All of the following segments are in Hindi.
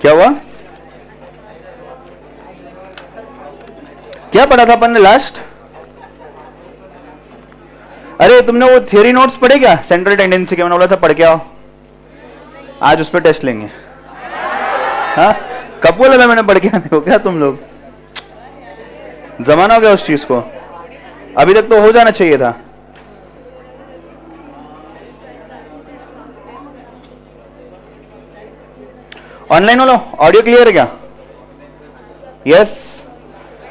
क्या हुआ? क्या पढ़ा था अपन ने लास्ट? अरे तुमने वो थियरी नोट्स पढ़े क्या सेंट्रल टेंडेंसी के? मैंने बोला था पढ़ के आओ, आज उस पर टेस्ट लेंगे। हाँ, कब बोला था मैंने पढ़ के आने को? क्या तुम लोग जमाना हो गया उस चीज को, अभी तक तो हो जाना चाहिए था। ऑनलाइन वालों ऑडियो क्लियर है क्या? यस।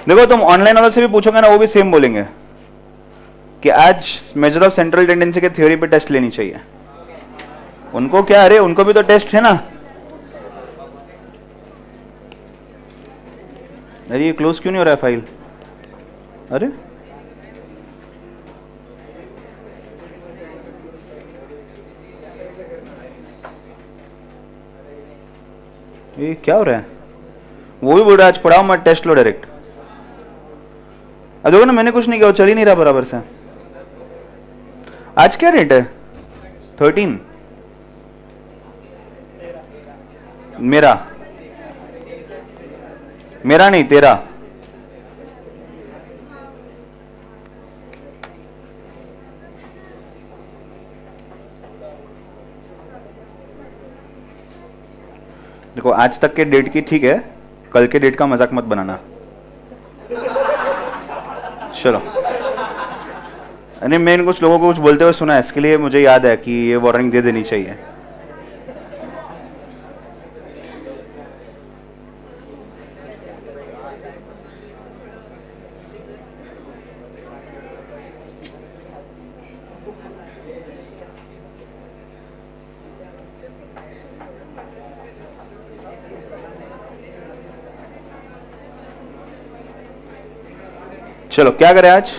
देखो तुम ऑनलाइन वालों से भी पूछोगे ना, वो भी सेम बोलेंगे कि आज मेजर ऑफ सेंट्रल टेंडेंसी के थ्योरी पे टेस्ट लेनी चाहिए। उनको क्या, अरे उनको भी तो टेस्ट है ना। अरे ये क्लोज क्यों नहीं हो रहा है फाइल? अरे ये क्या हो रहा है? वो भी बोल रहा है आज पढ़ाओ मत, टेस्ट लो डायरेक्ट। अब देखो ना, मैंने कुछ नहीं किया, चल ही नहीं रहा बराबर से। आज क्या डेट है? 13। मेरा नहीं, तेरा। देखो आज तक के डेट की ठीक है, कल के डेट का मजाक मत बनाना। चलो, मैंने कुछ लोगों को कुछ बोलते हुए सुना है, इसके लिए मुझे याद है कि ये वार्निंग दे देनी चाहिए। चलो क्या करें आज?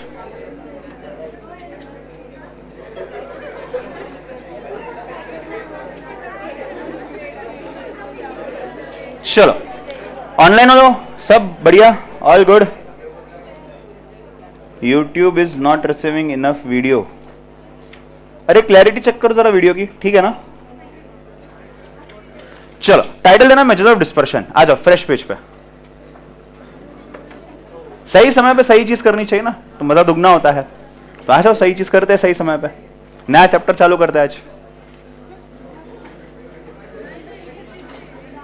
चलो ऑनलाइन हो लो, सब बढ़िया, all good. YouTube is not receiving enough video. अरे क्लैरिटी चेक करो जरा वीडियो की, ठीक है ना? चलो टाइटल देना मेजर ऑफ डिस्पर्शन। आ जाओ फ्रेश पेज पे। सही समय पे सही चीज करनी चाहिए ना, तो मजा दुगना होता है। तो आ जाओ, सही चीज करते हैं सही समय पे। नया चैप्टर चालू करते हैं आज।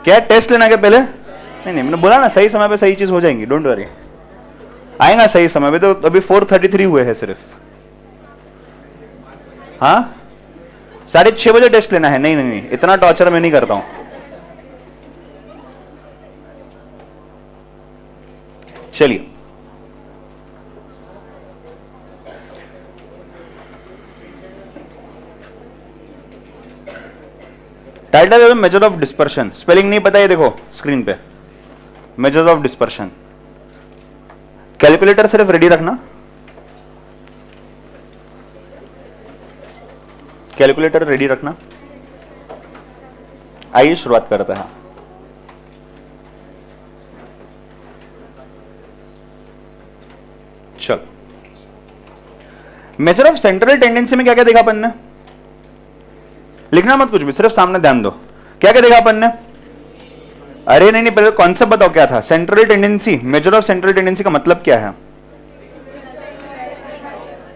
क्या टेस्ट लेना के पहले? नहीं, मैंने बोला ना सही समय पे सही चीज हो जाएंगी, डोंट वरी, आएगा सही समय पे। तो अभी 4:33 हुए हैं सिर्फ। हाँ 6:30 बजे टेस्ट लेना है। नहीं नहीं नहीं, इतना टॉर्चर मैं नहीं करता हूं। चलिए title major of dispersion. Spelling नहीं पता है, देखो स्क्रीन पे, मेजर ऑफ डिस्पर्शन। कैलकुलेटर सिर्फ रेडी रखना, कैलकुलेटर रेडी रखना। आइए शुरुआत करते हैं। चलो मेजर ऑफ सेंट्रल टेंडेंसी में क्या क्या देखा अपन ने? लिखना मत कुछ भी, सिर्फ सामने ध्यान दो। क्या क्या देखा अपन ने? अरे नहीं, पहले कॉन्सेप्ट बताओ क्या था। Central tendency, major of central tendency का मतलब क्या है?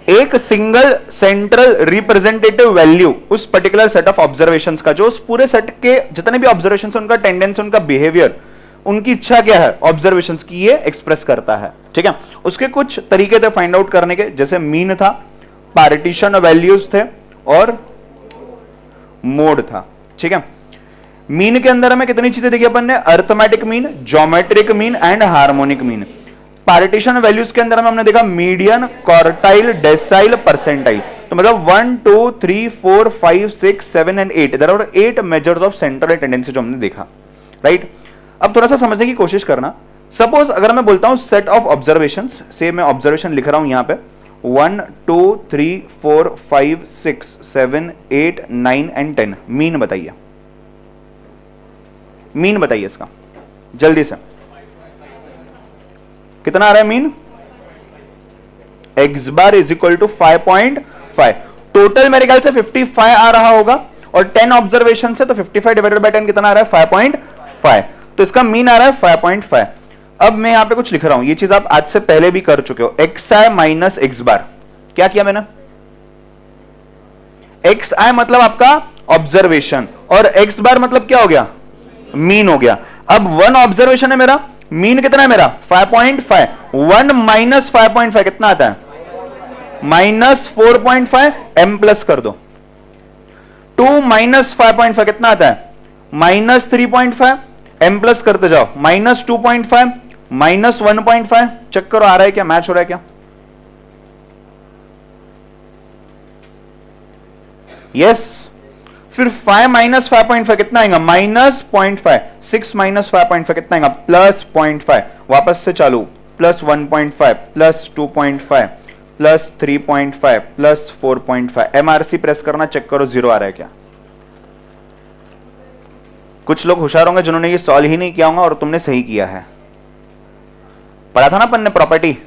एक सिंगल सेंट्रल रिप्रेजेंटेटिव वैल्यू उस पर्टिकुलर सेट ऑफ ऑब्जर्वेशंस का, जो उस पूरे सेट के जितने भी ऑब्जर्वेशंस उनका टेंडेंसी, उनका बिहेवियर, उनकी इच्छा क्या है ऑब्जर्वेशंस की, ये एक्सप्रेस करता है। ठीक है, उसके कुछ तरीके थे फाइंड आउट करने के, जैसे मीन था, पार्टीशन वैल्यूज थे और मोड था। ठीक है, मीन के अंदर हमें कितनी चीजें देखी अपन ने? Arithmetic mean, geometric mean and harmonic mean. Partition values के अंदर हमने देखा मीडियन, क्वार्टाइल, डेसाइल, परसेंटाइल। तो मतलब 1 2 3 4 5 6 7 and 8, there are 8 measures of central tendency जो हमने देखा। राइट, अब थोड़ा सा समझने की कोशिश करना। सपोज अगर मैं बोलता हूं सेट ऑफ ऑब्जर्वेशंस, से मैं ऑब्जर्वेशन लिख रहा हूं यहां पे 1 2 3 4 5 6 7 8 9 एंड 10। मीन बताइए, मीन बताइए इसका जल्दी से। कितना आ रहा है mean? x bar is equal to 5.5। Total मेरे ख्याल से 55 आ रहा होगा, और 10 ऑब्जर्वेशन से तो 55 डिवाइडेड बाय 10 कितना आ रहा है? 5.5। तो इसका मीन आ रहा है 5.5। अब मैं यहां पे कुछ लिख रहा हूं, ये चीज आप आज से पहले भी कर चुके हो, एक्स आई माइनस एक्स बार। क्या किया मैंने? एक्स आई मतलब आपका ऑब्जर्वेशन और एक्स बार मतलब क्या हो गया? मीन हो गया। अब 1 ऑब्जर्वेशन है मेरा, मीन कितना है मेरा? 5.5। 1 माइनस 5.5 कितना आता है? माइनस 4.5। एम प्लस कर दो। 2 माइनस 5.5 कितना आता है? माइनस 3.5। एम प्लस करते जाओ, माइनस 2.5 माइनस 1.5। चेक करो आ रहा है क्या, मैच हो रहा है क्या? यस। फिर 5 माइनस 5.5 कितना आएगा? माइनस 0.5। 6 माइनस 5.5 कितना आएगा? प्लस 0.5। वापस से चालू, plus 1.5 plus 2.5 plus 3.5 plus 4.5। MRC press करना, चेक करो जीरो आ रहा है क्या? कुछ लोग होशियार होंगे जिन्होंने ये सॉल्व ही नहीं किया होगा और तुमने सही किया है। पढ़ा था ना अपन ने property,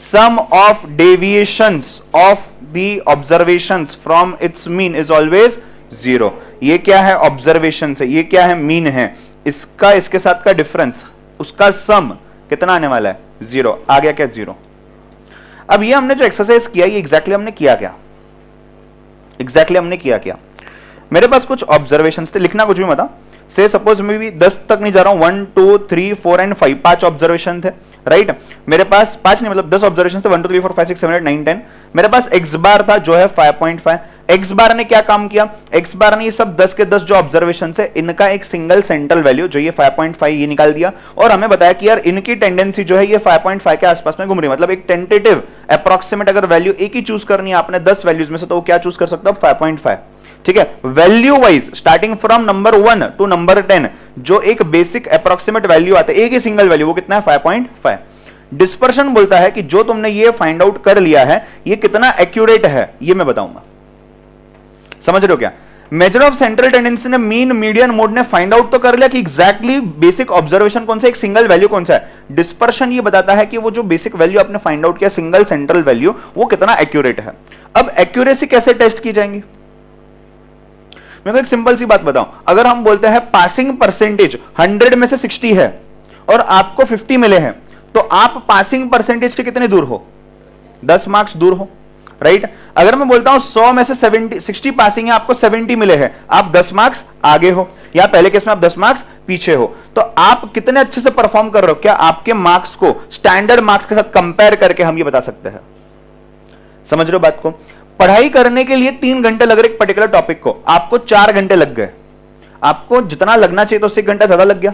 sum of deviations of the observations from its mean is always zero. ये क्या है? ऑब्जर्वेशन से। ये क्या है? मीन है। इसका इसके साथ का डिफरेंस, उसका सम कितना आने वाला है? जीरो। आ गया क्या? जीरो। अब ये हमने जो एक्सरसाइज किया, ये एग्जैक्टली हमने किया क्या? एग्जैक्टली हमने किया क्या? मेरे पास कुछ ऑब्जर्वेशंस थे, लिखना कुछ भी मत। से सपोज मैं भी 10 तक नहीं जा रहा हूं, 1 2 3 4 एंड 5, 5 ऑब्जर्वेशन थे, राइट? मेरे पास 5 नहीं मतलब 10 ऑब्जर्वेशन थे, 1 2 3 4 5 6 7 8 9 10। मेरे पास एक्स बार था जो है 5.5। एक्स बार ने क्या काम किया? एक्स बार ने ये सब 10 के 10 जो ऑब्जर्वेशन है इनका एक सिंगल सेंट्रल वैल्यू जो ये 5.5 ये निकाल दिया और हमें बताया कि यार इनकी टेंडेंसी जो है ये 5.5 के आसपास में घूम रही है। मतलब एक टेंटेटिव अप्रोक्सीमेट अगर वैल्यू एक ही चूज करनी है आपने 10 वैल्यूज में से, तो वो क्या चूज कर सकता है? 5.5। ठीक है, value wise starting from number 1 to number 10 जो एक बेसिक अप्रोक्सीमेट वैल्यू आता है, एक ही सिंगल वैल्यू, वो कितना है? 5.5। डिस्पर्शन बोलता है कि जो तुमने ये फाइंड आउट कर लिया है ये कितना एक्यूरेट है, ये मैं बताऊंगा। समझ रहे हो क्या? मेजर ऑफ सेंट्रल टेंडेंसी ने मीन मीडियन मोड ने फाइंड आउट तो कर लिया कि एग्जैक्टली बेसिक ऑब्जर्वेशन कौन सा, एक सिंगल वैल्यू कौन सा है। डिस्पर्शन ये बताता है कि वो जो बेसिक वैल्यू आपने फाइंड आउट किया सिंगल सेंट्रल वैल्यू, वो कितना एक्यूरेट है। अब एक्यूरेसी कैसे टेस्ट की जाएंगी? मैं एक सिंपल सी बात बताऊं, अगर हम बोलते हैं पासिंग परसेंटेज 100 में से 60 है और आपको 50 मिले हैं, तो आप पासिंग परसेंटेज के कितने दूर हो? 10 मार्क्स दूर हो, राइट? अगर मैं बोलता हूं 100 में से 60 पासिंग है, आपको 70 मिले हैं, आप 10 मार्क्स आगे हो, या पहले केस में आप 10 मार्क्स पीछे हो, तो आप कितने अच्छे से परफॉर्म कर रहे हो? क्या आपके मार्क्स को स्टैंडर्ड मार्क्स के साथ कंपेयर करके हम ये बता सकते हैं। समझ रहे हो बात को? पढ़ाई करने के लिए 3 घंटे लग रहे एक पर्टिकुलर टॉपिक को, आपको 4 घंटे लग गए। आपको जितना लगना चाहिए तो उससे 1 घंटा ज्यादा लग गया।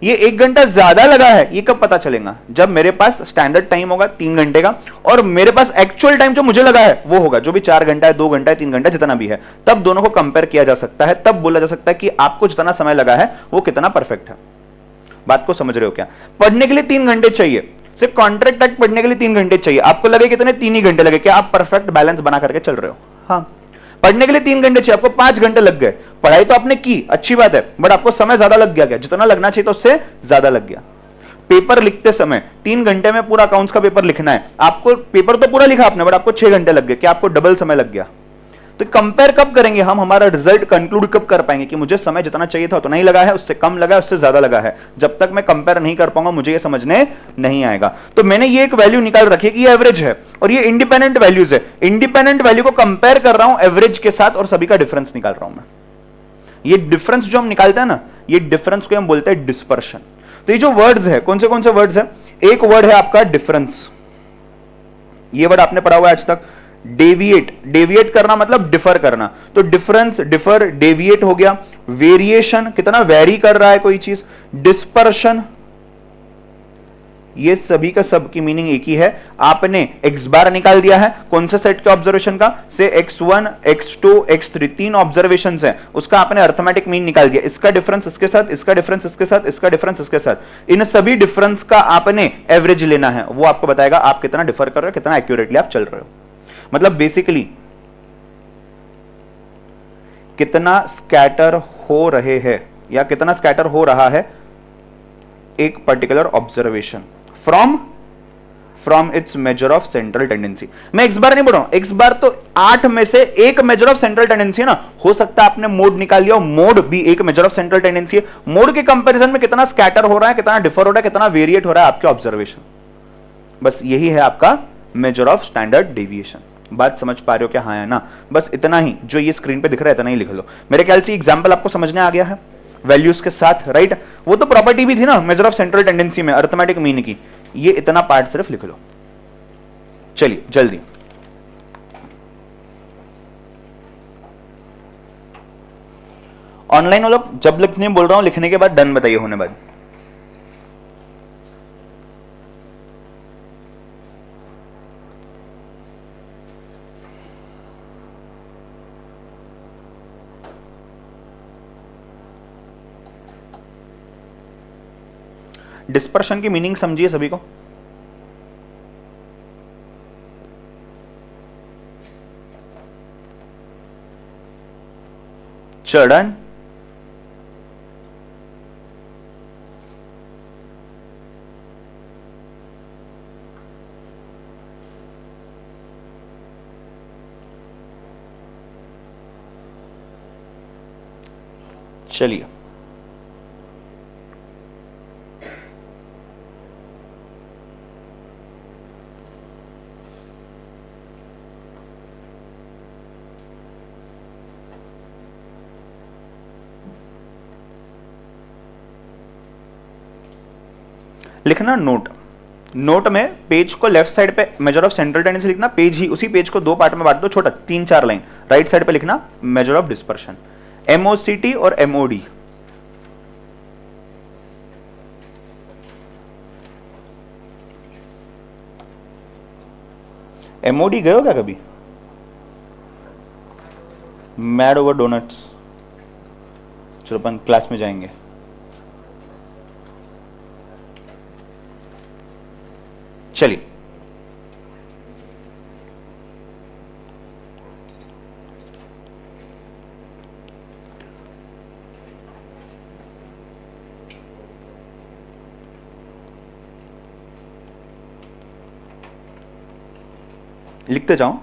ये 1 घंटा ज्यादा लगा है, ये कब पता चलेगा? जब मेरे पास स्टैंडर्ड टाइम होगा 3 घंटे का और मेरे पास एक्चुअल टाइम जो मुझे लगा है वो होगा, जो भी 4 घंटा है, 2 घंटा है, 3 घंटा जितना भी है, तब दोनों को कंपेयर किया जा सकता है। तब बोला जा सकता है कि आपको जितना समय लगा है वो कितना परफेक्ट है। बात को समझ रहे हो क्या? पढ़ने के लिए 3 घंटे चाहिए, सिर्फ कॉन्ट्रैक्ट एक्ट पढ़ने के लिए 3 घंटे चाहिए, आपको लगे कितने? 3 ही घंटे लगे। क्या आप परफेक्ट बैलेंस बना करके चल रहे हो? हाँ। पढ़ने के लिए 3 घंटे चाहिए, आपको 5 घंटे लग गए। पढ़ाई तो आपने की, अच्छी बात है, बट आपको समय ज्यादा लग गया क्या? जितना लगना चाहिए तो उससे ज्यादा लग गया। पेपर लिखते समय 3 घंटे में पूरा अकाउंट्स का पेपर लिखना है, आपको पेपर तो पूरा लिखा आपने, बट आपको 6 घंटे लग गए। क्या आपको डबल समय लग गया? तो कंपेयर कब करेंगे हम? हमारा रिजल्ट कंक्लूड कब कर पाएंगे कि मुझे समय जितना चाहिए था उतना ही लगा है, उससे कम लगा है, उससे ज्यादा लगा है? जब तक मैं कंपेयर नहीं कर पाऊंगा मुझे ये समझने नहीं आएगा। तो मैंने ये एक वैल्यू निकाल रखी है कि ये एवरेज है और ये इंडिपेंडेंट वैल्यूज है। इंडिपेंडेंट वैल्यू को कंपेयर कर रहा हूं एवरेज के साथ और सभी का डिफरेंस निकाल रहा हूं मैं। ये डिफरेंस जो हम निकालते हैं ना, ये डिफरेंस को हम बोलते हैं डिस्पर्शन। तो ये जो वर्ड्स है, कौन से वर्ड्स है? एक वर्ड है आपका डिफरेंस, ये वर्ड आपने पढ़ा हुआ है आज तक। डेविएट, डेविएट करना मतलब डिफर करना, तो डिफरेंस, डिफर, डेविएट हो गया। वेरिएशन, कितना वेरी कर रहा है कोई चीज। डिस्पर्शन, ये सभी का सब की मीनिंग एक ही है। आपने एक्स बार निकाल दिया है, कौन से सेट के ऑब्जर्वेशन का? से x1, x2, x3, 3 ऑब्जर्वेशंस हैं, उसका आपने अर्थमेटिक मीन निकाल दिया। इसका डिफरेंस इसके साथ, इसका डिफरेंस इसके साथ, इसका डिफरेंस इसके साथ, इन सभी डिफरेंस का आपने एवरेज लेना है। वो आपको बताएगा आप कितना डिफर कर रहे हो, कितना एक्यूरेटली आप चल रहे हो। मतलब बेसिकली कितना स्कैटर हो रहे हैं या कितना स्कैटर हो रहा है एक particular observation from its major of central tendency. मैं एक्स बार नहीं बोल रहा हूं, एक्स बार तो 8 में से एक मेजर ऑफ सेंट्रल टेंडेंसी है ना। हो सकता है आपने मोड निकाल लिया, मोड भी एक मेजर ऑफ सेंट्रल टेंडेंसी है। मोड के कंपैरिजन में कितना स्कैटर हो रहा है, कितना डिफर हो रहा है, कितना वेरिएट हो रहा है आपके ऑब्जर्वेशन, बस यही है आपका मेजर ऑफ स्टैंडर्ड डेविएशन। बात समझ पा रहे हो क्या? हाँ है ना। बस इतना ही जो ये स्क्रीन पे दिख रहा है इतना ही लिख लो। मेरे ख्याल से एग्जांपल आपको समझने आ गया है वैल्यूज के साथ, राइट। वो तो प्रॉपर्टी भी थी ना मेजर ऑफ सेंट्रल टेंडेंसी में, अरिथमेटिक मीन की। ये इतना पार्ट सिर्फ लिख लो। चलिए जल्दी, ऑनलाइन वालों जब लिखने बोल रहा हूं लिखने के बाद डन बताइए होने बाद। डिस्पर्शन की मीनिंग समझिए सभी को। चढ़न, चलिए लिखना नोट। नोट में पेज को लेफ्ट साइड पे मेजर ऑफ सेंट्रल टेंडेंसी लिखना, पेज ही उसी पेज को दो पार्ट में बांट दो, छोटा 3-4 लाइन। राइट साइड पे लिखना मेजर ऑफ डिस्पर्शन, एमओसीटी और एमओडी। एमओडी गए हो क्या कभी? Mad Over Donuts. चलो अपन क्लास में जाएंगे। चलिए लिखते जाओ।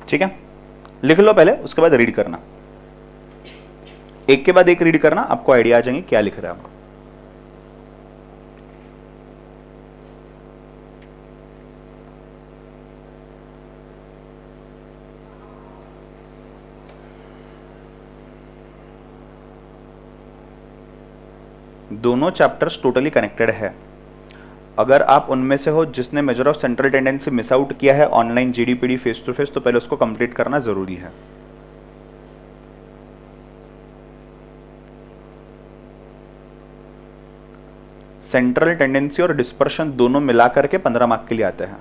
ठीक है, लिख लो पहले, उसके बाद रीड करना। एक के बाद एक रीड करना, आपको आइडिया आ जाएंगे क्या लिख रहा है। दोनों चैप्टर्स टोटली कनेक्टेड है। अगर आप उनमें से हो जिसने major of central tendency miss out किया है ऑनलाइन जीडीपीडी फेस टू फेस, तो पहले उसको कंप्लीट करना जरूरी है। सेंट्रल टेंडेंसी और डिस्पर्शन दोनों मिलाकर के 15 मार्क के लिए आते हैं,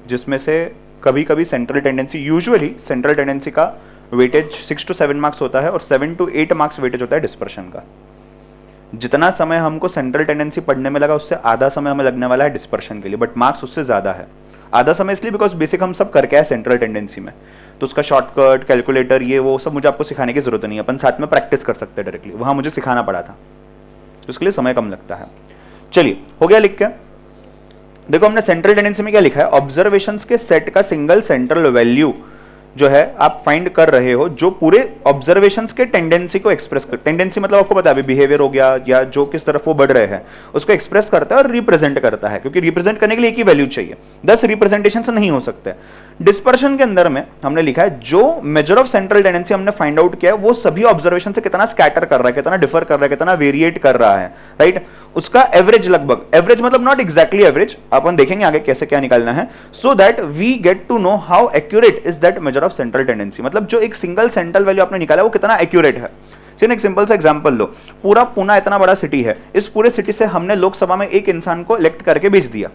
जिसमें से कभी कभी central tendency, usually central tendency का वेटेज 6 to 7 मार्क्स होता है और 7 to 8 मार्क्स वेटेज होता है डिस्पर्शन का। जितना समय हमको सेंट्रल टेंडेंसी पढ़ने में लगा उससे आधा समय हमें लगने वाला है डिस्पर्शन के लिए, बट मार्क्स उससे ज्यादा है। आधा समय इसलिए बिकॉज बेसिक हम सब करके आए सेंट्रल टेंडेंसी में, तो उसका शॉर्टकट कैलकुलेटर ये वो सब मुझे आपको सिखाने की जरूरत नहीं है, अपन साथ में प्रैक्टिस कर सकते हैं डायरेक्टली, वहां मुझे सिखाना पड़ा था, उसके लिए समय कम लगता है। चलिए हो गया लिख के। देखो हमने सेंट्रल टेंडेंसी में क्या लिखा है, ऑब्जर्वेशंस के सेट का सिंगल सेंट्रल वैल्यू जो है आप फाइंड कर रहे हो जो पूरे ऑब्जर्वेशंस के टेंडेंसी को एक्सप्रेस कर, टेंडेंसी मतलब आपको पता है बिहेवियर हो गया या जो किस तरफ वो बढ़ रहे हैं उसको एक्सप्रेस करता है और रिप्रेजेंट करता है, क्योंकि रिप्रेजेंट करने के लिए एक ही वैल्यू चाहिए, 10 रिप्रेजेंटेशन से नहीं हो सकते। डिस्पर्शन के अंदर में हमने लिखा है जो मेजर ऑफ सेंट्रल टेंडेंसी हमने फाइंड आउट किया है वो सभी ऑब्जर्वेशन से कितना स्कैटर कर रहा है, कितना डिफर कर रहा है, कितना वेरिएट कर रहा है, राइट। उसका एवरेज लगभग, एवरेज मतलब नॉट एग्जैक्टली एवरेज, अपन देखेंगे आगे कैसे क्या निकालना है, so that we get to know how accurate is that measure of central tendency. मतलब जो एक सिंगल सेंट्रल वैल्यू आपने निकाला वो कितना एक्यूरेट है। सिर्फ एक सिंपल सा एग्जांपल लो, पूरा पुणे इतना बड़ा सिटी है, इस पूरे सिटी से हमने लोकसभा में एक इंसान को इलेक्ट करके भेज दिया,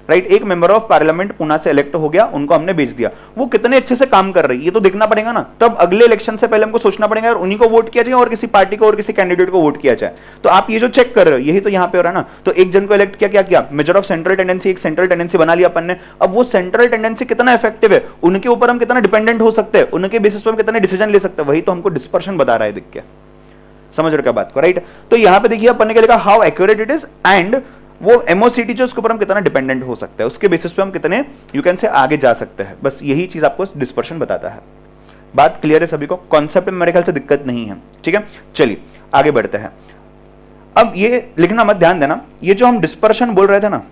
राइट। एक मेंबर ऑफ पार्लियामेंट पुणे से इलेक्ट हो गया, उनको हमने भेज दिया, वो कितने अच्छे से काम कर रही है ये तो देखना पड़ेगा ना। तब अगले इलेक्शन से पहले हमको सोचना पड़ेगा और उन्हीं को वोट किया जाए और किसी पार्टी को और किसी कैंडिडेट को वोट किया जाए। तो आप ये जो चेक कर रहे हो यही तो यहाँ पे हो रहा है ना। तो एक जन को इलेक्ट किया, क्या किया, मेजर ऑफ सेंट्रल टेंडेंसी, एक सेंट्रल टेंडेंसी बना लिया अपन ने। अब वो सेंट्रल टेंडेंसी कितना इफेक्टिव है, उनके ऊपर हम कितना डिपेंडेंट हो सकते हैं, उनके बेसिस पर हम कितने डिसीजन ले सकते हैं, वही तो हमको डिस्पर्शन बता रहा है दिख के। समझ रहे हो क्या बात को, राइट। तो यहां पे देखिए अपन ने क्या लिखा, how accurate it is, and वो एमओसीटी जो उसके ऊपर हम कितना डिपेंडेंट हो सकते हैं, उसके बेसिस पे हम कितने यू कैन से आगे जा सकते हैं। बस यही चीज आपको डिस्पर्शन बताता है। बात क्लियर है सभी को, कॉन्सेप्ट में मेरे ख्याल से दिक्कत नहीं है, ठीक है। चलिए आगे बढ़ते हैं। अब ये लिखना मत, ध्यान देना, ये जो हम डिस्पर्शन बोल रहे थे ना,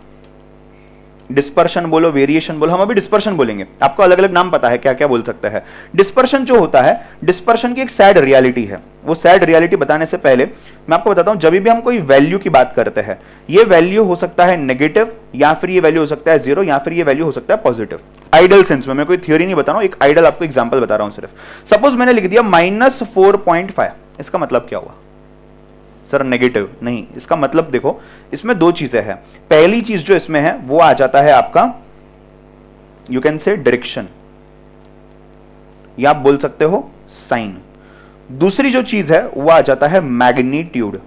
डिस्पर्शन बोलो वेरिएशन बोलो, हम अभी डिस्पर्शन बोलेंगे, आपको अलग अलग नाम पता है क्या क्या बोल सकते हैं। डिस्पर्शन जो होता है, डिस्पर्शन की एक सैड रियलिटी है। वो सैड रियलिटी बताने से पहले मैं आपको बताता हूं, जब भी हम कोई वैल्यू की बात करते हैं, ये वैल्यू हो सकता है नेगेटिव, या फिर ये वैल्यू हो सकता है जीरो, या फिर ये वैल्यू हो सकता है पॉजिटिव। आइडल सेंस में, मैं कोई थियोरी नहीं बता रहा हूं, एक आइडल आपको एग्जांपल बता रहा हूं सिर्फ। सपोज मैंने लिख दिया -4.5, इसका मतलब क्या हुआ सर, नेगेटिव नहीं। इसका मतलब देखो इसमें दो चीजें हैं। पहली चीज जो इसमें है वो आ जाता है आपका यू कैन से डायरेक्शन, या आप बोल सकते हो साइन। दूसरी जो चीज है वो आ जाता है मैग्नीट्यूड,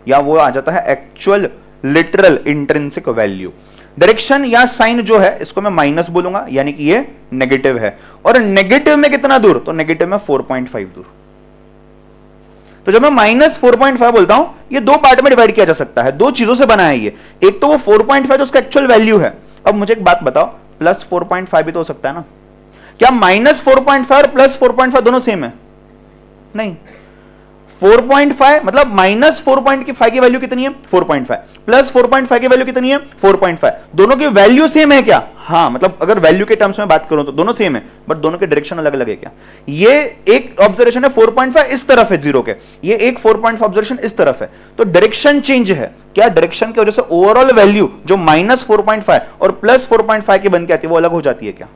या वो आ जाता है actual literal intrinsic value. Direction या साइन जो है इसको मैं माइनस बोलूंगा, यानी कि ये नेगेटिव है। और नेगेटिव में कितना दूर, तो नेगेटिव में 4.5 दूर। तो जब मैं -4.5 बोलता हूं, ये दो पार्ट में डिवाइड किया जा सकता है, दो चीजों से बना है ये। एक तो वो 4.5 जो उसका एक्चुअल वैल्यू है। अब मुझे एक बात बताओ, +4.5 भी तो हो सकता है ना। क्या -4.5 और +4.5 दोनों सेम है? नहीं। 4.5 मतलब -4.5 की वैल्यू कितनी है, 4.5, +4.5 की वैल्यू कितनी है, 4.5। दोनों की वैल्यू सेम है क्या? हाँ, मतलब अगर वैल्यू के टर्म्स में बात करूं तो दोनों सेम है, बट दोनों के डायरेक्शन अलग अलग है क्या? ये एक ऑब्जर्वेशन है 4.5 इस तरफ है जीरो के, ये एक 4.5 ऑब्जर्वेशन इस तरफ है, तो डायरेक्शन चेंज है। क्या डायरेक्शन की वजह से ओवरऑल वैल्यू जो -4.5 और +4.5 की बन के आती है वो अलग हो जाती है क्या?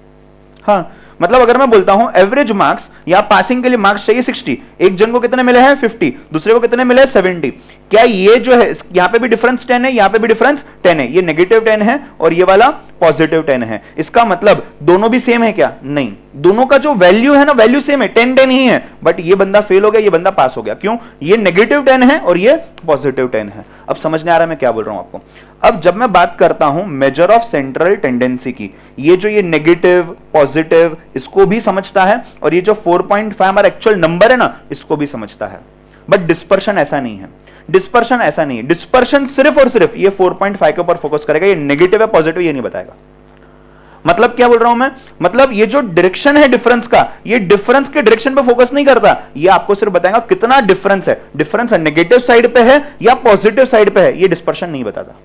हाँ, मतलब अगर मैं बोलता हूं एवरेज मार्क्स या पासिंग के लिए मार्क्स चाहिए 60, एक जन को कितने मिले हैं 50, दूसरे को कितने मिले हैं 70, क्या ये जो है यहां पे भी डिफरेंस 10 है, यहां पे भी डिफरेंस 10 है, ये नेगेटिव 10 है और ये वाला पॉजिटिव 10 है। इसका मतलब दोनों भी सेम है क्या? नहीं, दोनों का जो वैल्यू है ना वैल्यू सेम है, 10 ही है, बट ये बंदा फेल हो गया, ये बंदा पास हो गया। क्यों? ये नेगेटिव 10 है और ये पॉजिटिव 10 है। अब समझ नहीं आ रहा मैं क्या बोल रहा हूं आपको? अब जब मैं बात करता हूं मेजर ऑफ सेंट्रल टेंडेंसी की, ये जो ये नेगेटिव पॉजिटिव इसको भी समझता है, और ये जो 4.5 हमारा एक्चुअल नंबर है ना इसको भी समझता है। बट डिस्पर्शन ऐसा नहीं है, डिस्पर्शन ऐसा नहीं है। डिस्पर्शन सिर्फ और सिर्फ ये 4.5 के ऊपर फोकस करेगा, ये नेगेटिव है पॉजिटिव ये नहीं बताएगा। मतलब क्या बोल रहा हूं मैं? मतलब ये जो डायरेक्शन है डिफरेंस का, ये डिफरेंस के डायरेक्शन पे फोकस नहीं करता, ये आपको सिर्फ बताएगा कितना डिफरेंस है। डिफरेंस है नेगेटिव साइड पे है या पॉजिटिव साइड पे है, ये डिस्पर्शन नहीं बताता।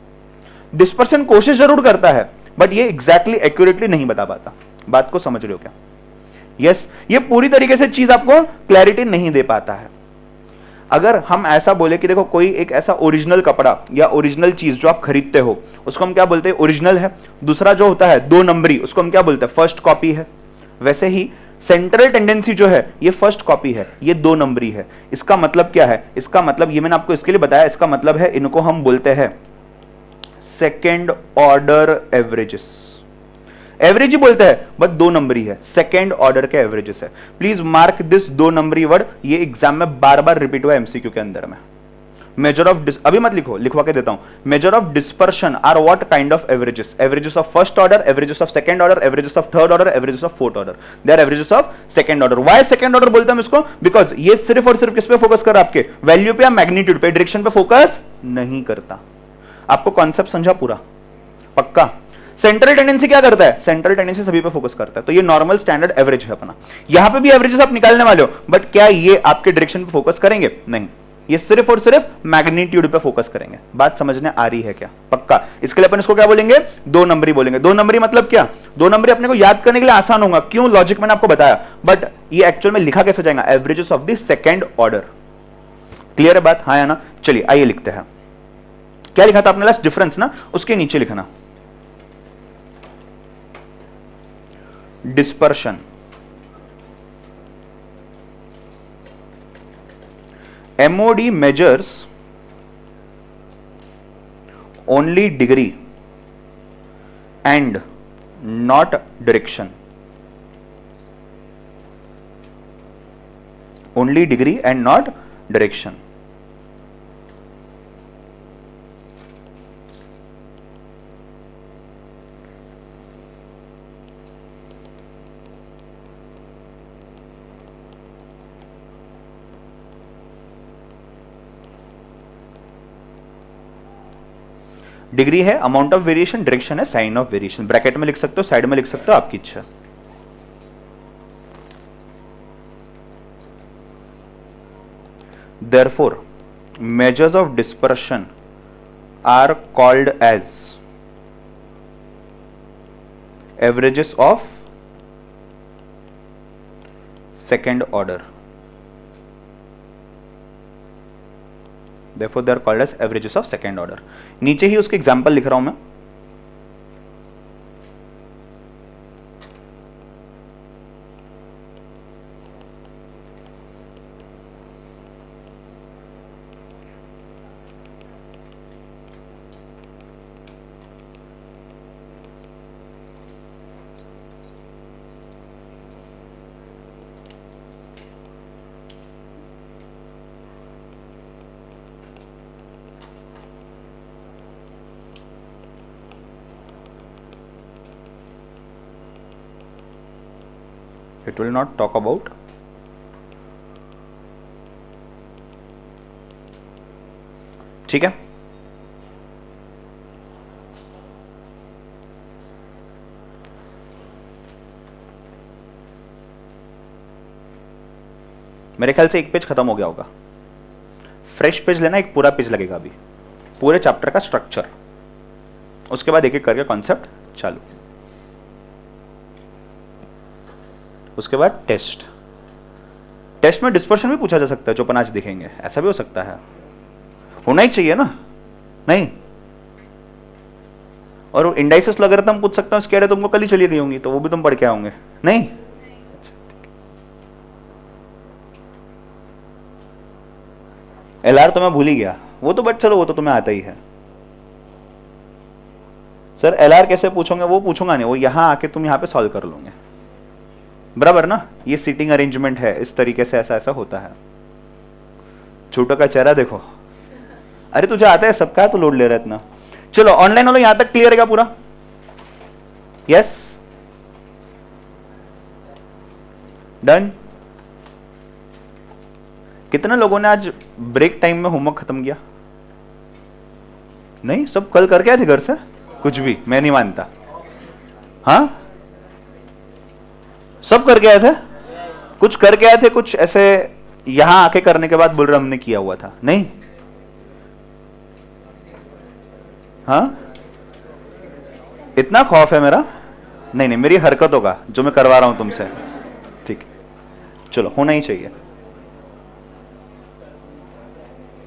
डिस्पर्शन कोशिश जरूर करता है, बट ये एग्जैक्टली एक्यूरेटली नहीं बता पाता। बात को समझ रहे हो क्या? यस, ये पूरी तरीके से चीज आपको क्लैरिटी नहीं दे पाता है। अगर हम ऐसा बोले कि देखो कोई एक ऐसा ओरिजिनल कपड़ा या ओरिजिनल चीज जो आप खरीदते हो उसको हम क्या बोलते हैं? ओरिजिनल है। दूसरा जो होता है 2 नंबरी, उसको हम क्या बोलते हैं? फर्स्ट कॉपी है। वैसे ही सेंट्रल टेंडेंसी जो है ये फर्स्ट कॉपी है, ये 2 नंबरी है। इसका मतलब क्या है? इसका मतलब ये मैंने आपको इसके लिए बताया, इसका मतलब है इनको हम बोलते हैं सेकेंड ऑर्डर एवरेजेस। एवरेज ही बोलता है, बट दो नंबरी है, सेकेंड ऑर्डर के एवरेजेस है। प्लीज मार्क दिस दो नंबरी वर्ड, ये एग्जाम में बार बार रिपीट हुआ एमसीक्यू के अंदर में। मेजर ऑफ अभी मत लिखो, लिखवा के देता हूं। Measure of dispersion are what kind of averages? Averages of first order, averages of second order, averages of third order, averages of fourth order. They are averages of second order. Why second order बोलते हैं इसको? बिकॉज ये सिर्फ और सिर्फ किस पे फोकस कर रहा है? आपके वैल्यू पे या मैग्नीट्यूड पे, डायरेक्शन पे फोकस नहीं करता। आपको कॉन्सेप्ट समझा पूरा? पक्का। सेंट्रल टेंडेंसी क्या करता है? सेंट्रल टेंडेंसी सभी पे फोकस करता है। तो ये नॉर्मल स्टैंडर्ड एवरेज है अपना। यहां पे भी एवरेजेस आप निकालने वाले हो, बट क्या ये आपके डायरेक्शन पे फोकस करेंगे? नहीं, ये सिर्फ और सिर्फ मैग्नीट्यूड पे फोकस करेंगे। बात समझने आ रही है क्या? पक्का। इसके लिए अपन इसको क्या बोलेंगे? दो नंबरी बोलेंगे। दो नंबरी मतलब क्या? दो नंबरी अपने को याद करने के लिए आसान होगा। क्यों? लॉजिक मैंने आपको बताया, बट ये एक्चुअल में लिखा कैसे जाएगा? Averages of the second order. Clear है बात? हाँ या ना? चलिए आइए लिखते हैं। क्या लिखा था आपने लास्ट? डिफरेंस ना, उसके नीचे लिखना dispersion. MOD measures only degree and not direction. Only degree and not direction. Degree है अमाउंट ऑफ वेरिएशन, डायरेक्शन है साइन ऑफ वेरिएशन। ब्रैकेट में लिख सकते हो, साइड में लिख सकते हो, आपकी इच्छा। Therefore, measures of dispersion are called as averages of second order. Therefore, they are called as averages of second order. नीचे ही उसके एग्जाम्पल लिख रहा हूं मैं। It will not talk about ठीक है। मेरे ख्याल से एक पेज खत्म हो गया होगा। फ्रेश पेज लेना, एक पूरा पेज लगेगा अभी, पूरे चैप्टर का स्ट्रक्चर। उसके बाद एक एक करके कॉन्सेप्ट चालू। उसके बाद टेस्ट। टेस्ट में डिस्पर्शन भी पूछा जा सकता है, जो अपन आज दिखेंगे, ऐसा भी हो सकता है, होना ही चाहिए ना? नहीं? और इंडाइसिस लॉगरिथम पूछ सकता हूं, स्केयर तुमको कल ही चली गई होंगी, तो वो भी तुम पढ़ के आओगे। नहीं? एलआर तो मैं भूल ही गया, वो तो बट चलो, वो तो तुम्हें आता ही है। सर एलआर कैसे पूछोगे? वो पूछूंगा नहीं, वो यहां आके तुम यहां पे सॉल्व कर लोगे, बराबर ना? ये सीटिंग अरेंजमेंट है, इस तरीके से ऐसा ऐसा होता है। छोटो का चेहरा देखो, अरे तुझे आता है सबका, तो लोड ले रहा है इतना। चलो ऑनलाइन वालों यहां तक क्लियर है क्या पूरा? Yes, done. कितने लोगों ने आज ब्रेक टाइम में होमवर्क खत्म किया? नहीं? सब कल करके आए थे घर से? कुछ भी, मैं नहीं मानता। हाँ, सब करके आए थे? कुछ करके आए थे, कुछ ऐसे यहां आके करने के बाद बोल रहे हमने किया हुआ था। नहीं? हाँ, इतना खौफ है मेरा? नहीं नहीं, मेरी हरकतों का जो मैं करवा रहा हूं तुमसे। ठीक है, चलो, होना ही चाहिए।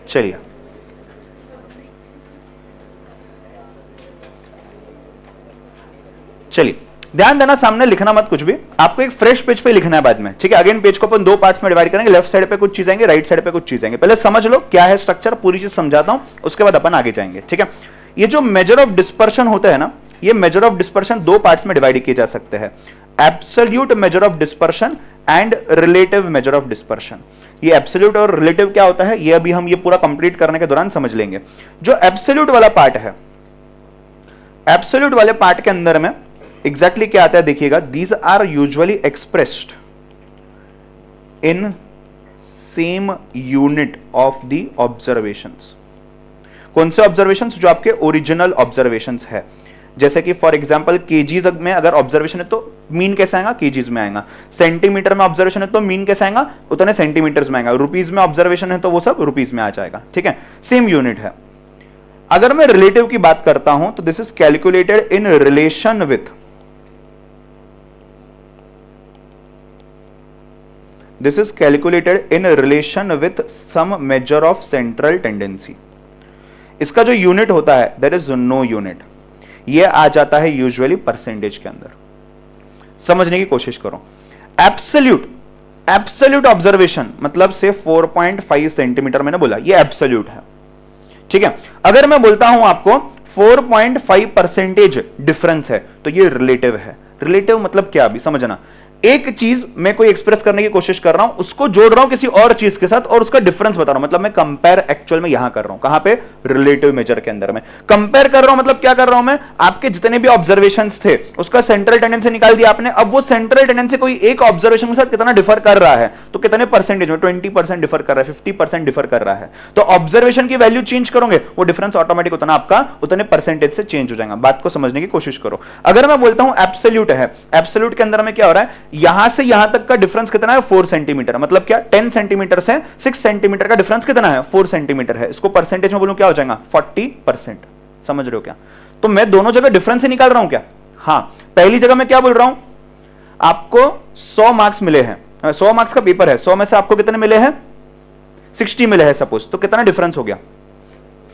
चलिए, चलिए ध्यान देना, सामने लिखना मत कुछ भी, आपको एक फ्रेश पेज पे लिखना है बाद में। ठीक है, अगेन पेज को अपन दो पार्ट्स में डिवाइड करेंगे। लेफ्ट साइड पे कुछ चीजें आएंगे, राइट साइड पे कुछ चीजें आएंगे। पहले समझ लो क्या है स्ट्रक्चर, पूरी चीज समझाता हूं, उसके बाद अपन आगे जाएंगे। ठीक है, ये जो मेजर ऑफ डिस्पर्शन होता है ना, ये मेजर ऑफ डिस्पर्शन दो पार्ट्स में डिवाइड किए जा सकते हैं, absolute major of dispersion and relative major of dispersion. ये एब्सोल्यूट और रिलेटिव क्या होता है, ये अभी हम ये पूरा कंप्लीट करने के दौरान समझ लेंगे। जो एब्सोल्यूट वाला पार्ट है, एब्सोल्यूट वाले पार्ट के अंदर में एग्जैक्टली क्या आता है देखिएगा, these are usually expressed in same unit of the observations. कौन से ऑब्जर्वेशंस? जो आपके ओरिजिनल ऑब्जर्वेशंस है। जैसे कि फॉर एग्जांपल केजीज में अगर ऑब्जर्वेशन है तो मीन कैसे आएगा, केजीज में आएगा। सेंटीमीटर में ऑब्जर्वेशन है तो मीन कैसे आएगा, उतने सेंटीमीटर्स में आएगा। रुपीज में ऑब्जर्वेशन है तो वो सब रुपीज में आ जाएगा, ठीक है, सेम यूनिट है। अगर मैं रिलेटिव की बात करता हूं तो this is calculated in relation with, this is calculated in relation with some measure of central tendency. इसका जो यूनिट होता है देयर इज नो यूनिट, ये आ जाता है यूजुअली परसेंटेज के अंदर। समझने की कोशिश करो। एब्सोल्यूट, एब्सोल्यूट ऑब्जर्वेशन मतलब से 4.5 सेंटीमीटर मैंने बोला, ये एब्सोल्यूट है, ठीक है। अगर मैं बोलता हूं आपको 4.5% डिफरेंस है तो ये रिलेटिव है। रिलेटिव मतलब क्या, अभी समझना। एक चीज मैं कोई एक्सप्रेस करने की कोशिश कर रहा हूं, उसको जोड़ रहा हूं किसी और चीज के साथ और उसका डिफरेंस बता रहा हूं, मतलब मैं कंपेयर एक्चुअल में यहां कर रहा हूं, कहां पे, रिलेटिव मेजर के अंदर में कंपेयर कर रहा हूं। मतलब क्या कर रहा हूं मैं, आपके जितने भी ऑब्जर्वेशंस थे उसका सेंट्रल टेंडेंसी निकाल दिया आपने। अब वो सेंट्रल टेंडेंसी कोई एक ऑब्जर्वेशन के साथ कितना डिफर कर रहा है, तो कितने परसेंटेज में, 20% डिफर कर रहा है, 50% डिफर कर रहा है, तो ऑब्जर्वेशन की वैल्यू चेंज करोगे वो डिफरेंस ऑटोमेटिक उतना आपका उतने परसेंटेज से चेंज हो जाएगा। बात को समझने की कोशिश करो। अगर मैं बोलता हूं एब्सोल्यूट है, एब्सोल्यूट के अंदर में क्या हो रहा है, यहां से यहां तक का डिफरेंस कितना है, 4 सेंटीमीटर। मतलब क्या, 10 सेंटीमीटर से 6 सेंटीमीटर का डिफरेंस कितना है, 4 सेंटीमीटर है। इसको परसेंटेज में बोलूं क्या हो जाएगा, 40%। समझ रहे हो क्या? तो मैं दोनों जगह डिफरेंस ही निकाल रहा हूं क्या? हाँ, पहली जगह मैं क्या बोल रहा हूं, आपको 100 मार्क्स मिले हैं, 100 मार्क्स का पेपर है, 100 में से आपको कितने मिले हैं, 60 मिले हैं सपोज, तो कितना डिफरेंस हो गया,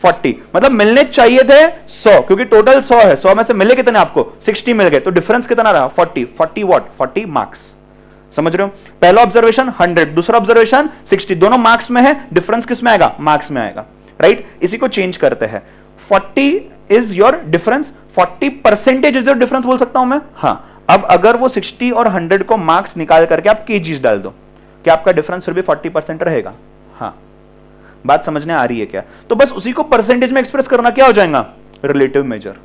40। मतलब मिलने चाहिए थे 100, क्योंकि टोटल 100 है, 100 में से मिले कितने आपको, 60 मिल गए, तो डिफरेंस कितना रहा, 40। 40 व्हाट, 40 मार्क्स। समझ रहे हो? पहला ऑब्जर्वेशन 100, दूसरा ऑब्जर्वेशन 60, दोनों मार्क्स में है, डिफरेंस किस में आएगा, मार्क्स में आएगा, राइट। इसी को चेंज करते हैं, 40 is your difference, 40% is your difference बोल सकता हूं मैं। हाँ, अब अगर वो 60 और 100 को मार्क्स निकाल करके आप केजीज डाल दो, क्या आपका डिफरेंस फिर भी 40% रहेगा? हाँ, बात समझने आ रही है क्या? तो बस उसी को परसेंटेज में एक्सप्रेस करना क्या हो जाएगा, रिलेटिव मेजर।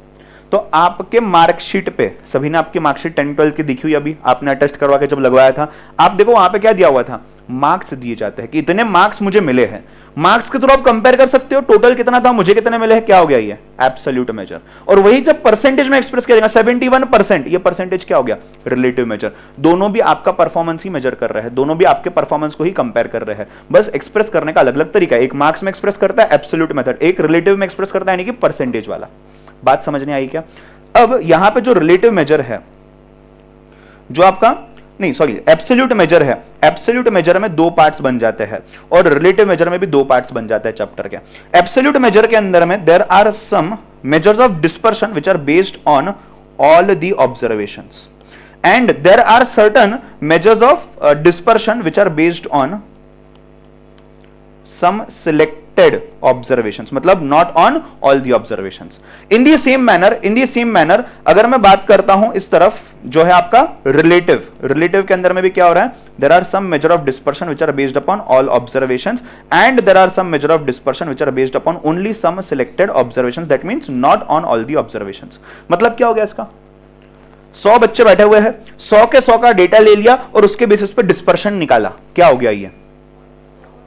तो आपके मार्कशीट पे, सभी ने आपकी मार्कशीट 10-12 की देखी हुई, अभी आपने टेस्ट करवा के जब लगवाया था, आप देखो वहां पे क्या दिया हुआ था, मार्क्स दिए जाते हैं कि इतने मार्क्स मुझे मिले हैं। मार्क्स के थ्रू आप कंपेयर कर सकते हो, टोटल कितना था, मुझे कितने मिले हैं, क्या हो गया, ये एब्सोल्यूट मेजर। और वही जब परसेंटेज में एक्सप्रेस किया जाएगा 71%, ये परसेंटेज क्या हो गया, रिलेटिव मेजर। दोनों भी आपका परफॉर्मेंस ही मेजर कर रहे हैं, दोनों भी आपके परफॉर्मेंस को ही कंपेयर कर रहे हैं, बस एक्सप्रेस करने का अलग अलग तरीका है। एक मार्क्स में एक्सप्रेस करता है एब्सोल्यूट मेथड, एक रिलेटिव में एक्सप्रेस करता है यानी कि परसेंटेज वाला। बात समझने आई क्या? अब यहां पे जो रिलेटिव मेजर है, जो आपका नहीं सॉरी एब्सोल्यूट मेजर है, एब्सोल्यूट मेजर में 2 पार्ट्स बन जाते हैं और रिलेटिव मेजर में भी 2 पार्ट्स बन जाते हैं चैप्टर के। एब्सोल्यूट मेजर के अंदर में there are some measures of dispersion which are based on all the observations and there are certain measures of dispersion which are based on some selected observations, मतलब not on all the observations. In the same manner अगर मैं बात करता हूं इस तरफ जो है आपका रिलेटिव के अंदर में भी क्या हो रहा है, there are some measure of dispersion which are based upon all observations and there are some measure of dispersion which are based upon only some selected observations, that means not on all the observations. मतलब क्या हो गया इसका, 100 बच्चे बैठे हुए हैं, 100 के 100 का डेटा ले लिया और उसके बेसिस पे डिस्पर्शन निकाला, क्या हो गया, ये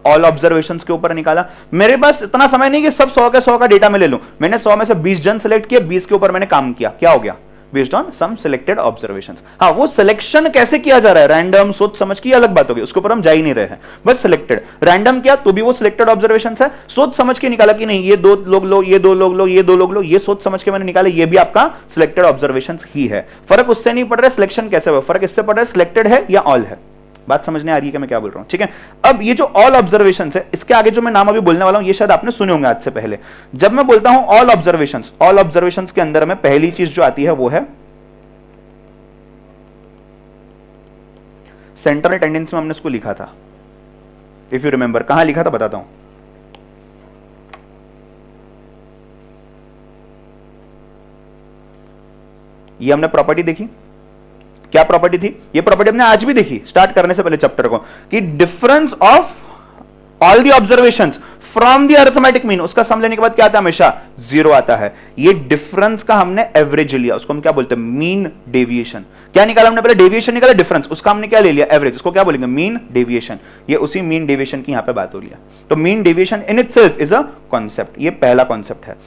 ऑल ऑब्जर्वेशंस के ऊपर निकाला। मेरे पास इतना समय नहीं कि सब 100 के 100 का डेटा मैं ले लूं, मैंने 100 में से 20 जन सेलेक्ट किए, 20 के ऊपर मैंने काम किया, क्या हो गया, based on some selected observations. हाँ, वो सिलेक्शन कैसे किया जा रहा है, रैंडम, सोच समझ की अलग बात होगी, उसके ऊपर हम जा ही नहीं रहे हैं, बस सिलेक्टेड। रैंडम क्या, तो भी वो सिलेक्टेड ऑब्जर्वेशंस है, सोच समझ के निकाला कि नहीं ये 2 लोग लो, ये 2 लोग लो, ये 2 लोग लो, ये सोच समझ के मैंने निकाला, ये भी आपका सिलेक्टेड ऑब्जर्वेशंस ही है। फर्क उससे नहीं पड़ रहा है सिलेक्शन कैसे हुआ, फर्क इससे पड़ रहा है सिलेक्टेड है या ऑल है। बात समझने आ रही है कि मैं क्या बोल रहा हूं, ठीक है। अब ये जो ऑल ऑब्जर्वेशंस है, इसके आगे जो मैं नाम अभी बोलने वाला हूं ये शायद आपने सुने होंगे आज से पहले। जब मैं बोलता हूं ऑल ऑब्जर्वेशंस के अंदर में पहली चीज जो आती है वो है सेंट्रल टेंडेंसी में हमने इसको लिखा था, इफ यू रिमेंबर, कहां लिखा था बताता हूं। ये हमने प्रॉपर्टी देखी, क्या प्रॉपर्टी थी? ये प्रॉपर्टी हमने आज भी देखी स्टार्ट करने से पहले चैप्टर को, कि difference of all the observations from the arithmetic mean, उसका सम लेने के बाद क्या आता है? हमेशा जीरो आता है। ये डिफरेंस का हमने एवरेज लिया, उसको हम क्या बोलते हैं? Mean deviation. क्या निकाला हमने? पहले डेविएशन निकाला, डिफरेंस, उसका हमने क्या ले लिया? एवरेज। उसको क्या बोलेंगे? Mean deviation. ये उसी मीन डेविएशन की यहां पे बात हो रही है। तो mean deviation in itself is a concept, ये पहला कॉन्सेप्ट है।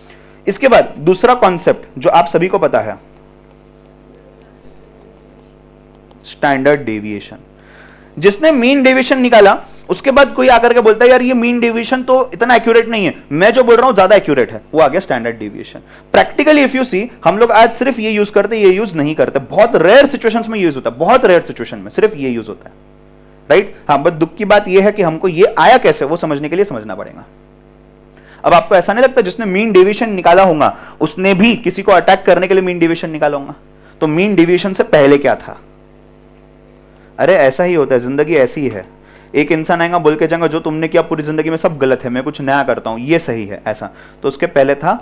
इसके बाद दूसरा कॉन्सेप्ट जो आप सभी को पता है, स्टैंडर्ड डेविएशन। जिसने मीन डेविएशन निकाला उसके बाद कोई आकर के बोलता है यार ये मीन डेविएशन तो इतना एक्यूरेट नहीं है, मैं जो बोल रहा हूं ज्यादा एक्यूरेट है, वो आ गया standard deviation. Practically if you see, हम लोग आज सिर्फ ये यूज करते, ये यूज नहीं करते, बहुत रेयर सिचुएशंस में यूज होता है, बहुत रेयर सिचुएशन में सिर्फ ये यूज होता है, राइट? हाँ, बट दुख की बात ये है कि हमको ये आया कैसे वो समझने के लिए समझना पड़ेगा। अब आपको ऐसा नहीं लगता जिसने मीन डेविएशन निकाला होगा उसने भी किसी को अटैक करने के लिए मीन डेविएशन निकाला होगा? तो मीन डेविएशन से पहले क्या था? अरे ऐसा ही होता है, जिंदगी ऐसी ही है। एक इंसान आएगा बोल के जाएगा जो तुमने किया पूरी जिंदगी में सब गलत है, मैं कुछ नया करता हूं, ये सही है, ऐसा। तो उसके पहले था।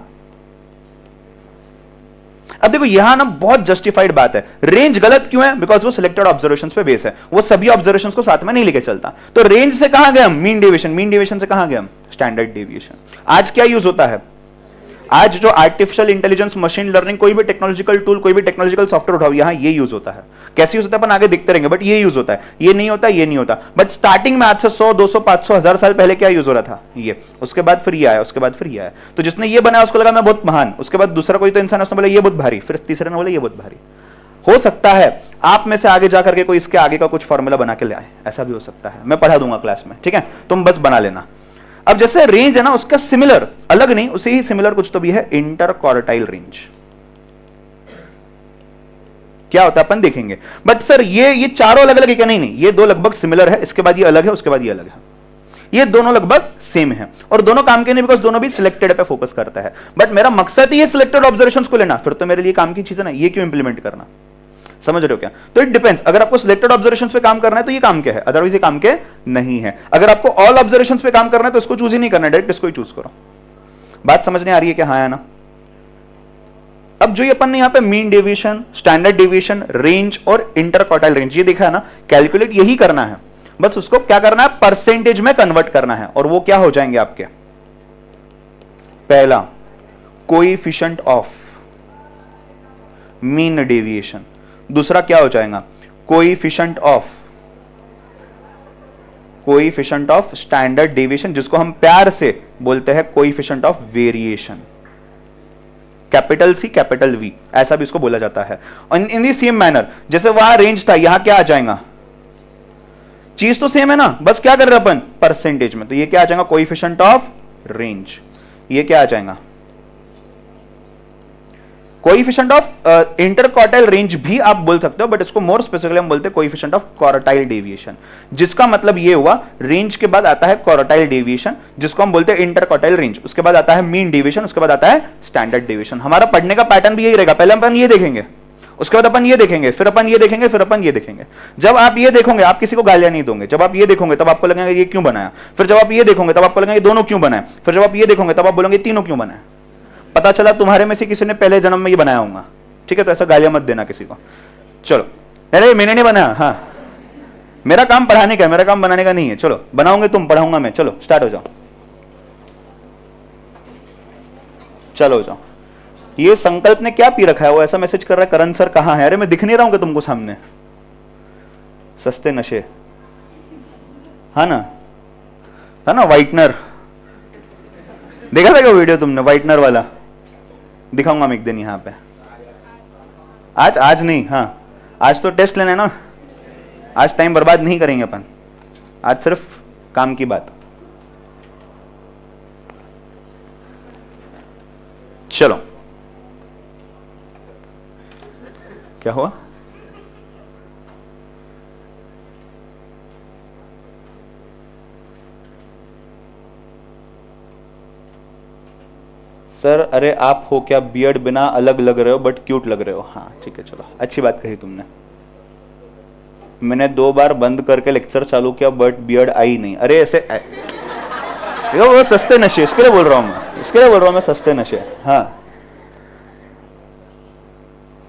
अब देखो यहां ना बहुत जस्टिफाइड बात है, रेंज गलत क्यों है? बिकॉज वो सिलेक्टेड ऑब्जर्वेशंस पे बेस है, वो सभी ऑब्जर्वेशंस को साथ में नहीं लेके चलता। तो रेंज से कहां गए हम? Mean deviation. मीन डेविएशन से कहां गए हम? Standard deviation. आज क्या यूज होता है? आज जो आर्टिफिशियल इंटेलिजेंस, मशीन लर्निंग, कोई भी टेक्नोलॉजिकल टूल, कोई भी टेक्नोलॉजिकल सॉफ्टवेयर उठाओ, यहां ये यूज होता है। कैसे यूज होता है अपन आगे देखते रहेंगे, बट ये यूज होता है। ये नहीं होता, ये नहीं होता, बट स्टार्टिंग में आज से 100, 200, 500, 1000 साल पहले क्या यूज हो रहा था? ये। उसके बाद फिर ये आया, उसके बाद फिर ये आया। तो जिसने ये बनाया उसको लगा मैं बहुत महान, उसके बाद दूसरा कोई तो इंसान उसने बोला ये बहुत भारी, फिर तीसरे ने बोला ये बहुत भारी। हो सकता है आप में से आगे जाकर के कोई इसके आगे का कुछ फॉर्मूला बना के ले आए, ऐसा भी हो सकता है, मैं पढ़ा दूंगा क्लास में, ठीक है? तुम बस बना लेना। अब जैसे रेंज है ना, उसका सिमिलर, अलग नहीं, उसे ही सिमिलर कुछ तो भी है, इंटरक्वार्टाइल रेंज। क्या होता है अपन देखेंगे, बट सर ये चारों अलग अलग है क्या? नहीं नहीं, ये दो लगभग सिमिलर है, इसके बाद ये अलग है, उसके बाद ये अलग है। ये दोनों लगभग सेम है और दोनों काम के नहीं, बिकॉज दोनों भी सिलेक्टेड पे फोकस करता है। बट मेरा मकसद ही है सिलेक्टेड ऑब्जर्वेशंस को लेना, फिर तो मेरे लिए काम की चीज है ना, ये क्यों इंप्लीमेंट करना? समझ रहे हो क्या? तो इट डिपेंड्स, अगर आपको सिलेक्टेड ऑब्जर्वेशंस पे काम करना है तो ये काम के है, अदरवाइज ये काम के नहीं है। अगर आपको ऑल ऑब्जर्वेशंस पे काम करना है तो इसको चूज ही नहीं करना, डायरेक्ट इसको ही चूज करो। बात समझने आ रही है क्या? हाँ है ना? अब जो ये अपन ने यहां पे mean deviation, standard deviation, range और इंटरक्वार्टाइल रेंज ये देखा है ना, कैलकुलेट यही करना है, बस उसको क्या करना है? परसेंटेज में कन्वर्ट करना है। और वो क्या हो जाएंगे आपके? पहला कोएफिशिएंट ऑफ मीन डेविएशन, दूसरा क्या हो जाएगा? कोएफिशिएंट ऑफ स्टैंडर्ड डेविएशन, जिसको हम प्यार से बोलते हैं coefficient of variation, capital C capital V, ऐसा भी इसको बोला जाता है। इन दी सेम मैनर, जैसे वहां रेंज था, यहां क्या आ जाएगा? चीज तो सेम है ना, बस क्या कर रहे हैं अपन? परसेंटेज में। तो ये क्या आ जाएगा? Coefficient of range. ये क्या आ जाएगा? कोएफिशिएंट ऑफ इंटरक्वार्टाइल रेंज भी आप बोल सकते हो, बट इसको मोर स्पेसिफिकली हम बोलते हैं कोएफिशिएंट ऑफ क्वार्टाइल डेविएशन, जिसका मतलब ये हुआ रेंज के बाद आता है क्वार्टाइल डेविएशन, जिसको हम बोलते हैं इंटरक्वार्टाइल रेंज, उसके बाद आता है मीन डेविएशन, उसके बाद आता है स्टैंडर्ड डेविएशन। हमारा पढ़ने का पैटर्न भी यही रहेगा, पहले अपन ये देखेंगे, उसके बाद अपन ये देखेंगे, फिर अपन ये देखेंगे, फिर अपन ये देखेंगे। जब आप ये देखोगे आप किसी को गालियां नहीं दोगे, जब आप ये देखोगे तब आपको लगेगा ये क्यों बनाया, फिर जब आप ये देखोगे तब आपको लगेगा ये दोनों क्यों बनाए, फिर जब आप ये देखोगे तब आप बोलोगे तीनों क्यों बनाए। पता चला तुम्हारे में से किसी ने पहले जन्म में ये बनाया होगा, ठीक है? तो ऐसा गालियां मत देना किसी को। चलो, अरे मैंने नहीं बनाया, हाँ मेरा काम पढ़ाने का है, मेरा काम बनाने का नहीं है। चलो बनाओगे तुम, पढ़ाऊंगा मैं। चलो स्टार्ट हो जाओ, चलो हो जाओ। ये संकल्प ने क्या पी रखा है? वो ऐसा मैसेज कर रहा है करण सर कहां है? अरे मैं दिख नहीं रहा हूं क्या तुमको सामने? सस्ते नशे, हाँ ना, है ना? व्हाइटनर देखा था क्या वीडियो तुमने? व्हाइटनर वाला दिखाऊंगा मैं एक दिन यहां पे। आज नहीं, हाँ आज तो टेस्ट लेना है ना, आज टाइम बर्बाद नहीं करेंगे अपन, आज सिर्फ काम की बात। चलो क्या हुआ? सर अरे आप हो क्या बियर्ड बिना अलग लग रहे हो बट क्यूट लग रहे हो। हाँ ठीक है, चलो अच्छी बात कही तुमने। मैंने 2 बार बंद करके लेक्चर चालू किया बट बियर्ड आई नहीं। अरे ऐसे वो सस्ते नशे, इसके लिए बोल रहा हूं मैं, इसके लिए बोल रहा हूं मैं, सस्ते नशे। हाँ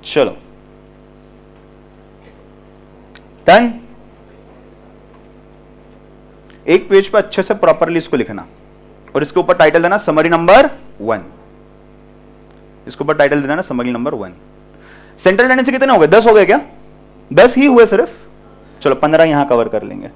चलो डन। एक पेज पे अच्छे से प्रॉपरली इसको लिखना और इसके ऊपर टाइटल देना समरी नंबर 1। इसके ऊपर टाइटल देना समरी नंबर 1। सेंट्रल टेंडेंसी कितने हो गए? 10 हो गए क्या? 10 ही हुए सिर्फ। चलो 15 यहां कवर कर लेंगे।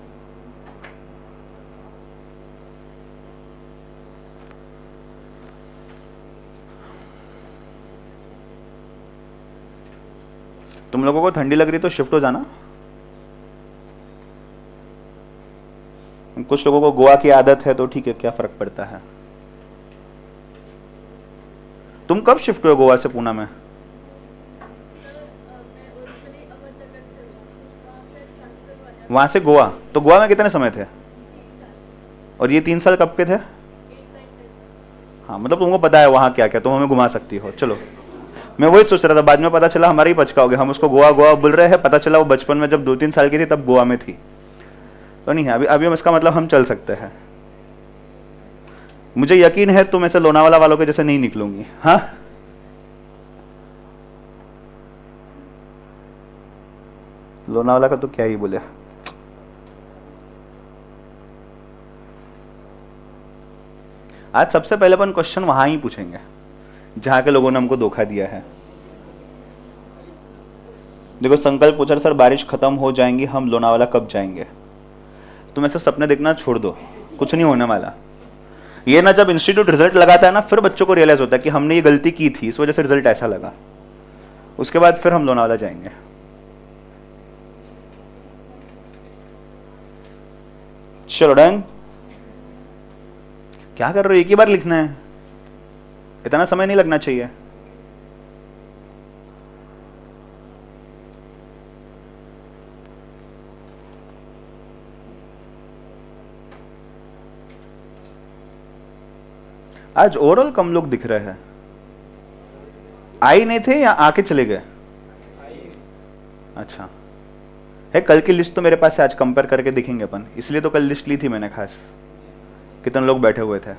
तुम लोगों को ठंडी लग रही तो शिफ्ट हो जाना। कुछ लोगों को गोवा की आदत है तो ठीक है, क्या फर्क पड़ता है। तुम कब शिफ्ट हुए गोवा से पूना में? वहां से गोवा, तो गोवा में कितने समय थे? और ये 3 साल कब के थे? हाँ, मतलब तुमको पता है वहां क्या क्या, तुम हमें घुमा सकती हो। चलो, मैं वही सोच रहा था, बाद में पता चला हमारे ही पचकाओगे। हम उसको गोवा गोवा बोल रहे हैं, पता चला वो बचपन में जब 2-3 साल की थी तब गोवा में थी। तो नहीं है अभी। अभी हम इसका मतलब हम चल सकते हैं। मुझे यकीन है तुम ऐसे लोनावाला वालों के जैसे नहीं निकलूंगी। हाँ, लोनावाला का तो क्या ही बोले। आज सबसे पहले अपन क्वेश्चन वहां ही पूछेंगे जहां के लोगों ने हमको धोखा दिया है। देखो, संकल्प पूछा सर बारिश खत्म हो जाएंगी, हम लोनावाला कब जाएंगे? तुम ऐसे सपने देखना छोड़ दो, कुछ नहीं होने वाला। ये ना जब इंस्टीट्यूट रिजल्ट लगाता है ना, फिर बच्चों को रियलाइज होता है कि हमने ये गलती की थी, इस वजह से रिजल्ट ऐसा लगा। उसके बाद फिर हम लोनावाला जाएंगे। चलो डन। क्या कर रहे हो? एक ही बार लिखना है, इतना समय नहीं लगना चाहिए। आज ओवरऑल कम लोग दिख रहे हैं। आई नहीं थे या आके चले गए? अच्छा है। कल की लिस्ट तो मेरे पास है, आज कंपेयर करके दिखेंगे अपन, इसलिए तो कल लिस्ट ली थी मैंने खास। कितने लोग बैठे हुए थे?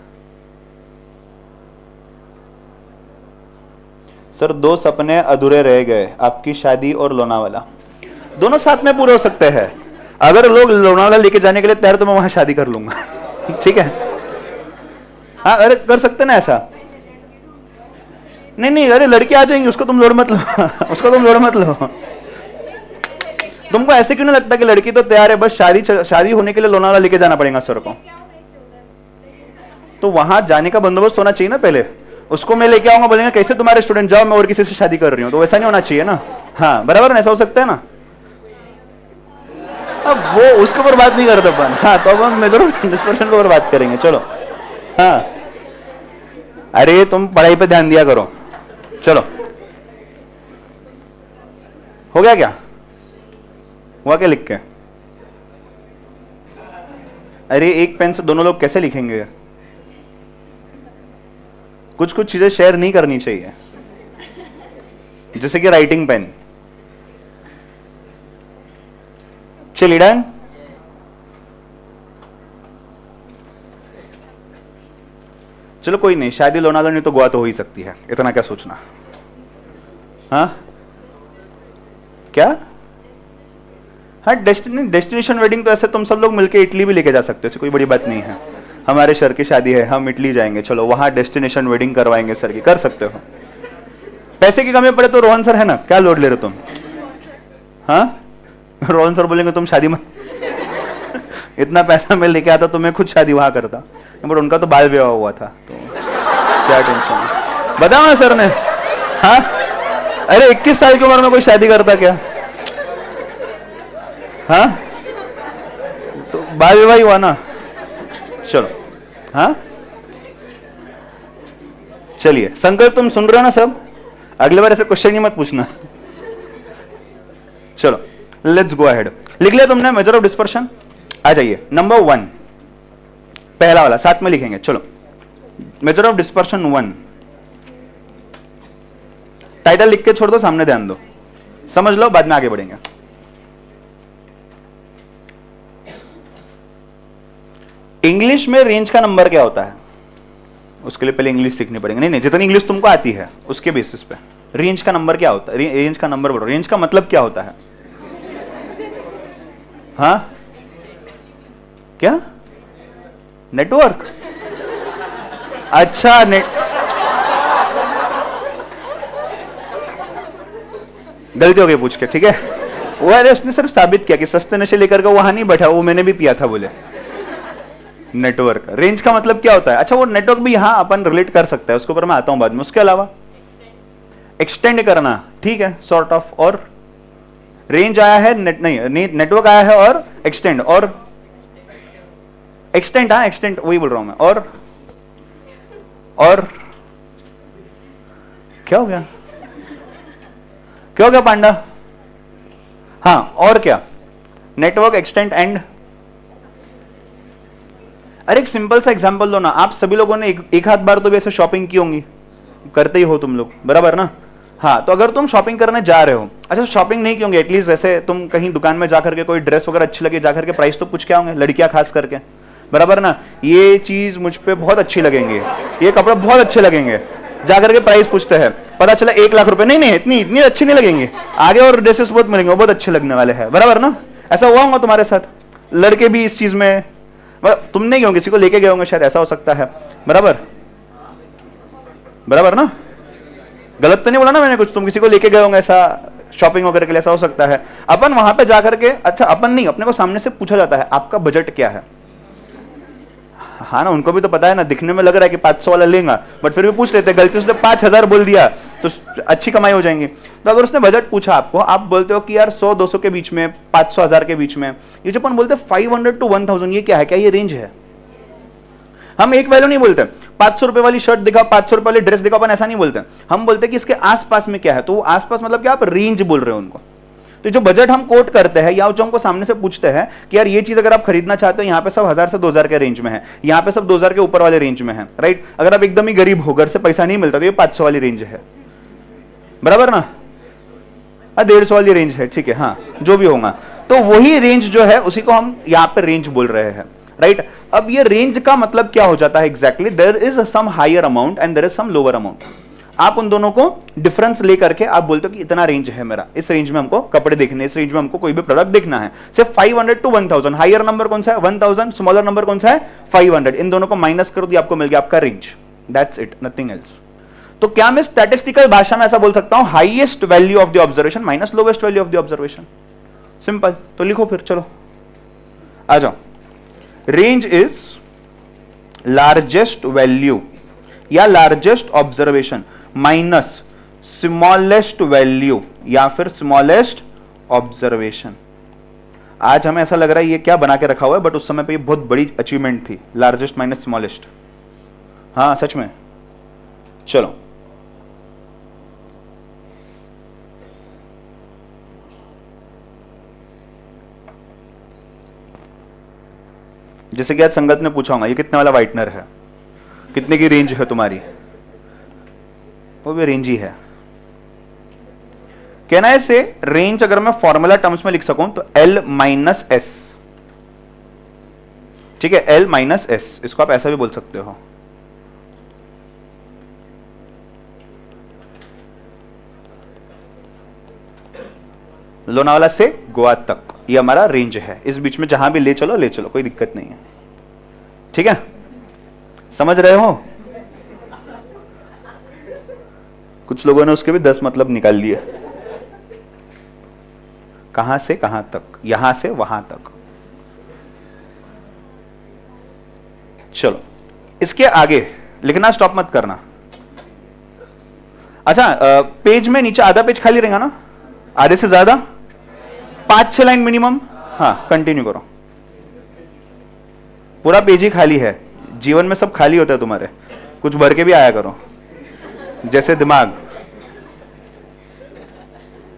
सर 2 सपने अधूरे रह गए, आपकी शादी और लोनावाला। दोनों साथ में पूरे हो सकते हैं। अगर लोग लोनावाला लेके जाने के लिए तैयार तो मैं वहां शादी कर लूंगा। ठीक है, हाँ, अरे कर सकते ना ऐसा। नहीं नहीं, अरे लड़की आ जाएंगी, उसको तुम लोड मत लो। उसको तुम लोड मत लो। तुमको ऐसे क्यों नहीं लगता कि लड़की तो तैयार है, बस शादी होने के लिए लोनावाला लेके जाना पड़ेगा सर को? तो वहां जाने का बंदोबस्त होना चाहिए ना पहले। उसको मैं लेके आऊंगा, बोलेंगे कैसे तुम्हारे स्टूडेंट, जाओ मैं और किसी से शादी कर रही हूँ, तो वैसा नहीं होना चाहिए ना। हाँ बराबर ना, ऐसा हो सकता है ना। अब वो उसके ऊपर बात नहीं करते अपन। हाँ, तो अब हम मेजर डिस्पर्शन के ऊपर बात करेंगे। चलो, हाँ, अरे तुम पढ़ाई पे ध्यान दिया करो। चलो, हो गया क्या? हुआ क्या लिख के? अरे एक पेन से दोनों लोग कैसे लिखेंगे? कुछ कुछ चीजें शेयर नहीं करनी चाहिए, जैसे कि राइटिंग पेन। चलिए डन। चलो कोई नहीं, शादी लोनावाला नहीं तो गोवा तो हो ही सकती है, इतना क्या सोचना। हाँ क्या? हाँ, डेस्टिनेशन वेडिंग तो ऐसे तुम सब लोग मिलके इटली भी लेके जा सकते हो, ऐसी कोई बड़ी बात नहीं है। हमारे सर की शादी है, हम इटली जाएंगे, चलो वहां डेस्टिनेशन वेडिंग करवाएंगे सर की, कर सकते हो। पैसे की कमी पड़े तो रोहन सर है ना, क्या लोड ले रहे तुम? हाँ, रोहन सर बोलेंगे तुम शादी मत। इतना पैसा मैं लेके आता तो मैं खुद शादी वहां करता, बट उनका तो बाल विवाह हुआ था, तो क्या टेंशन। बताओ ना सर ने। हाँ, अरे 21 साल की उम्र में कोई शादी करता क्या? हाँ, तो बाल विवाह हुआ ना। चलो, हाँ चलिए, संकल्प तुम सुन रहे हो ना सब? अगले बार ऐसे क्वेश्चन ही मत पूछना। चलो लेट्स गो अहेड। लिख लिया तुमने मेजर ऑफ डिस्पर्शन? आ जाइए नंबर 1, पहला वाला साथ में लिखेंगे। चलो, मेजर ऑफ डिस्पर्शन 1, टाइटल लिख के छोड़ दो, सामने ध्यान दो, समझ लो, बाद में आगे बढ़ेंगे। इंग्लिश में रेंज का नंबर क्या होता है? उसके लिए पहले इंग्लिश सीखनी पड़ेगी। नहीं नहीं, जितनी इंग्लिश तुमको आती है उसके बेसिस पे रेंज का नंबर क्या होता है? रेंज का नंबर बोलो, रेंज का मतलब क्या होता है? हाँ, क्या नेटवर्क? अच्छा, गलती हो गई पूछ के, ठीक है। वो अरे उसने सिर्फ साबित किया कि सस्ते नशे लेकर के वहां नहीं बैठा, वो मैंने भी पिया था बोले। नेटवर्क रेंज का मतलब क्या होता है? अच्छा, वो नेटवर्क भी यहां अपन रिलेट कर सकते हैं, उसके ऊपर मैं आता हूं बाद में। उसके अलावा एक्सटेंड करना, ठीक है, सॉर्ट ऑफ। और रेंज आया है, नहीं नेटवर्क आया है, और एक्सटेंड, और एक्सटेंड, हाँ एक्सटेंड वही बोल रहा हूं मैं। और क्या हो गया? क्या हो गया पांडा? हाँ, और क्या? Network, extend and. अरे एक सिंपल सा एग्जांपल दो ना। आप सभी लोगों ने एक हाथ बार तो भी ऐसे शॉपिंग की होंगी, करते ही हो तुम लोग, बराबर ना? हाँ, तो अगर तुम शॉपिंग करने जा रहे हो, अच्छा शॉपिंग नहीं की होंगे, एटलीस्ट जैसे तुम कहीं दुकान में जाकर के कोई ड्रेस वगैरह अच्छी लगी, जाकर के प्राइस तो पूछ के आओगे, लड़कियां खास करके, बराबर ना? ये चीज मुझ पे बहुत अच्छी लगेंगी, ये कपड़े बहुत अच्छे लगेंगे, जाकर के प्राइस पूछते हैं, पता चला 1 लाख रुपए, नहीं नहीं इतनी इतनी अच्छी नहीं लगेंगी, आगे और ड्रेसेस बहुत मिलेंगे, बहुत अच्छे लगने वाले हैं, बराबर ना? ऐसा हुआ होगा तुम्हारे साथ? लड़के भी इस चीज में, तुम नहीं गए होंगे, किसी को लेके गए होंगे शायद, ऐसा हो सकता है, बराबर? बराबर ना? गलत तो नहीं बोला ना मैंने कुछ? तुम किसी को लेके गए होंगे ऐसा शॉपिंग वगैरह के लिए, ऐसा हो सकता है। अपन वहां पे जाकर के, अच्छा अपन नहीं, अपने को सामने से पूछा जाता है आपका बजट क्या है। हाँ ना, उनको भी तो पता है ना, दिखने में लग रहा है कि 500 वाला लेगा, बट फिर भी पूछ लेते हैं। गलती से 5,000 बोल दिया तो अच्छी कमाई हो जाएंगी। तो अगर उसने बजट पूछा आपको, आप बोलते हो कि यार 100-200 के बीच में, 500-1000 के बीच में, ये जो अपन बोलते हैं 500 to 1000, ये क्या है? क्या ये रेंज है? हम एक वैल्यू नहीं बोलते 500 रुपए वाली शर्ट दिखा, 500 रुपए वाली ड्रेस दिखा, अपन ऐसा नहीं बोलते। हम बोलते कि इसके आसपास में क्या है। तो वो आसपास मतलब क्या, आप रेंज बोल रहे हो उनको। तो जो बजट हम कोट करते हैं या जो हमको सामने से पूछते हैं कि यार ये चीज अगर आप खरीदना चाहते हो, यहाँ पे सब 1000 से 2000 के रेंज में है, यहाँ पे सब 2000 के ऊपर वाले रेंज में है, राइट? अगर आप एकदम ही गरीब हो, घर से पैसा नहीं मिलता, तो ये 500 वाली रेंज है, बराबर ना? 150 वाली रेंज है, ठीक है, हाँ जो भी होगा। तो वही रेंज जो है उसी को हम यहाँ पे रेंज बोल रहे हैं, राइट? अब ये रेंज का मतलब क्या हो जाता है exactly? There is some higher amount and there is some lower amount. आप उन दोनों को डिफरेंस लेकर के आप बोलते हो कि इतना रेंज है मेरा, इस रेंज में हमको कपड़े देखने, इस रेंज में हमको कोई भी प्रोडक्ट देखना है। सिर्फ 500 to 1000, हायर नंबर कौन सा है? 1000, स्मॉलर नंबर कौन सा है? 500। इन दोनों को माइनस करो तो आपको मिल गया आपका range, that's it, nothing else. तो क्या मैं स्टैटिस्टिकल भाषा में ऐसा बोल सकता हूं, highest value of the observation minus lowest value of the observation? Simple. तो लिखो फिर, चलो आ जाओ। रेंज इज लार्जेस्ट वैल्यू या largest observation minus smallest value या फिर स्मॉलेस्ट ऑब्जर्वेशन। आज हमें ऐसा लग रहा है ये क्या बना के रखा हुआ है, बट उस समय पे ये बहुत बड़ी अचीवमेंट थी, लार्जेस्ट माइनस स्मॉलेस्ट। हाँ सच में। चलो जैसे कि आज संगत ने पूछा होगा ये कितने वाला व्हाइटनर है, कितने की रेंज है तुम्हारी? वो भी रेंज ही है। कहना है से रेंज अगर मैं फॉर्मूला टर्म्स में लिख सकूं तो L माइनस एस, ठीक है, L माइनस एस, इसको आप ऐसा भी बोल सकते हो। लोनावाला से गोवा तक ये हमारा रेंज है, इस बीच में जहां भी ले चलो कोई दिक्कत नहीं है, ठीक है? समझ रहे हो? कुछ लोगों ने उसके भी 10 मतलब निकाल लिए, कहां से कहां तक, यहां से वहां तक। चलो इसके आगे लिखना स्टॉप मत करना। अच्छा पेज में नीचे आधा पेज खाली रहेगा ना, आधे से ज्यादा, 5-6 लाइन मिनिमम। हाँ कंटिन्यू करो। पूरा पेज ही खाली है, जीवन में सब खाली होता है तुम्हारे, कुछ भर के भी आया करो, जैसे दिमाग।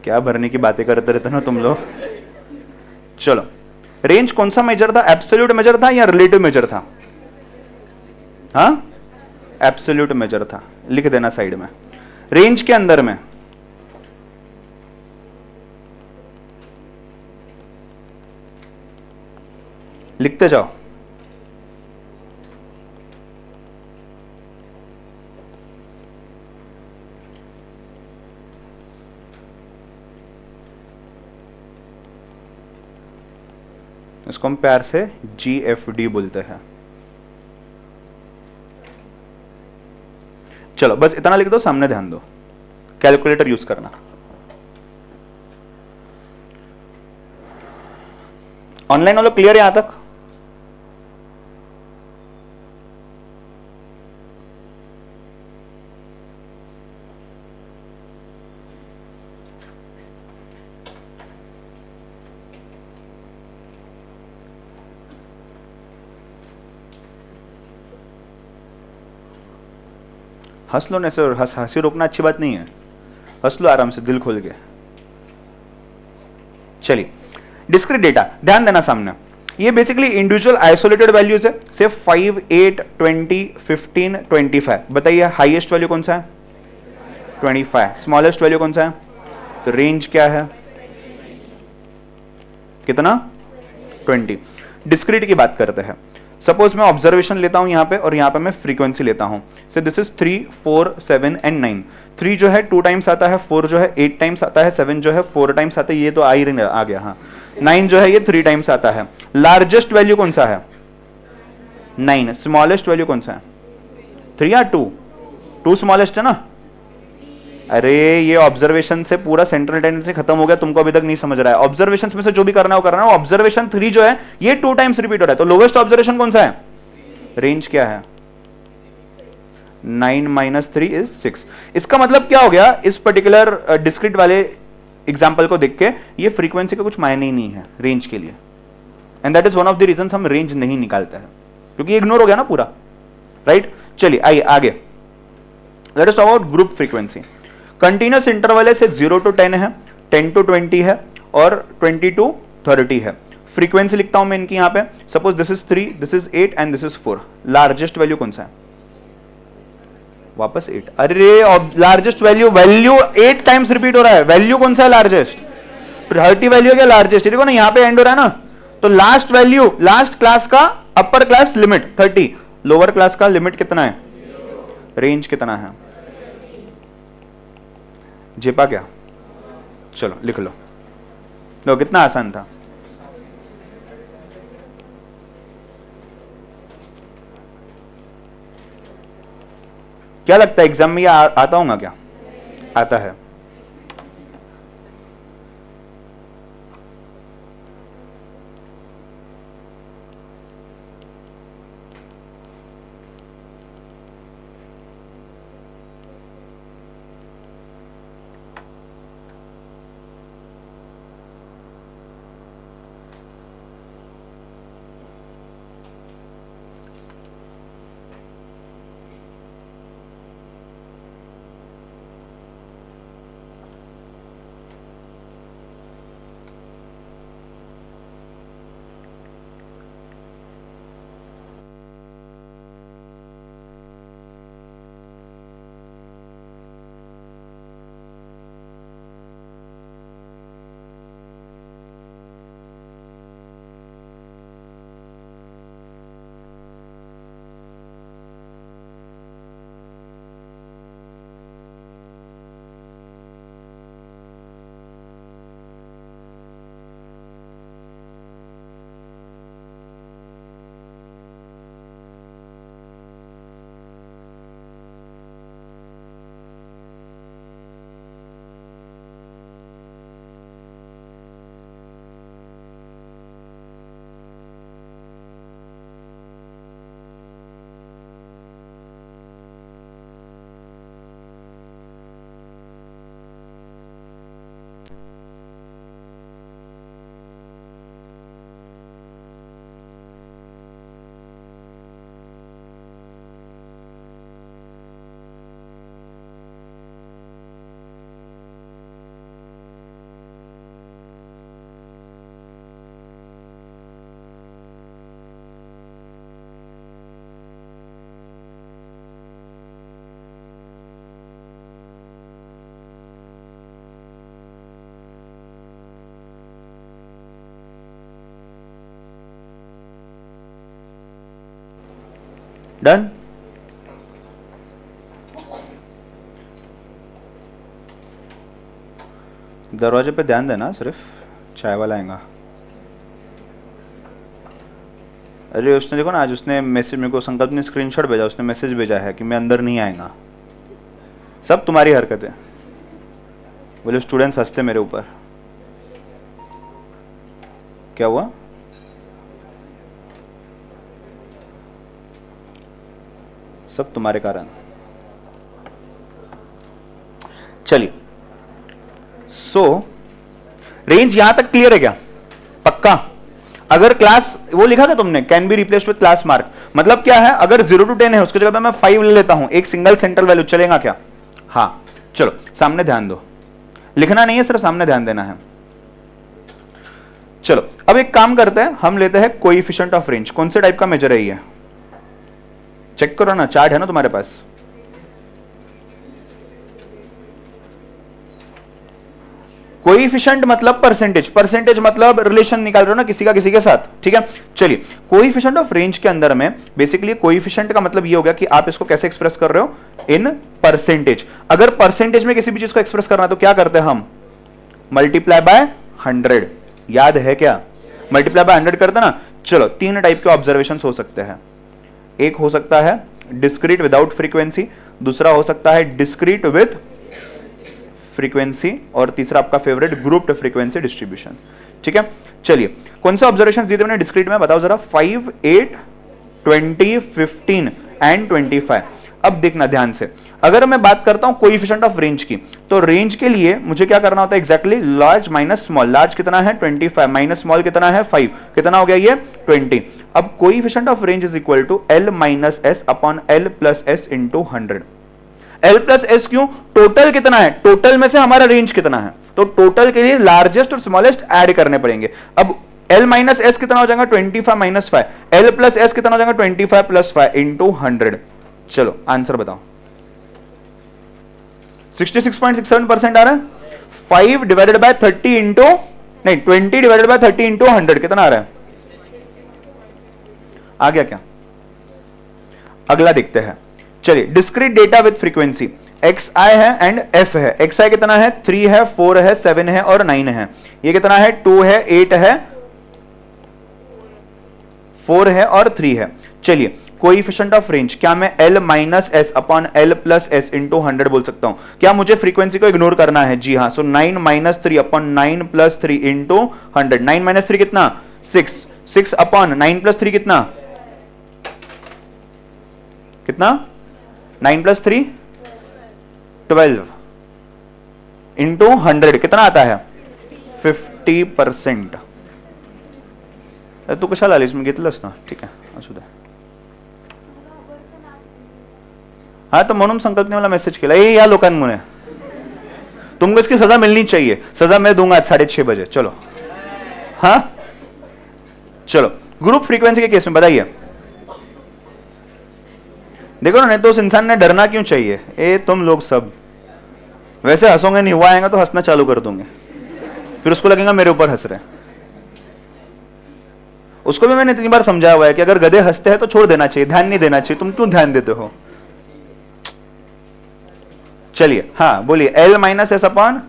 क्या भरने की बातें करते रहते ना तुम लोग। चलो रेंज कौन सा मेजर था? एब्सोल्यूट मेजर था या रिलेटिव मेजर था? हाँ एब्सोल्यूट मेजर था, लिख देना साइड में। रेंज के अंदर में लिखते जाओ। इसको हम प्यार से GFD बोलते हैं। चलो बस इतना लिख दो, सामने ध्यान दो, कैलकुलेटर यूज करना। ऑनलाइन वालों क्लियर है यहां तक? हंस लो, ऐसे हंसी रोकना अच्छी बात नहीं है, हंस लो आराम से, दिल खोल के। चलिए डिस्क्रीट डेटा ध्यान देना सामने, ये बेसिकली इंडिविजुअल आइसोलेटेड वैल्यूज है, सिर्फ 5, 8, 20, 15, 25। बताइए हाईएस्ट वैल्यू कौन सा है? 25। स्मॉलेस्ट वैल्यू कौन सा है? तो रेंज क्या है? कितना? 20। डिस्क्रीट की बात करते हैं। सपोज मैं ऑब्जर्वेशन लेता हूं यहां पे, और यहां पे मैं फ्रीक्वेंसी लेता हूं, से दिस इज 3, 4, 7 एंड 9। 3 जो है 2 टाइम्स आता है, 4 जो है 8 टाइम्स आता है, 7 जो है 4 टाइम्स आता है, ये तो आ गया। हाँ 9 जो है ये 3 टाइम्स आता है। लार्जेस्ट वैल्यू कौन सा है? 9। स्मॉलेस्ट वैल्यू कौन सा है? 3 या 2? 2 स्मॉलेस्ट है ना। अरे ये ऑब्जर्वेशन से पूरा सेंट्रल टेंडेंसी खत्म हो गया, तुमको अभी तक नहीं समझ रहा है। ऑब्जर्वेशन में से जो भी करना है वो करना है। ऑब्जर्वेशन 3 जो है ये 2 टाइम्स रिपीट हो रहा है, तो लोवेस्ट ऑब्जर्वेशन कौन सा है? रेंज क्या है? 9 - 3 इज 6। इसका मतलब क्या हो गया, इस पर्टिकुलर डिस्क्रीट वाले एग्जाम्पल को देख के, ये फ्रीक्वेंसी का कुछ मायने ही नहीं है रेंज के लिए, and that is one of the reason हम रेंज नहीं निकालते हैं, क्योंकि इग्नोर हो गया ना पूरा, राइट। चलिए आइए आगे, let us talk about group frequency. Continuous interval है, से 0 to 10 है, 10 to 20 है, और 20 to 30 है। फ्रीक्वेंसी लिखता हूं मैं इनकी यहां पे, suppose this is 3, this is 8 and this is 4। Largest value कौन सा है? वापस 8। अरे लार्जेस्ट वैल्यू 8 टाइम्स रिपीट हो रहा है, वैल्यू कौन सा है लार्जेस्ट? 30 वैल्यू क्या लार्जेस्ट? देखो ना यहां पे एंड हो रहा है ना, तो लास्ट वैल्यू, लास्ट क्लास का upper class limit 30, lower class का लिमिट कितना है? रेंज कितना है? जेपा क्या? चलो लिख लो, तो कितना आसान था। क्या लगता है एग्जाम में ये आता होगा क्या? आता है। डन। दरवाजे पे ध्यान देना, सिर्फ चाय वाला आएगा। अरे उसने देखो ना, आज उसने मैसेज मेरे को, संकल्प ने स्क्रीनशॉट भेजा, उसने मैसेज भेजा है कि मैं अंदर नहीं आएगा। सब तुम्हारी हरकतें। बोले स्टूडेंट्स हंसते मेरे ऊपर। क्या हुआ? सब तुम्हारे कारण। चलिए, सो रेंज यहां तक क्लियर है क्या? पक्का? अगर क्लास वो लिखा था तुमने, can be replaced with class mark, मतलब क्या है? अगर 0 to 10 है उसकी जगह पे मैं 5 ले लेता हूं, एक सिंगल सेंट्रल वैल्यू, चलेगा क्या? हाँ चलो, सामने ध्यान दो, लिखना नहीं है, सिर्फ सामने ध्यान देना है। चलो अब एक काम करते हैं, हम लेते हैं कोएफिशिएंट ऑफ रेंज। कौन से टाइप का मेजर है ये? चेक करो ना, चार्ट है ना तुम्हारे पास। कोएफिशिएंट मतलब परसेंटेज, परसेंटेज मतलब रिलेशन निकाल रहे हो ना किसी का किसी के साथ, ठीक है। चलिए, कोएफिशिएंट ऑफ रेंज के अंदर में बेसिकली कोएफिशिएंट का मतलब ये हो गया कि आप इसको कैसे एक्सप्रेस कर रहे हो? In percentage. अगर परसेंटेज में किसी भी चीज को एक्सप्रेस करना है तो क्या करते हैं हम? Multiply by 100। याद है क्या? मल्टीप्लाई बाय 100 करते ना। चलो, तीन टाइप के ऑब्जर्वेशन हो सकते हैं। एक हो सकता है डिस्क्रीट विदाउट फ्रीक्वेंसी, दूसरा हो सकता है डिस्क्रीट विथ फ्रीक्वेंसी, और तीसरा आपका फेवरेट ग्रुप्ड फ्रीक्वेंसी डिस्ट्रीब्यूशन। ठीक है, चलिए कौन से ऑब्जर्वेशन दिए थे मैंने डिस्क्रीट में, बताओ जरा। 5, 8, 20, 15 एंड 25। अब देखना ध्यान से, अगर मैं बात करता हूं कोएफिशिएंट ऑफ रेंज की, तो रेंज के लिए मुझे क्या करना होता है exactly? Large minus small. Large कितना है? 25, माइनस स्मॉल कितना है? 5। कितना हो गया ये? 20। अब coefficient of range is equal to L minus S upon L plus S into 100। L plus S क्यों? टोटल कितना है, टोटल में से हमारा रेंज कितना है, तो टोटल के लिए लार्जेस्ट और स्मॉलेस्ट ऐड करने पड़ेंगे। अब एल माइनस एस कितना हो जाएगा? 25 माइनस 5। एल प्लस एस कितना हो जाएगा? 25 प्लस 5 इंटू 100। चलो आंसर बताओ। 66.67% आ रहा है। 5 डिवाइडेड बाय 30 इंटू, नहीं 20 डिवाइडेड बाय 30 इंटू 100 कितना आ रहा है? आ गया क्या? अगला देखते हैं। चलिए, discrete data with frequency, x i है एंड एफ है। एक्स आई कितना है? 3 है, 4 है, 7 है और 9 है। ये कितना है? 2 है, 8 है, 4 है और 3 है। चलिए, कोएफिशिएंट ऑफ रेंज, क्या मैं L minus S upon L plus S into 100 बोल सकता हूं? क्या मुझे फ्रीक्वेंसी को इग्नोर करना है? जी हाँ। सो 9 minus 3 upon 9 plus 3 into 100। 9 minus 3 कितना? 6। 6 अपॉन 9 प्लस 3 कितना? कितना? 9 प्लस 3 12 इंटू 100 कितना आता है? 50%। तू कशाला आलीस? मी घेतलंस ना, ठीक आहे, असू दे. हाँ, तो म्हणून संकल्पने मला मेसेज केला, ये या लोकांमुळे तुमको इसकी सजा मिलनी चाहिए. सजा मैं दूंगा आज 6:30 बजे. चलो, हाँ चलो. ग्रुप फ्रीक्वेंसी के केस में बताइए. देखो ना, नहीं तो उस इंसान ने डरना क्यों चाहिए? ए तुम लोग सब वैसे हंसोगे नहीं, हुआ आएगा तो हंसना चालू कर दूंगे, फिर उसको लगेगा मेरे ऊपर हंस रहे. उसको भी मैंने इतनी बार समझाया हुआ है कि अगर गधे हंसते हैं तो छोड़ देना चाहिए, ध्यान नहीं देना चाहिए. तुम क्यों ध्यान देते हो? चलिए, हाँ बोलिए. L minus S upon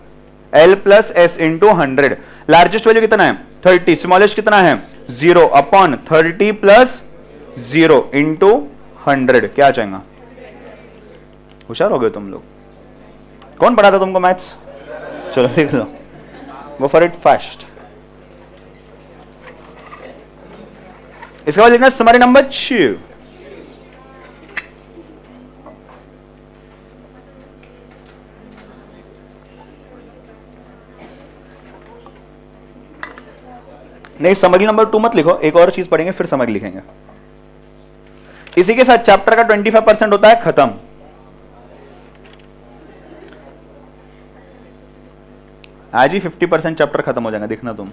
L plus S into 100. Largest value कितना है? 30. स्मॉलेस्ट कितना है? 0 अपॉन 30 प्लस 0 इंटू 100. क्या आ जाएगा? होशियार हो गए तुम लोग. कौन पढ़ा था तुमको मैथ्स? चलो देख लो, गो फॉर इट फास्ट. इसके बाद लिखना समरी नंबर 2. नहीं, समरी नंबर 2 मत लिखो, एक और चीज पढ़ेंगे फिर समरी लिखेंगे. इसी के साथ चैप्टर का 25% होता है खत्म. आज ही 50% चैप्टर खत्म हो जाएगा, देखना तुम.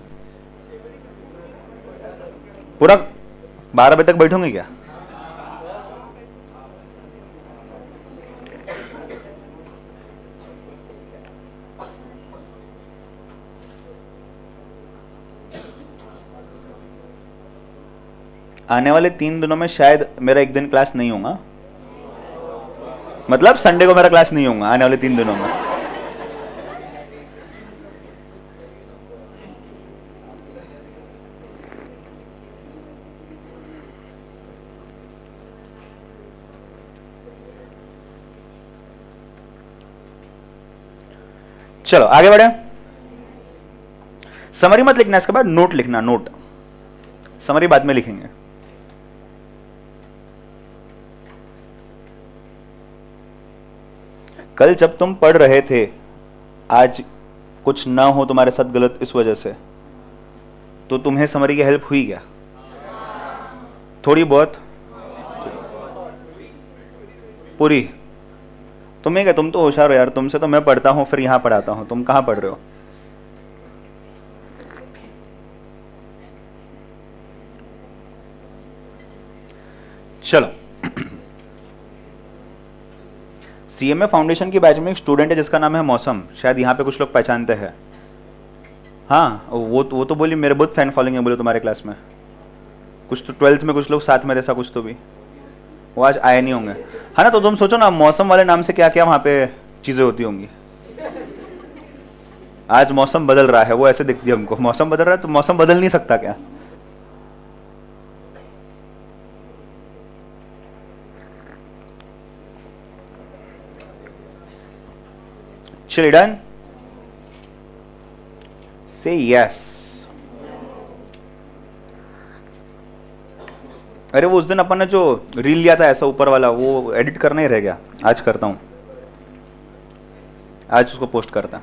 पूरा 12 बजे तक बैठोगे क्या? आने वाले 3 दिनों में शायद मेरा एक दिन क्लास नहीं होगा, मतलब संडे को मेरा क्लास नहीं होगा आने वाले 3 दिनों में. चलो आगे बढ़े। समरी मत लिखना, इसके बाद नोट लिखना, नोट। समरी बाद में लिखेंगे। कल जब तुम पढ़ रहे थे, आज कुछ ना हो तुम्हारे साथ गलत इस वजह से, तो तुम्हें समरी की हेल्प हुई क्या? थोड़ी बहुत? पूरी? तुम्हें क्या, तुम तो होशियार हो यार, तुमसे तो मैं पढ़ता हूं फिर यहां पढ़ाता हूं, तुम कहां पढ़ रहे हो? चलो सीएमए फाउंडेशन की बैच में एक स्टूडेंट है जिसका नाम है मौसम, शायद यहाँ पे कुछ लोग पहचानते हैं। हाँ वो तो बोली मेरे बहुत फैन फॉलोइंग है बोले तुम्हारे क्लास में। कुछ तो 12th में कुछ लोग साथ में ऐसा कुछ तो भी, वो आज आए नहीं होंगे, है ना? तो तुम सोचो ना मौसम वाले नाम से क्या क्या वहाँ पे चीज़ें होती होंगी। आज मौसम बदल रहा है, वो ऐसे दिखती है हमको, मौसम बदल रहा है तो मौसम बदल नहीं सकता क्या? Children, say yes. अरे वो उस दिन अपन ने जो रील लिया था ऐसा ऊपर वाला, वो एडिट करना ही रह गया, आज करता हूं, आज उसको पोस्ट करता।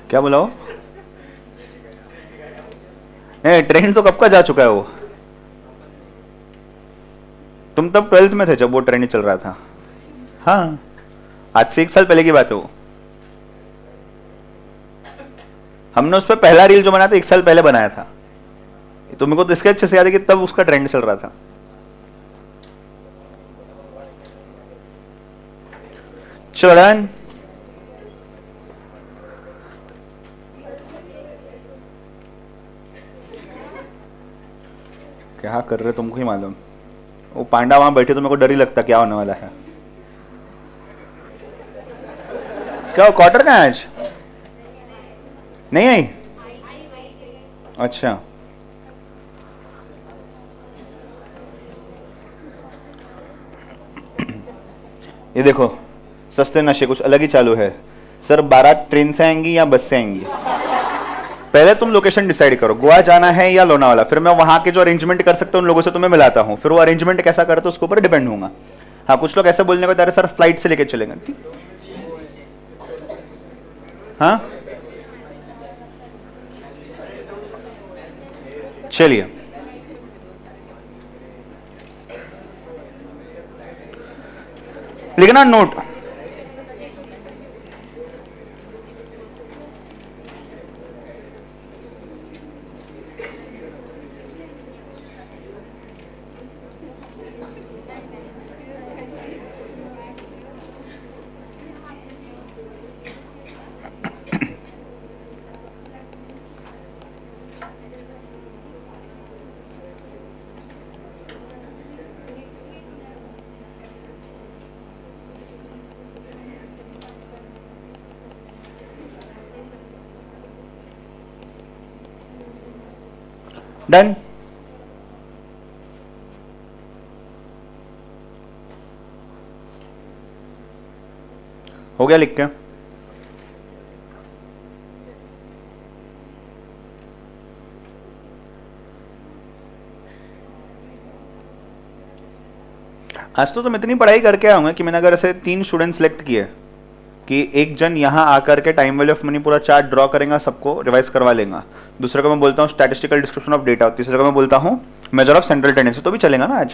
क्या बोला वो? नहीं, ट्रेंड तो कब का जा चुका है वो। तुम तब 12th में थे जब वो ट्रेंड चल रहा था। हाँ आज से 1 साल पहले की बात है वो। हमने उस पर पहला रील जो बनाया था 1 साल पहले बनाया था, तो मेरे को तो इसके अच्छे से याद है कि तब उसका ट्रेंड चल रहा था। चलन क्या कर रहे तुमको ही मालूम। वो पांडा वहां बैठे तो मेरे को डर ही लगता क्या होने वाला है। क्या क्वार्टर का आज नहीं आई? अच्छा ये देखो सस्ते नशे कुछ अलग ही चालू है। सर 12 ट्रेन से आएंगी या बस से आएंगी? पहले तुम लोकेशन डिसाइड करो, गोवा जाना है या लोनावाला, फिर मैं वहां के जो अरेंजमेंट कर सकता हूं उन लोगों से तुम्हें मिलाता हूं, फिर वो अरेंजमेंट कैसा करते हो उसके ऊपर डिपेंड होगा। हाँ कुछ लोग ऐसे बोलने को तैयार है सर फ्लाइट से लेके चलेंगे, ठीक? हाँ चलिए लिखना नोट। डन। हो गया लिख के? आज तो तुम इतनी पढ़ाई करके आऊंगा कि मैंने अगर ऐसे 3 स्टूडेंट सेलेक्ट किए कि एक जन यहां आकर के टाइम वैल्यू ऑफ मनी पूरा चार्ट ड्रॉ करेगा, सबको रिवाइज करवा लेगा, दूसरे को मैं बोलता हूँ स्टैटिस्टिकल डिस्क्रिप्शन ऑफ डेटा, तीसरे को मैं बोलता हूँ मेजर ऑफ सेंट्रल टेंडेंसी, तो भी चलेगा ना आज?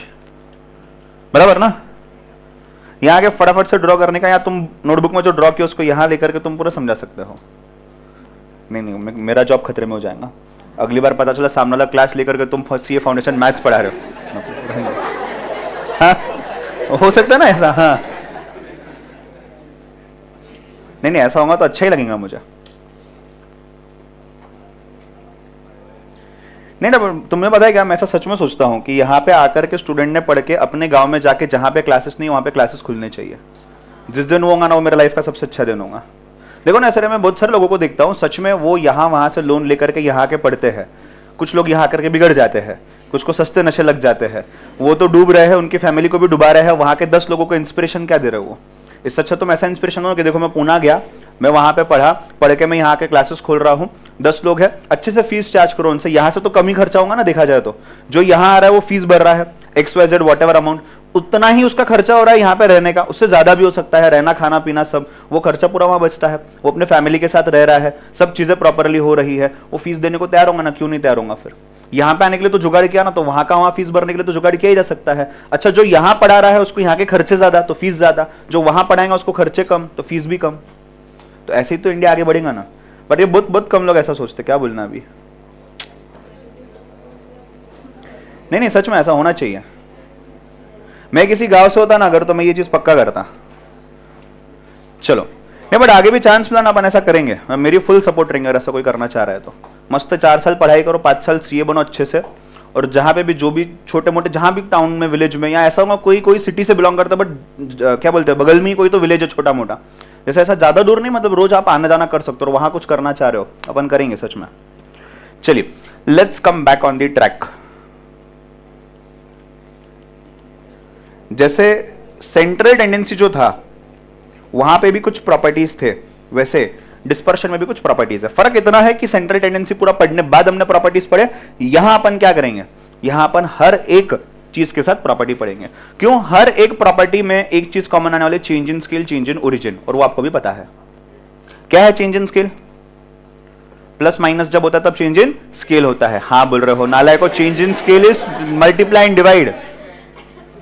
बराबर ना? यहाँ आके फटाफट से ड्रॉ करने का, या तुम नोटबुक में जो ड्रॉ किया उसको यहाँ लेकर के तुम पूरा समझा सकते हो। नहीं मेरा जॉब खतरे में हो जाएगा, अगली बार पता चला सामने वाला क्लास लेकर के तुम सीए फाउंडेशन मैथ्स पढ़ा रहे हो। हाँ हो सकता है ना ऐसा? हाँ नहीं ऐसा होगा तो अच्छा ही लगेगा मुझे। नहीं ना तुम्हें पता है क्या, मैं ऐसा सच में सोचता हूं कि यहाँ पे आकर के स्टूडेंट ने पढ़ के अपने गांव में जाके जहां पे क्लासेस नहीं वहां पे क्लासेस खुलने चाहिए। जिस दिन वो होगा ना वो मेरा लाइफ का सबसे अच्छा दिन होगा। देखो ना ऐसे मैं बहुत सारे लोगों को देखता हूँ सच में, वो यहाँ वहां से लोन लेकर के यहाँ के पढ़ते हैं, कुछ लोग यहाँ करके बिगड़ जाते हैं, कुछ को सस्ते नशे लग जाते हैं, वो तो डूब रहे हैं, उनकी फैमिली को भी डुबा रहे हैं, वहां के 10 लोगों को इंस्पिरेशन क्या दे रहे हो वो? इससे अच्छा तुम ऐसा इंस्पिरेशन दो कि देखो मैं पूना गया, मैं वहां पे पढ़ा, पढ़ के मैं यहाँ के क्लासेस खोल रहा हूँ, 10 लोग हैं, अच्छे से फीस चार्ज करो उनसे, यहाँ से तो कम ही खर्चा होगा ना देखा जाए तो, जो यहाँ आ रहा है वो फीस भर रहा है XYZ वॉट एवर अमाउंट, उतना ही उसका खर्चा हो रहा है यहाँ पे रहने का, उससे ज्यादा भी हो सकता है, रहना खाना पीना सब, वो खर्चा पूरा वहां बचता है, वो अपने फैमिली के साथ रह रहा है, सब चीजें प्रॉपरली हो रही है, वो फीस देने को तैयार होगा ना, क्यों नहीं तैयार होगा? फिर यहाँ पे आने के लिए तो जुगाड़ किया ना, तो वहां का वहां फीस भरने के लिए तो जुगाड़ किया ही जा सकता है। अच्छा, जो यहाँ पढ़ा रहा है उसको यहाँ के खर्चे ज्यादा तो फीस ज्यादा, जो वहां पढ़ाएगा उसको खर्चे कम तो फीस भी कम, तो ऐसे ही तो इंडिया आगे बढ़ेगा ना। बट ये बहुत बहुत कम लोग ऐसा सोचते, क्या बोलना अभी? नहीं सच में ऐसा होना चाहिए। मैं किसी गांव से होता ना अगर, तो मैं ये चीज पक्का करता। चलो नहीं, बट आगे भी चांस मिला ना, अपन ऐसा करेंगे, मेरी फुल सपोर्ट रहेंगे अगर ऐसा कोई करना चाह रहा है तो। मस्त 4 साल पढ़ाई करो, 5 साल CA बनो अच्छे से, और जहां पे भी जो भी छोटे मोटे, जहां भी टाउन में, विलेज में, या ऐसा होगा कोई सिटी से बिलोंग करता है बट क्या बोलते हैं बगल में ही कोई तो विलेज है छोटा मोटा, जैसे ऐसा ज्यादा दूर नहीं, मतलब रोज आप आना जाना कर सकते हो, वहां कुछ करना चाह रहे हो, अपन करेंगे सच में। चलिए let's come back on the track. जैसे सेंट्रल टेंडेंसी जो था वहां पे भी कुछ प्रॉपर्टीज थे, वैसे डिस्पर्शन में भी कुछ प्रॉपर्टीज है। फर्क इतना है कि सेंट्रल टेंडेंसी पूरा पढ़ने बाद हमने प्रॉपर्टीज पढ़े, यहां अपन क्या करेंगे, यहां अपन हर एक चीज के साथ प्रॉपर्टी पढ़ेंगे। क्यों? हर एक प्रॉपर्टी में एक चीज कॉमन आने वाली, change in scale, change in origin, और वो आपको भी पता है क्या है change in scale. Plus minus जब होता है तब चेंज इन स्केल होता है। हाँ बोल रहे हो नालायक को, change in scale is multiply and divide.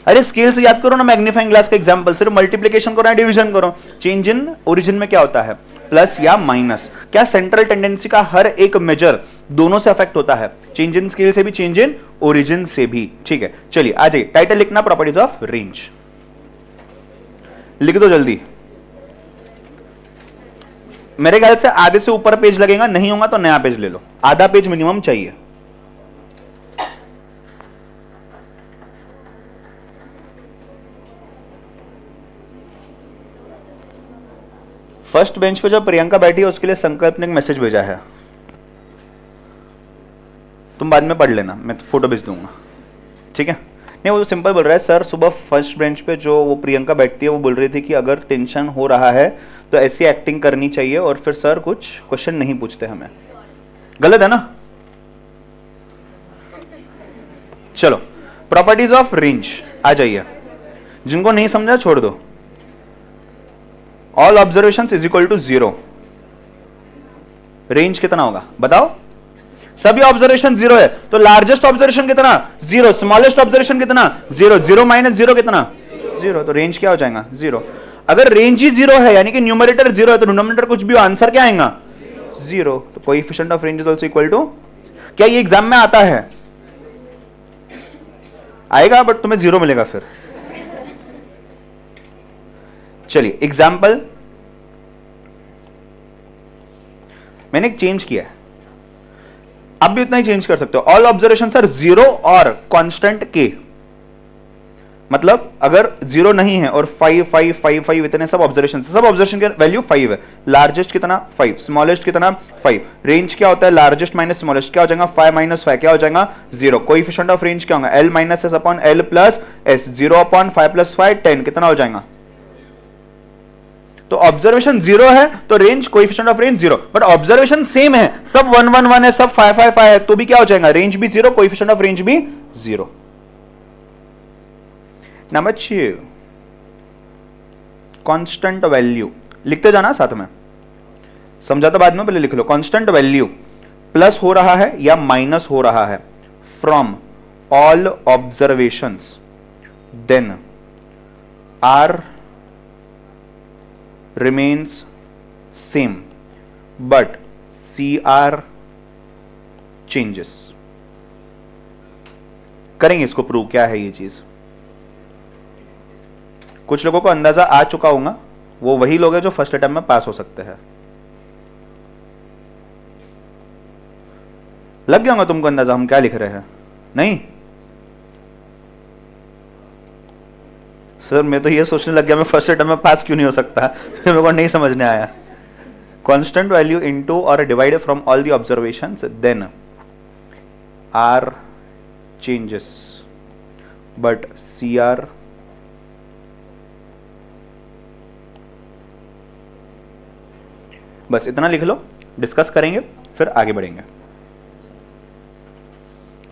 अरे स्केल से याद करो ना, मैग्नीफाइंग ग्लास का एग्जांपल, सिर्फ मल्टीप्लिकेशन करो या डिवीजन करो। चेंज इन ओरिजिन में क्या होता है, प्लस या माइनस। क्या सेंट्रल टेंडेंसी का हर एक मेजर दोनों से अफेक्ट होता है, चेंज इन स्केल से भी, चेंज इन ओरिजिन से भी। ठीक है, चलिए आ जाइए, टाइटल लिखना प्रॉपर्टीज ऑफ रेंज, लिख दो जल्दी। मेरे ख्याल से आधे से ऊपर पेज लगेगा, नहीं होगा तो नया पेज ले लो, आधा पेज मिनिमम चाहिए। फर्स्ट बेंच पे जो प्रियंका बैठी है उसके लिए संकल्प ने एक मैसेज भेजा है, तुम बाद में पढ़ लेना, मैं तो फोटो भेज दूंगा, ठीक है? नहीं वो सिंपल बोल रहा है, सर सुबह फर्स्ट बेंच पे जो वो प्रियंका बैठती है वो बोल रही थी कि अगर टेंशन हो रहा है तो ऐसी एक्टिंग करनी चाहिए और फिर सर कुछ क्वेश्चन नहीं पूछते हमें। गलत है ना? चलो प्रॉपर्टीज ऑफ रेंज आ जाइए, जिनको नहीं समझा छोड़ दो। All observations is equal to 0, range कितना होगा बताओ? सभी ऑब्जर्वेशन 0 है तो लार्जेस्ट ऑब्जर्वेशन कितना? 0, स्मॉलेस्ट ऑब्जर्वेशन कितना? 0, 0 माइनस 0 कितना? 0, तो रेंज क्या हो जाएगा? 0। अगर रेंज ही 0 है यानी कि न्यूमरेटर 0 है तो डिनोमिनेटर कुछ भी, आंसर क्या आएगा? 0। तो coefficient of range is also equal to, क्या ये एग्जाम में आता है? आएगा बट तुम्हें 0 मिलेगा फिर। चलिए एग्जाम्पल, मैंने एक चेंज किया है, आप भी उतना ही चेंज कर सकते हो। ऑल ऑब्जर्वेशन सर 0 और कांस्टेंट k, मतलब अगर 0 नहीं है और 5 5 5 5 इतने सब ऑब्जर्वेशन की वैल्यू 5 है। लार्जेस्ट कितना? 5। स्मॉलेस्ट कितना? 5। रेंज क्या होता है? लार्जेस्ट माइनस स्मॉलेस्ट, क्या हो जाएगा? 5 माइनस 5 क्या हो जाएगा? 0। कोएफिशिएंट ऑफ रेंज क्या होगा? L minus S upon L plus S. 0 upon 5 plus 5 10, कितना हो जाएगा? तो ऑब्जर्वेशन 0 है तो range, coefficient of range 0, but observation same है, सब 1 1 1 है, सब 5 5 5 है, तो भी क्या हो जाएगा? रेंज भी 0, कोएफिशिएंट ऑफ रेंज भी 0। नंबर 6, कांस्टेंट वैल्यू, लिखते जाना साथ में, समझाता बाद में, पहले लिख लो। कांस्टेंट वैल्यू प्लस हो रहा है या माइनस हो रहा है from all observations, then R remains same but CR changes। करेंगे इसको प्रूव, क्या है ये चीज। कुछ लोगों को अंदाजा आ चुका होगा, वो वही लोग हैं जो फर्स्ट अटेम्प्ट में पास हो सकते हैं। लग गया होगा तुमको अंदाजा हम क्या लिख रहे हैं? नहीं सर मैं तो ये सोचने लग गया मैं फर्स्ट अटेम्प्ट में पास क्यों नहीं हो सकता, मेरे को नहीं समझने आया। कांस्टेंट वैल्यू इनटू और divide from all the observations, then R changes but CR बस इतना लिख लो, डिस्कस करेंगे फिर आगे बढ़ेंगे।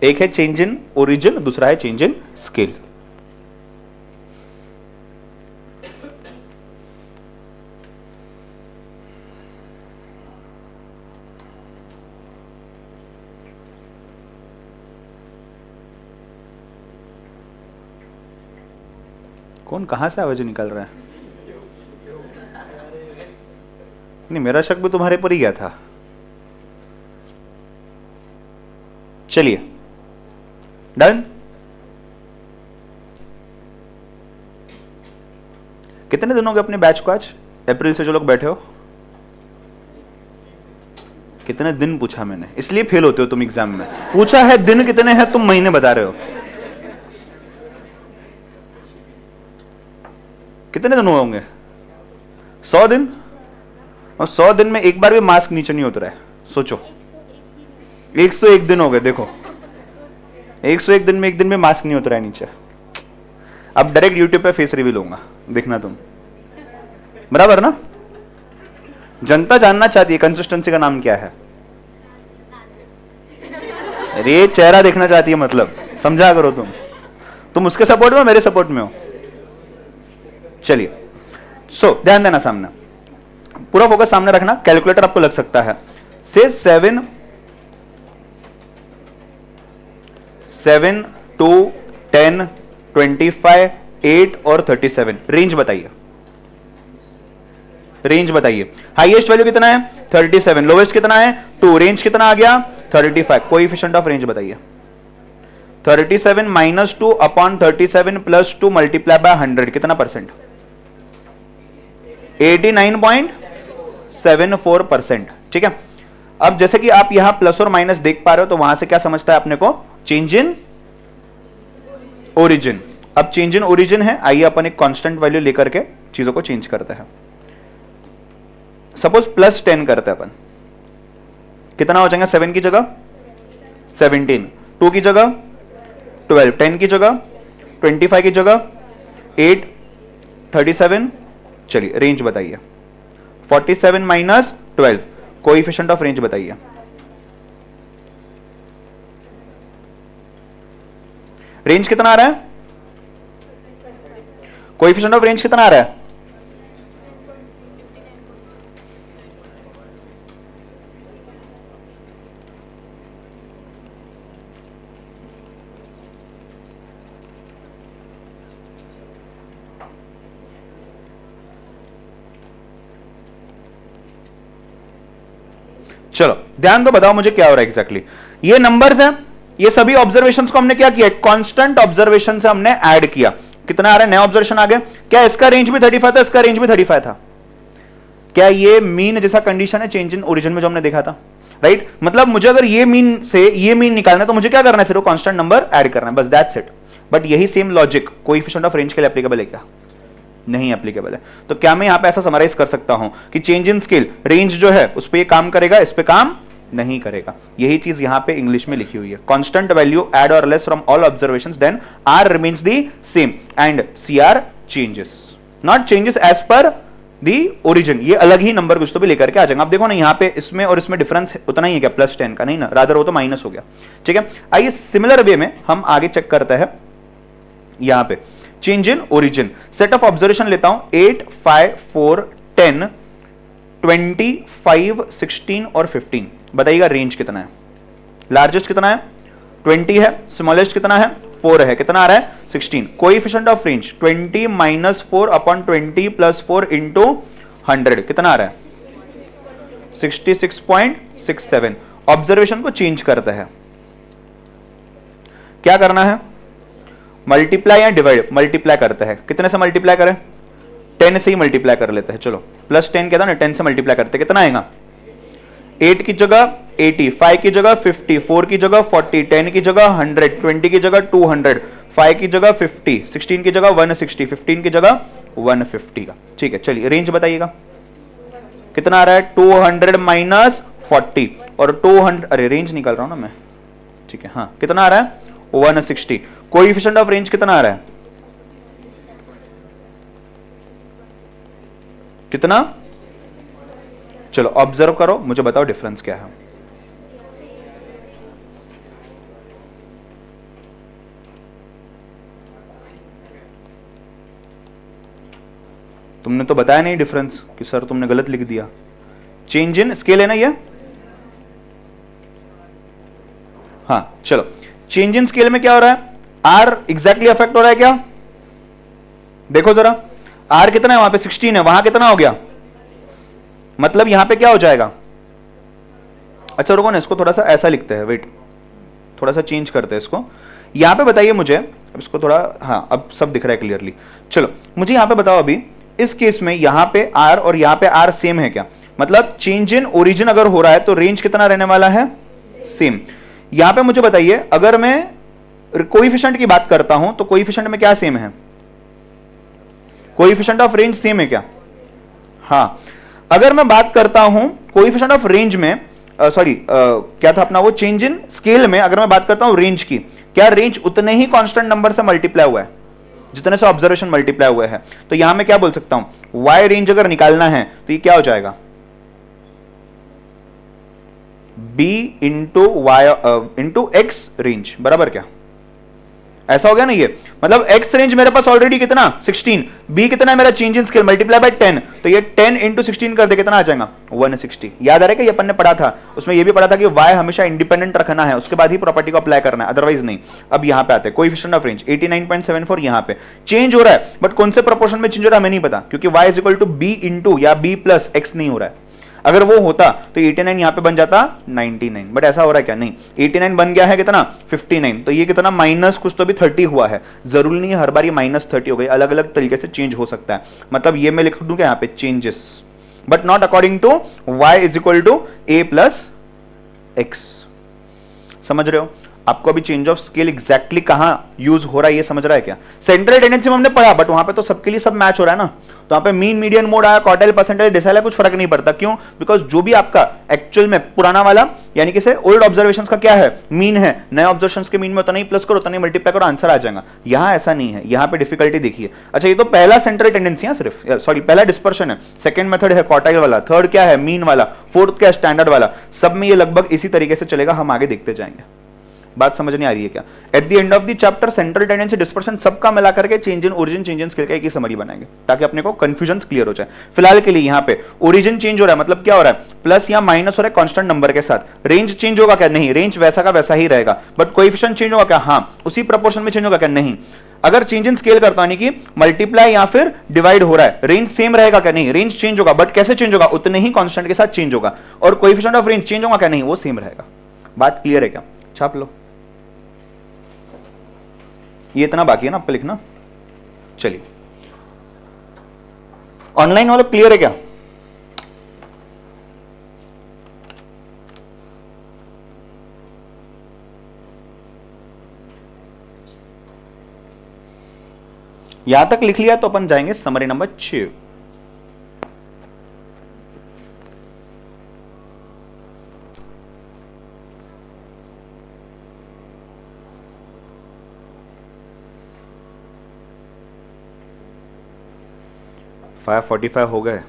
एक है चेंज इन ओरिजिन, दूसरा है चेंज इन स्केल। कौन कहां से आवाज निकल रहा है? नहीं, मेरा शक भी तुम्हारे पर ही गया था। चलिए डन। कितने दिन हो गए अपने बैच को आज? अप्रैल से जो लोग बैठे हो, कितने दिन पूछा मैंने, इसलिए फेल होते हो तुम एग्जाम में। पूछा है दिन कितने हैं, तुम महीने बता रहे हो। कितने दिन हुए होंगे? 100 दिन। और 100 दिन में एक बार भी मास्क नीचे नहीं उतरा है, सोचो। 101 दिन हो गए, देखो 101 दिन में एक दिन में मास्क नहीं उतरा है नीचे। अब डायरेक्ट यूट्यूब पे फेस रिवील होगा, देखना तुम, बराबर ना? जनता जानना चाहती है कंसिस्टेंसी का नाम क्या है। अरे चेहरा देखना चाहती है, मतलब समझा करो तुम उसके सपोर्ट में हो, मेरे सपोर्ट में हो। चलिए ध्यान देना, सामने पूरा फोकस सामने रखना। कैलकुलेटर आपको लग सकता है। से 7, 2, 10, 25, 8 और 37 रेंज बताइए। रेंज बताइए। हाईएस्ट वैल्यू कितना है? 37। लोवेस्ट कितना है? 2। रेंज कितना आ गया? 35। कोएफिशिएंट ऑफ रेंज बताइए। 37 minus 2 upon 37 plus 2 multiply by 100 कितना परसेंट? 89.74%। ठीक है। अब जैसे कि आप यहां प्लस और माइनस देख पा रहे हो, तो वहां से क्या समझता है अपने को? Change in origin. अब चेंज इन ओरिजिन है, आइए अपन एक कांस्टेंट वैल्यू लेकर के चीजों को चेंज करते हैं। सपोज प्लस 10 करते हैं अपन, कितना हो जाएगा? 7 की जगह 17, 2 की जगह 12, 10 की जगह 25 की जगह 8, 37। चलिए रेंज बताइए। 47 माइनस 12, कोएफिशिएंट ऑफ रेंज बताइए। रेंज कितना आ रहा है? कोएफिशिएंट ऑफ रेंज कितना आ रहा है? चलो ध्यान दो, बताओ मुझे क्या हो रहा है एग्जैक्टली। ये नंबर्स हैं, ये सभी ऑब्जर्वेशंस को हमने क्या किया? कांस्टेंट ऑब्जर्वेशन से हमने ऐड किया। कितना आ रहा है? नया ऑब्जर्वेशन आ गया। क्या इसका रेंज भी 35 था? इसका रेंज भी 35 था। क्या ये मीन जैसा कंडीशन है चेंज इन ओरिजिन में जो हमने देखा था? राइट। मतलब मुझे अगर ये मीन से ये मीन निकालना है तो मुझे क्या करना है? सिर्फ कांस्टेंट नंबर ऐड करना है, बस दैट्स इट। बट यही same logic coefficient of range के लिए एप्लीकेबल है क्या? नहीं एप्लीकेबल है। तो क्या मैं यहां पे ऐसा समराइज कर सकता हूं कि चेंज इन स्केल रेंज जो है उस पे ये काम करेगा, इस पे काम नहीं करेगा? यही चीज यहां पे इंग्लिश में लिखी हुई है। कांस्टेंट वैल्यू ऐड और less from all observations, then R remains the same and CR changes, not changes as per the origin. ये अलग ही नंबर कुछ तो भी लेकर के आ जाएगा। आप देखो ना यहां पे इसमें और इसमें डिफरेंस उतना ही है क्या? प्लस 10 का नहीं ना, रादर वो तो माइनस हो गया। ठीक है। आइए सिमिलर वे में हम आगे चेक करते हैं। यहां पे change in origin, set of observation लेता हूं 8, 5, 4, 10, 25, 16 और 15। बताइएगा रेंज कितना है? लार्जेस्ट कितना है? 20 है। स्मॉलेस्ट कितना है? 4 है। कितना आ रहा है? 16। Coefficient of range 20 minus 4 upon 20 plus 4 into 100 कितना आ रहा है? 66.67। ऑब्जर्वेशन को चेंज करता है। क्या करना है? मल्टीप्लाई या डिवाइड? मल्टीप्लाई करते हैं। कितने से मल्टीप्लाई करें? 10 से ही मल्टीप्लाई कर लेते हैं। चलो प्लस 10 क्या था ना, 10 से मल्टीप्लाई करते हैं। कितना आएगा? 8 की जगह 80, 5 की जगह 50, 4 की जगह 40, 10 की जगह 100, 20 की जगह 200, 5 की जगह 50, 16 की जगह 160, 15 की जगह 150 का। ठीक है। चलिए रेंज बताइएगा कितना आ रहा है? 200 माइनस 40 और 200। अरे रेंज निकाल रहा हूं ना मैं। ठीक है, हाँ कितना आ रहा है 160। कोएफिशिएंट ऑफ रेंज कितना आ रहा है, कितना, चलो ऑब्जर्व करो, मुझे बताओ डिफरेंस क्या है। तुमने तो बताया नहीं डिफरेंस कि सर तुमने गलत लिख दिया। चेंज इन स्केल है ना ये, हाँ चलो चेंज इन स्केल में क्या हो रहा है, आर एग्जैक्टली अफेक्ट हो रहा है क्या, देखो जरा आर कितना है वहां पे 16 है, वहां कितना हो गया, मतलब यहां पे क्या हो जाएगा, अच्छा रुको ना इसको थोड़ा सा ऐसा लिखते हैं, वेट थोड़ा सा चेंज करते हैं इसको, यहां पे बताइए मुझे, अब इसको थोड़ा, हाँ अब सब दिख रहा है क्लियरली। चलो मुझे यहां पे बताओ अभी इस केस में यहां पे आर और यहां पे आर सेम है क्या, मतलब चेंज इन ओरिजिन अगर हो रहा है तो रेंज कितना रहने वाला है, सेम। यहां पे मुझे बताइए अगर मैं कोएफिशिएंट की बात करता हूं तो कोएफिशिएंट में क्या सेम है, कोएफिशिएंट ऑफ रेंज सेम है क्या, हाँ। अगर मैं बात करता हूं कोएफिशिएंट ऑफ रेंज में, सॉरी क्या था अपना वो, चेंज इन स्केल में अगर मैं बात करता हूं रेंज की, क्या रेंज उतने ही कांस्टेंट नंबर से मल्टीप्लाई हुआ है जितने से ऑब्जर्वेशन मल्टीप्लाई हुए हैं, तो यहां मैं क्या बोल सकता हूं, वाई रेंज अगर निकालना है तो ये क्या हो जाएगा, B into Y into X range, बराबर क्या, ऐसा हो गया ना ये, मतलब x रेंज मेरे पास ऑलरेडी कितना 16, b कितना है मेरा change in scale multiply by 10, तो ये 10 इंटू 16 कर दे कितना आ जाएगा 160। याद आ रहा है कि ये अपन ने पढ़ा था, उसमें ये भी पढ़ा था कि y हमेशा इंडिपेंडेंट रखना है, उसके बाद ही प्रॉपर्टी को अप्लाई करना है, अदरवाइज नहीं। अब यहां पे आते हैं कोएफिशिएंट ऑफ रेंज 89.74, यहां पे चेंज हो रहा है बट कौन से प्रोपोर्शन में चेंज हो रहा है हमें नहीं पता, क्योंकि y is equal to b into या b प्लस x नहीं हो रहा है। अगर वो होता तो 89 यहां पे बन जाता 99, बट ऐसा हो रहा है क्या, नहीं 89 बन गया है कितना 59, तो ये कितना माइनस कुछ तो भी 30 हुआ है, जरूरी नहीं है हर बार ये माइनस 30 हो गई, अलग अलग तरीके से चेंज हो सकता है, मतलब ये मैं लिख दूं क्या यहाँ पे changes, but not according to y is equal to a plus X. समझ रहे हो, आपको अभी चेंज ऑफ स्केल एग्जैक्टली कहां यूज हो रहा है ये समझ रहा है क्या, सेंट्रल टेंडेंसी में हमने पढ़ा बट वहां पे तो सबके लिए सब मैच हो रहा है ना, तो वहां पे मीन मीडियन मोड आया, क्वार्टाइल परसेंटाइल डिसाइल कुछ फर्क नहीं पड़ता, क्यों, बिकॉज जो भी आपका एक्चुअल में पुराना वाला यानी कि से ओल्ड ऑब्जर्वेशंस का क्या है मीन है, नए ऑब्जर्वेशंस के मीन में उतना ही प्लस करो उतना ही मल्टीप्लाई करो आंसर आ जाएगा, यहां ऐसा नहीं है, यहां पे डिफिकल्टी देखिए। अच्छा ये तो पहला सेंट्रल टेंडेंसी है सिर्फ, सॉरी पहला डिस्पर्शन है, सेकंड मेथड है क्वार्टाइल वाला, थर्ड क्या है मीन वाला, फोर्थ क्या है स्टैंडर्ड वाला, सब में ये लगभग इसी तरीके से चलेगा, हम आगे देखते जाएंगे। बात समझ नहीं आ रही है क्या, at the end of the chapter central tendency dispersion सबका मिला करके change in origin change in scale का एक ही समरी बनाएंगे ताकि अपने को कंफ्यूजन क्लियर हो जाए। फिलहाल के लिए यहाँ पे ओरिजिन चेंज हो रहा है मतलब क्या हो रहा है, प्लस या माइनस हो रहा है कांस्टेंट नंबर के साथ, रेंज चेंज होगा क्या, नहीं रेंज वैसा का वैसा ही रहेगा, बट कोएफिशिएंट चेंज होगा क्या, हाँ उसी प्रोपोर्शन में चेंज होगा क्या, नहीं। अगर चेंज इन स्केल करता है कि मल्टीप्लाई या फिर डिवाइड हो रहा है, रेंज सेम रहेगा क्या, नहीं रेंज चेंज होगा बट कैसे चेंज होगा, उतने ही कांस्टेंट के साथ चेंज होगा, और कोएफिशिएंट ऑफ रेंज चेंज होगा क्या, नहीं वो सेम रहेगा। बात क्लियर है क्या, छाप लो, ये इतना बाकी है ना आपको लिखना। चलिए ऑनलाइन वाला क्लियर है क्या, यहां तक लिख लिया तो अपन जाएंगे समरी नंबर 6। फाइव 45 हो गए,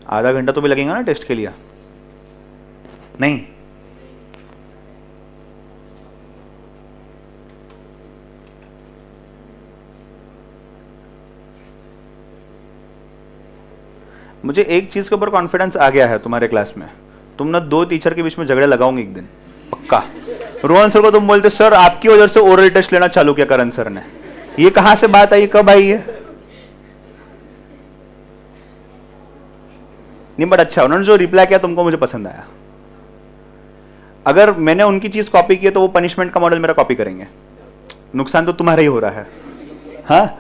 आधा घंटा तो भी लगेगा ना टेस्ट के लिए, नहीं मुझे एक चीज के ऊपर कॉन्फिडेंस आ गया है तुम्हारे क्लास में, तुम ना दो टीचर के बीच में झगड़े लगाओगे एक दिन पक्का। रोहन सर को तुम बोलते सर आपकी वजह से ओरल टेस्ट लेना चालू किया करण सर ने, ये कहां से बात आई, कब आई है, नहीं बट अच्छा उन्होंने जो रिप्लाई किया तुमको मुझे पसंद आया, अगर मैंने उनकी चीज कॉपी की है तो वो पनिशमेंट का मॉडल मेरा कॉपी करेंगे, नुकसान तो तुम्हारा ही हो रहा है। हाँ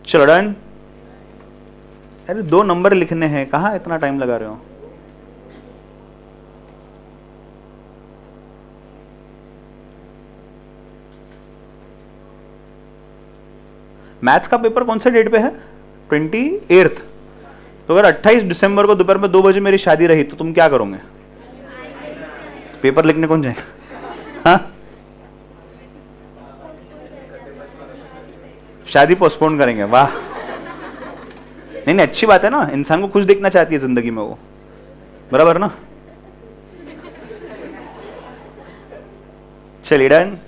चलो डन, अरे 2 नंबर लिखने हैं, कहां इतना टाइम लगा रहे हो। मैथ्स का पेपर कौन से डेट पे है, 28th। तो अगर 28 दिसंबर को दोपहर में 2 बजे मेरी शादी रही तो तुम क्या करोगे? पेपर लिखने कौन जाएगा? हाँ, शादी पोस्टपोन करेंगे। वाह, नहीं नहीं, अच्छी बात है ना, इंसान को खुश देखना चाहती है जिंदगी में वो, बराबर ना? चलिए डन।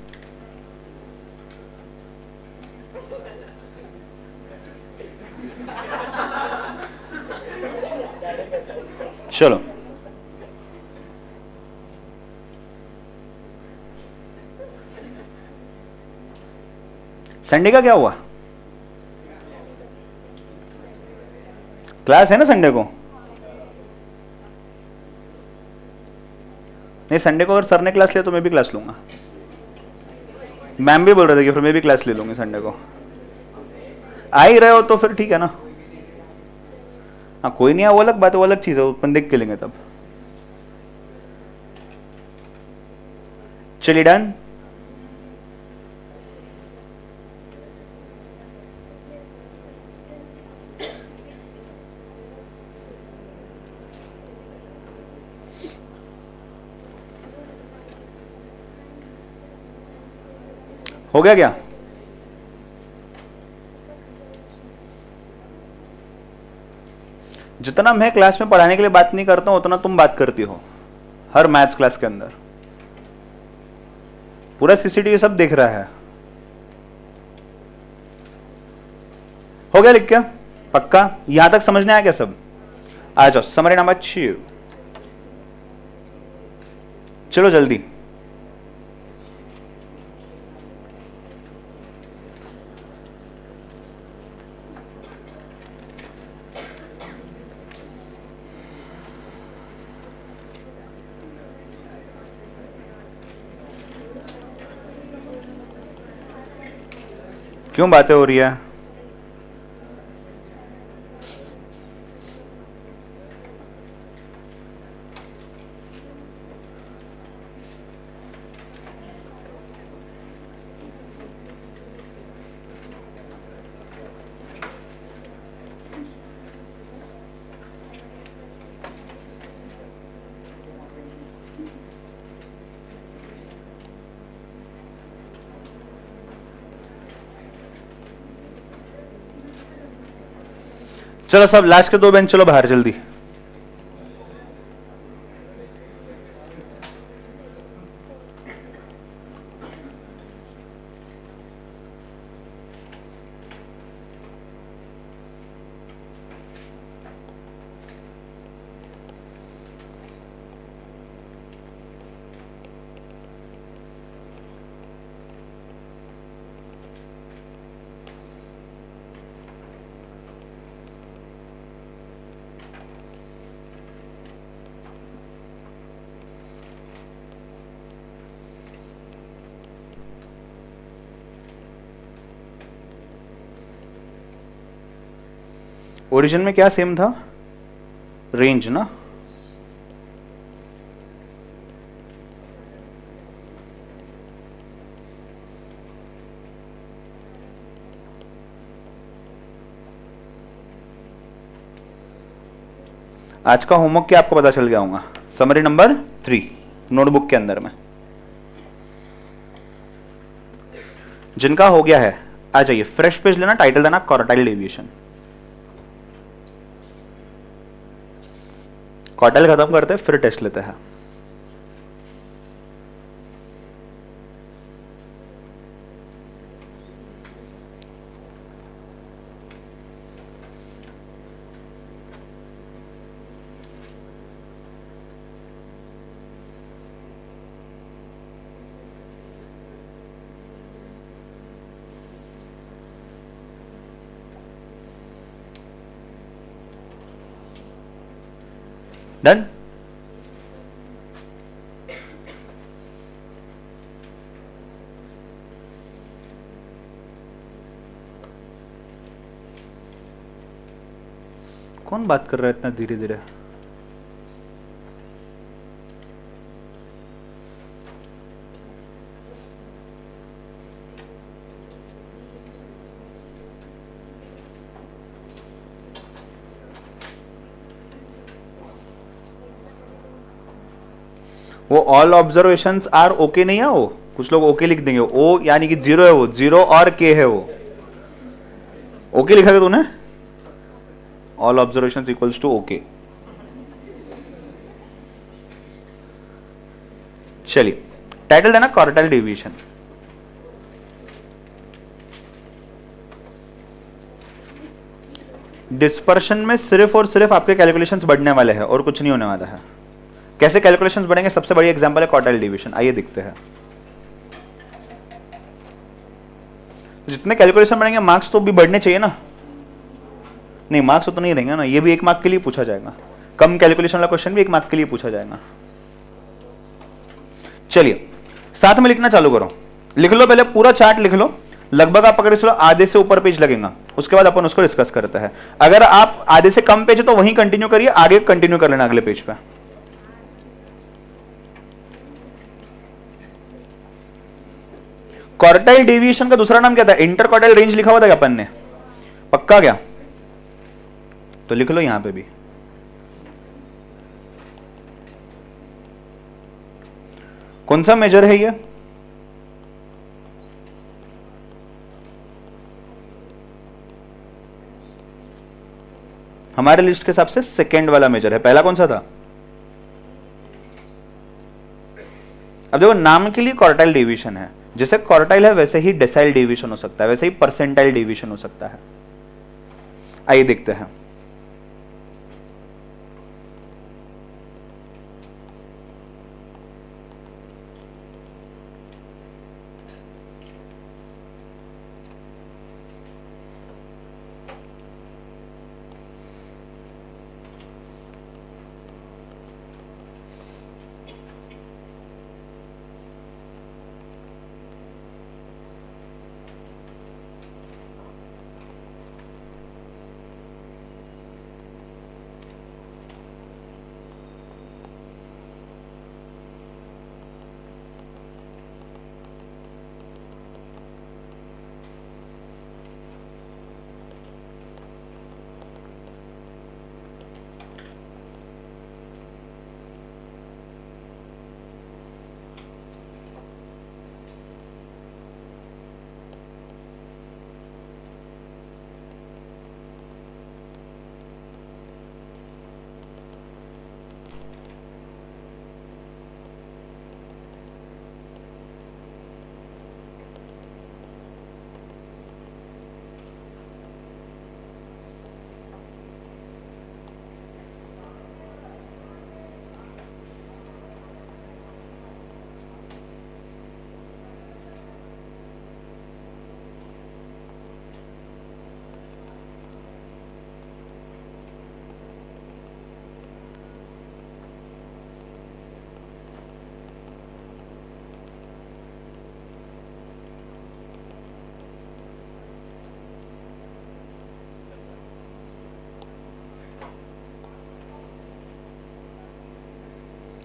चलो, संडे का क्या हुआ? क्लास है ना संडे को? नहीं, संडे को अगर सर ने क्लास लिया तो मैं भी क्लास लूंगा। मैम भी बोल रहे थे कि फिर मैं भी क्लास ले लूंगी संडे को। आ ही रहे हो तो फिर ठीक है ना। हाँ, कोई नहीं है, वो अलग बात है, वो अलग चीज है, अपन देख के लेंगे तब। चलिए डन। हो गया क्या? जितना मैं क्लास में पढ़ाने के लिए बात नहीं करता हूं उतना तुम बात करती हो हर मैथ्स क्लास के अंदर। पूरा सीसीटीवी सब देख रहा है। हो गया लिख क्या? पक्का? यहां तक समझने आया क्या सब? आ जाओ, समरी नंबर 6। चलो जल्दी। क्यों बातें हो रही है? चलो सब लास्ट के 2 बेंच चलो बाहर जल्दी। ओरिजिन में क्या सेम था? रेंज ना। आज का होमवर्क क्या आपको पता चल गया होगा? समरी नंबर 3 नोटबुक के अंदर में। जिनका हो गया है आ जाइए, फ्रेश पेज लेना, टाइटल देना क्वार्टाइल डेविएशन। क्वार्टाइल खत्म करते हैं फिर टेस्ट लेते हैं। डन। कौन बात कर रहा है इतना धीरे धीरे? वो ऑल ऑब्जर्वेशंस आर ओके नहीं है, वो कुछ लोग ओके लिख देंगे, ओ यानी कि जीरो है, वो जीरो और के है, वो ओके लिखा है तूने, all observations equals to okay. चलिए टाइटल देना क्वार्टाइल डेविएशन। डिस्पर्शन में सिर्फ और सिर्फ आपके कैलकुलेशंस बढ़ने वाले हैं और कुछ नहीं होने वाला है। कैसे कैलकुलेशंस बढ़ेंगे, सबसे बड़ी एग्जांपल है क्वार्टाइल डेविएशन। आइए देखते हैं। जितने कैलकुलेशन बढ़ेंगे मार्क्स तो भी बढ़ने चाहिए ना। नहीं, मार्क्स तो नहीं रहेंगे ना, ये भी 1 मार्क के लिए पूछा जाएगा, कम कैलकुलेशन वाला क्वेश्चन भी 1 मार्क के लिए पूछा जाएगा। चलिए साथ में लिखना चालू करो, लिख लो, पहले पूरा चार्ट लिख लो, लगभग आप पकड़ चलो आधे से ऊपर पेज लगेगा, उसके बाद अपन उसको डिस्कस करते हैं। अगर आप आधे से कम पेज है तो वहीं कंटिन्यू करिए, आगे कंटिन्यू कर लेना अगले पेज पे। क्वार्टाइल डेविएशन का दूसरा नाम क्या था, इंटर क्वार्टाइल रेंज लिखा हुआ था क्या अपन ने, पक्का क्या, तो लिख लो यहां पे भी। कौन सा मेजर है ये, हमारे लिस्ट के हिसाब से सेकेंड वाला मेजर है, पहला कौन सा था। अब देखो नाम के लिए क्वार्टाइल डेविएशन है, जैसे क्वार्टाइल है वैसे ही डेसाइल डेविएशन हो सकता है, वैसे ही परसेंटाइल डेविएशन हो सकता है। आइए देखते हैं।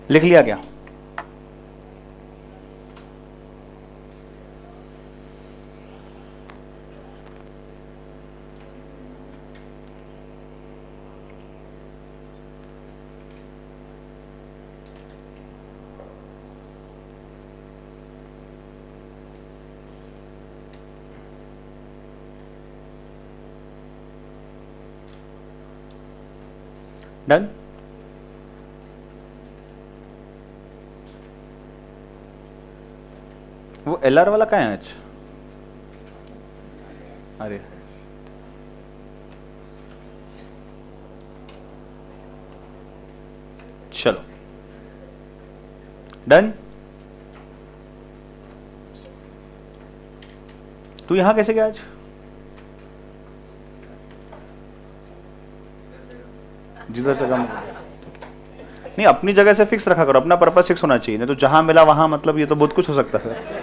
लिख लिया क्या, डन। वो एलआर वाला कहाँ है आज, अरे चलो डन। तू यहां कैसे गया आज, जिधर जगह नहीं, अपनी जगह से फिक्स रखा करो, अपना पर्पस फिक्स होना चाहिए, नहीं तो जहां मिला वहां, मतलब ये तो बहुत कुछ हो सकता है।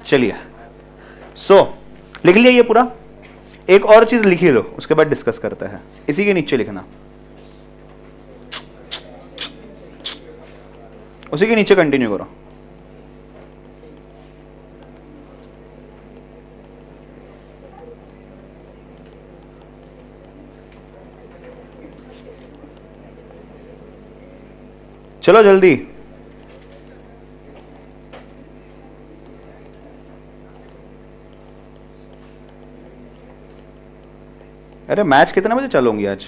चलिए लिख लिया ये पूरा, एक और चीज लिखी लो, उसके बाद डिस्कस करते हैं। इसी के नीचे लिखना, उसी के नीचे कंटिन्यू करो। चलो जल्दी। अरे मैच कितने बजे चलूंगी आज?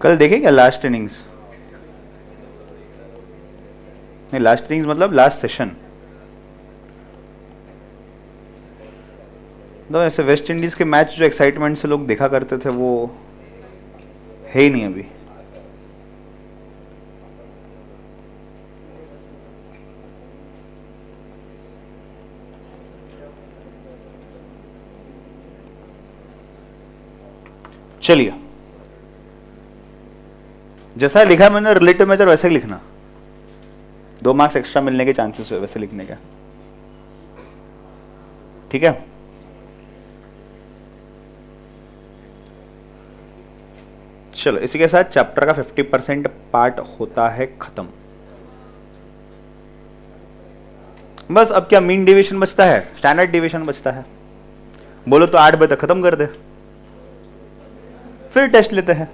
कल देखें क्या लास्ट इनिंग्स? नहीं, लास्ट इनिंग्स मतलब लास्ट सेशन। तो ऐसे वेस्ट इंडीज के मैच जो एक्साइटमेंट से लोग देखा करते थे वो है ही नहीं अभी। चलिए, जैसा लिखा मैंने रिलेटिव मेजर वैसे ही लिखना, 2 मार्क्स एक्स्ट्रा मिलने के चांसेस है वैसे लिखने का, ठीक है। चलो, इसी के साथ चैप्टर का 50% पार्ट होता है खत्म। बस अब क्या मीन डेविएशन बचता है, स्टैंडर्ड डेविएशन बचता है। बोलो तो 8 बजे तक खत्म कर दे, फिर टेस्ट लेते हैं।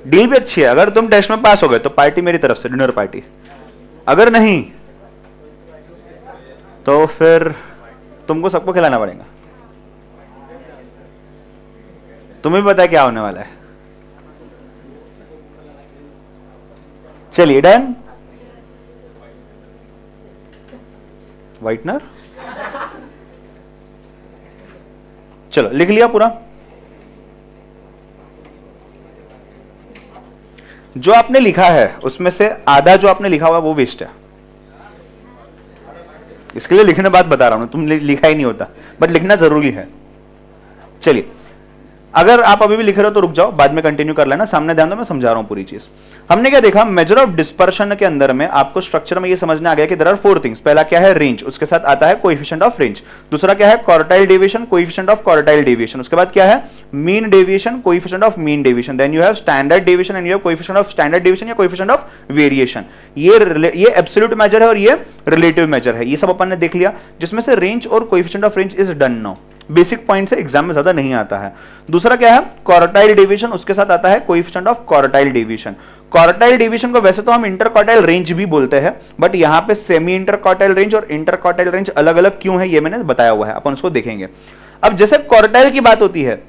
डील भी अच्छी है, अगर तुम टेस्ट में पास हो गए तो पार्टी मेरी तरफ से, डिनर पार्टी। अगर नहीं तो फिर तुमको सबको खिलाना पड़ेगा। तुम्हें भी पता है क्या होने वाला है। चलिए, डन। व्हाइटनर, चलो लिख लिया पूरा। जो आपने लिखा है उसमें से आधा जो आपने लिखा हुआ वो वेस्ट है। इसके लिए लिखने बात बता रहा हूं, तुम लिखा ही नहीं होता, बट लिखना जरूरी है। चलिए, अगर आप अभी भी लिख रहे हो तो रुक जाओ, बाद में कंटिन्यू कर लेना, सामने ध्यान दो, मैं समझा रहा हूं पूरी चीज। हमने क्या देखा, मेजर ऑफ डिस्पर्शन के अंदर में आपको स्ट्रक्चर में ये समझने आ गया कि देयर आर 4 थिंग्स। पहला क्या है, रेंज, उसके साथ आता है कोएफिशिएंट ऑफ रेंज। दूसरा क्या है, quartile deviation, coefficient of quartile deviation. उसके बाद क्या है, mean deviation, coefficient of mean deviation. Then you have standard deviation and you have coefficient of standard deviation या कोएफिशिएंट ऑफ वेरिएशन। ये एब्सोल्यूट मेजर है और ये रिलेटिव मेजर है। ये सब अपन ने देख लिया, जिसमें से रेंज और coefficient of range is done now. Basic point से एग्जाम में ज्यादा नहीं आता है। दूसरा क्या है, क्वार्टाइल डेविएशन, उसके साथ आता है coefficient of quartile deviation. Quartile deviation को वैसे तो हम इंटर क्वार्टाइल रेंज भी बोलते हैं, बट यहां पे सेमी इंटर क्वार्टाइल रेंज और इंटर क्वार्टाइल रेंज अलग अलग क्यों है ये मैंने बताया हुआ है, अपन उसको देखेंगे। अब जैसे क्वार्टाइल की बात होती है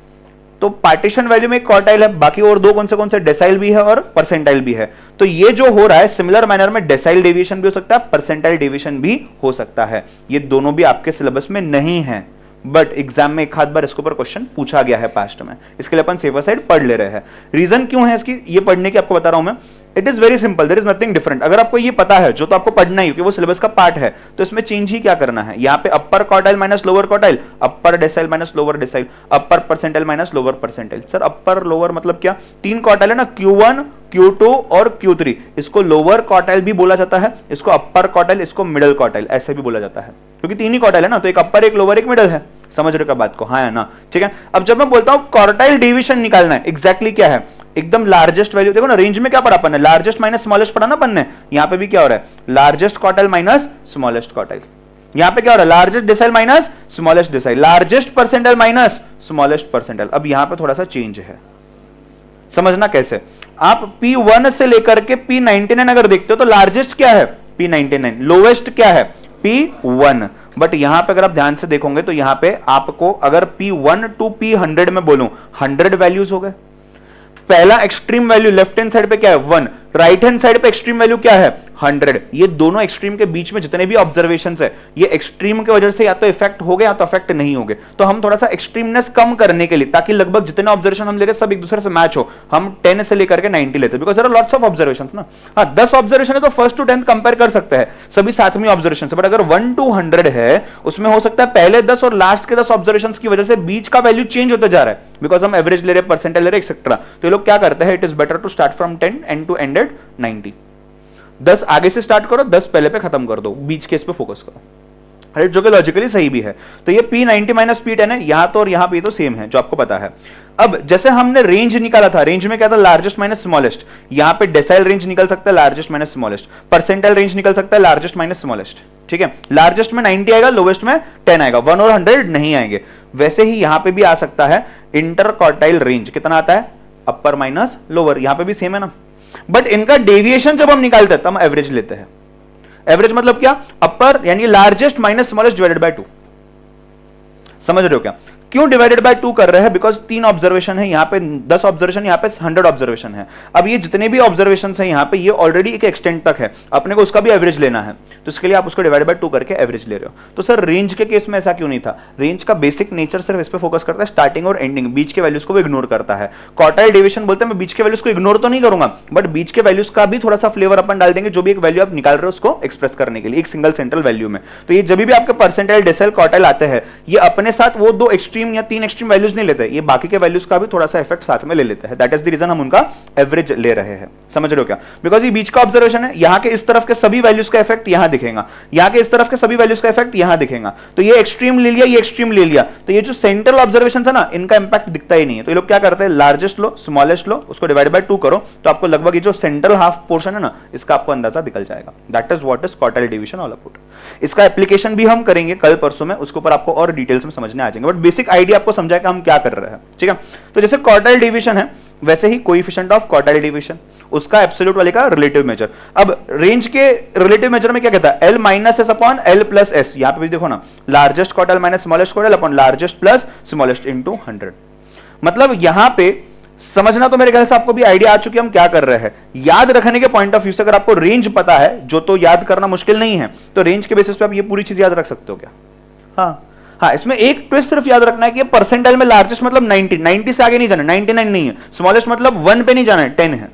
तो पार्टीशन वैल्यू में एक क्वार्टाइल है, बाकी और दो कौन से डेसाइल भी है और परसेंटाइल भी है। तो ये जो हो रहा है सिमिलर मैनर में डेसाइल डेविएशन भी हो सकता है, परसेंटाइल डेविएशन भी हो सकता है। ये दोनों भी आपके सिलेबस में नहीं है, बट एग्जाम में एक आध बार इसके ऊपर क्वेश्चन पूछा गया है पास्ट में, इसके लिए अपन सेफर साइड पढ़ ले रहे हैं। रीजन क्यों है इसकी ये पढ़ने की आपको बता रहा हूं मैं। It is very simple, there is nothing different. अगर आपको ये पता है जो तो आपको पढ़ना ही, कि वो सिलेबस का पार्ट है, तो इसमें चेंज ही क्या करना है। यहाँ पे upper quartile minus lower quartile, upper decile minus lower decile, upper percentile minus lower percentile. Sir upper lower मतलब क्या, 3 क्वार्टाइल है ना, Q1 Q2 और Q3। इसको लोअर क्वार्टाइल भी बोला जाता है, इसको अपर क्वार्टाइल, इसको मिडिल क्वार्टाइल ऐसे भी बोला जाता है, क्योंकि 3 ही क्वार्टाइल है ना, तो एक अपर एक लोअर एक मिडिल है। समझ रहे हो बात को, हाँ है ना, ठीक है। अब जब मैं बोलता हूं क्वार्टाइल डिवीजन निकालना है, एग्जैक्टली क्या है, एकदम लार्जेस्ट वैल्यू। देखो ना, रेंज में क्या पढ़ा अपन ने, लार्जेस्ट माइनस स्मॉलेस्ट पढ़ा ना अपन ने। यहां पे भी क्या हो रहा है, largest quartile minus smallest quartile. यहां पे क्या हो रहा है, largest decile minus smallest decile, largest percentile minus smallest percentile. अब यहां पे थोड़ा सा चेंज है, समझना कैसे। आप P1 से लेकर के P99 अगर देखते हो तो लार्जेस्ट क्या है P99, लोवेस्ट क्या है P1। बट यहां पे अगर आप ध्यान से देखोगे तो यहां पे आपको अगर P1 टू P100 में बोलूं, 100 वैल्यूज हो गए। पहला extreme value left hand side पे क्या है 1, राइट हैंड साइड पे एक्सट्रीम वैल्यू क्या है 100। ये दोनों एक्सट्रीम के बीच में जितने भी ऑब्जर्वेशंस है, ये एक्सट्रीम की वजह से या तो इफेक्ट हो गए या तो इफेक्ट नहीं हो गए। तो हम थोड़ा सा एक्सट्रीमनेस कम करने के लिए, ताकि लगभग जितने ऑब्जर्वेशन हम ले रहे सब एक दूसरे से मैच हो, हम 10 से लेकर के 90 लेते हैं, because there are lots of observations ना। हाँ 10 ऑब्जर्वेशन है तो फर्स्ट टू 10 कंपेयर कर सकते हैं, सभी साथ में ऑब्जर्वेशन। बट अगर 1 to 100 है, उसमें हो सकता है पहले 10 और लास्ट के 10 ऑब्जर्वेशन की वजह से बीच का वैल्यू चेंज होता जा रहा है, बिकॉज हम एवरेज ले रहे हैं, परसेंटाइल ले रहे हैं, एक्सेट्रा। तो ये लोग क्या करते हैं, it is better to start from 10 and to end at 90। 10 आगे से स्टार्ट करो, 10 पहले पे खत्म कर दो, बीच के इस पे फोकस करो। राइट, जो कि लॉजिकली सही भी है। तो ये P90 माइनस P10 है, यहां तो और यहां पे तो सेम है, जो आपको पता है। अब जैसे हमने रेंज निकाला था, रेंज में क्या था, लार्जेस्ट माइनस स्मॉलेस्ट, यहां पे डेसाइल रेंज निकल सकता है largest minus smallest, percentile range निकल सकता है लार्जेस्ट माइनस स्मॉलेस्ट, ठीक है। लार्जेस्ट में 90 आएगा, लोवेस्ट में 10 आएगा, 1 और 100 नहीं आएंगे। वैसे ही यहां पे भी आ सकता है इंटर क्वार्टाइल रेंज, कितना आता है, अपर माइनस लोअर, यहां पे भी सेम है ना। बट इनका डेविएशन जब हम निकालते हैं तब हम एवरेज लेते हैं। एवरेज मतलब क्या, अपर यानी largest minus smallest divided by 2, समझ रहे हो क्या। क्यों डिवाइडेड बाय 2 कर रहे हैं, बिकॉज 3 ऑब्जर्वेशन है, यहां पे 10 ऑब्जर्वेशन, यहां पे 100 ऑब्जर्वेशन है। अब ये जितने भी ऑब्जर्वेशन है यहां पे, ये ऑलरेडी एक एक्सटेंट तक है, अपने को उसका भी एवरेज लेना है, तो इसके लिए आप उसको डिवाइड बाय 2 करके एवरेज ले रहे हो। तो सर रेंज के केस में ऐसा क्यों नहीं था, रेंज का बेसिक नेचर सिर्फ इस पे फोकस करता है, स्टार्टिंग और एंडिंग, बीच के वैल्यूज को भी इग्नोर करता है। क्वार्टाइल डेविएशन बोलते हैं मैं बीच के वैल्यूज को इग्नोर तो नहीं करूंगा, बट बीच के वैल्यूज का भी थोड़ा सा फ्लेवर अपन डाल देंगे, जो भी एक वैल्यू आप निकाल रहे हो उसको एक्सप्रेस करने के लिए एक सिंगल सेंट्रल वैल्यू में। तो ये जब भी आपके परसेंटाइल, डेसिमल, क्वार्टाइल आते हैं, ये अपने साथ वो 2 एक्सट्रीम या 3 एक्सट्रीम वैल्यूज नहीं लेते, ये बाकी के वैल्यूज का भी थोड़ा सा इफेक्ट साथ में ले लेते हैं। दैट इज द रीजन हम उनका एवरेज ले रहे हैं, समझ रहे हो क्या। बिकॉज ये बीच का ऑब्जर्वेशन है, यहां के इस तरफ के सभी वैल्यूज का इफेक्ट यहां दिखेगा, यहां के इस तरफ के सभी वैल्यूज का इफेक्ट यहां दिखेगा। तो ये एक्सट्रीम ले लिया, ये एक्सट्रीम ले लिया, तो ये जो सेंट्रल ऑब्जर्वेशन है ना, इनका इंपैक्ट दिखता ही नहीं है। तो ये लोग क्या करते हैं, लार्जेस्ट लो, स्मॉलेस्ट लो, उसको डिवाइड बाय 2 करो, तो आपको लगभग ये जो सेंट्रल हाफ पोर्शन है ना, इसका आपको अंदाजा निकल जाएगा। That is what is quartile division all about. इसका एप्लीकेशन भी हम करेंगे कल परसों में, उसके ऊपर आपको और डिटेल्स में समझने आ जाएंगे, बट बेसिक आइडिया आपको समझा कि हम क्या कर रहे हैं, ठीक है। तो जैसे क्वार्टाइल डिवीजन है, वैसे ही कोएफिशिएंट ऑफ क्वार्टाइल डिवीजन, उसका एब्सोल्यूट वाले का रिलेटिव मेजर। अब रेंज के रिलेटिव मेजर में क्या कहता है, L minus S upon L plus S. यहां पे भी देखो ना, largest quartile minus smallest quartile upon largest plus smallest into 100। मतलब यहां पे समझना तो मेरे ख्याल से आपको भी आइडिया आ चुकी है हम क्या कर रहे हैं। याद रखने के पॉइंट ऑफ व्यू से अगर आपको रेंज पता है, जो तो याद करना मुश्किल नहीं है, तो रेंज के बेसिस पे आप ये पूरी चीज याद रख सकते हो क्या। हाँ, इसमें एक ट्विस्ट सिर्फ याद रखना है कि परसेंटाइल में लार्जेस्ट मतलब 90 से आगे नहीं जाना, 99 नहीं है, स्मॉलेस्ट मतलब 1 पे नहीं जाना है, 10 है।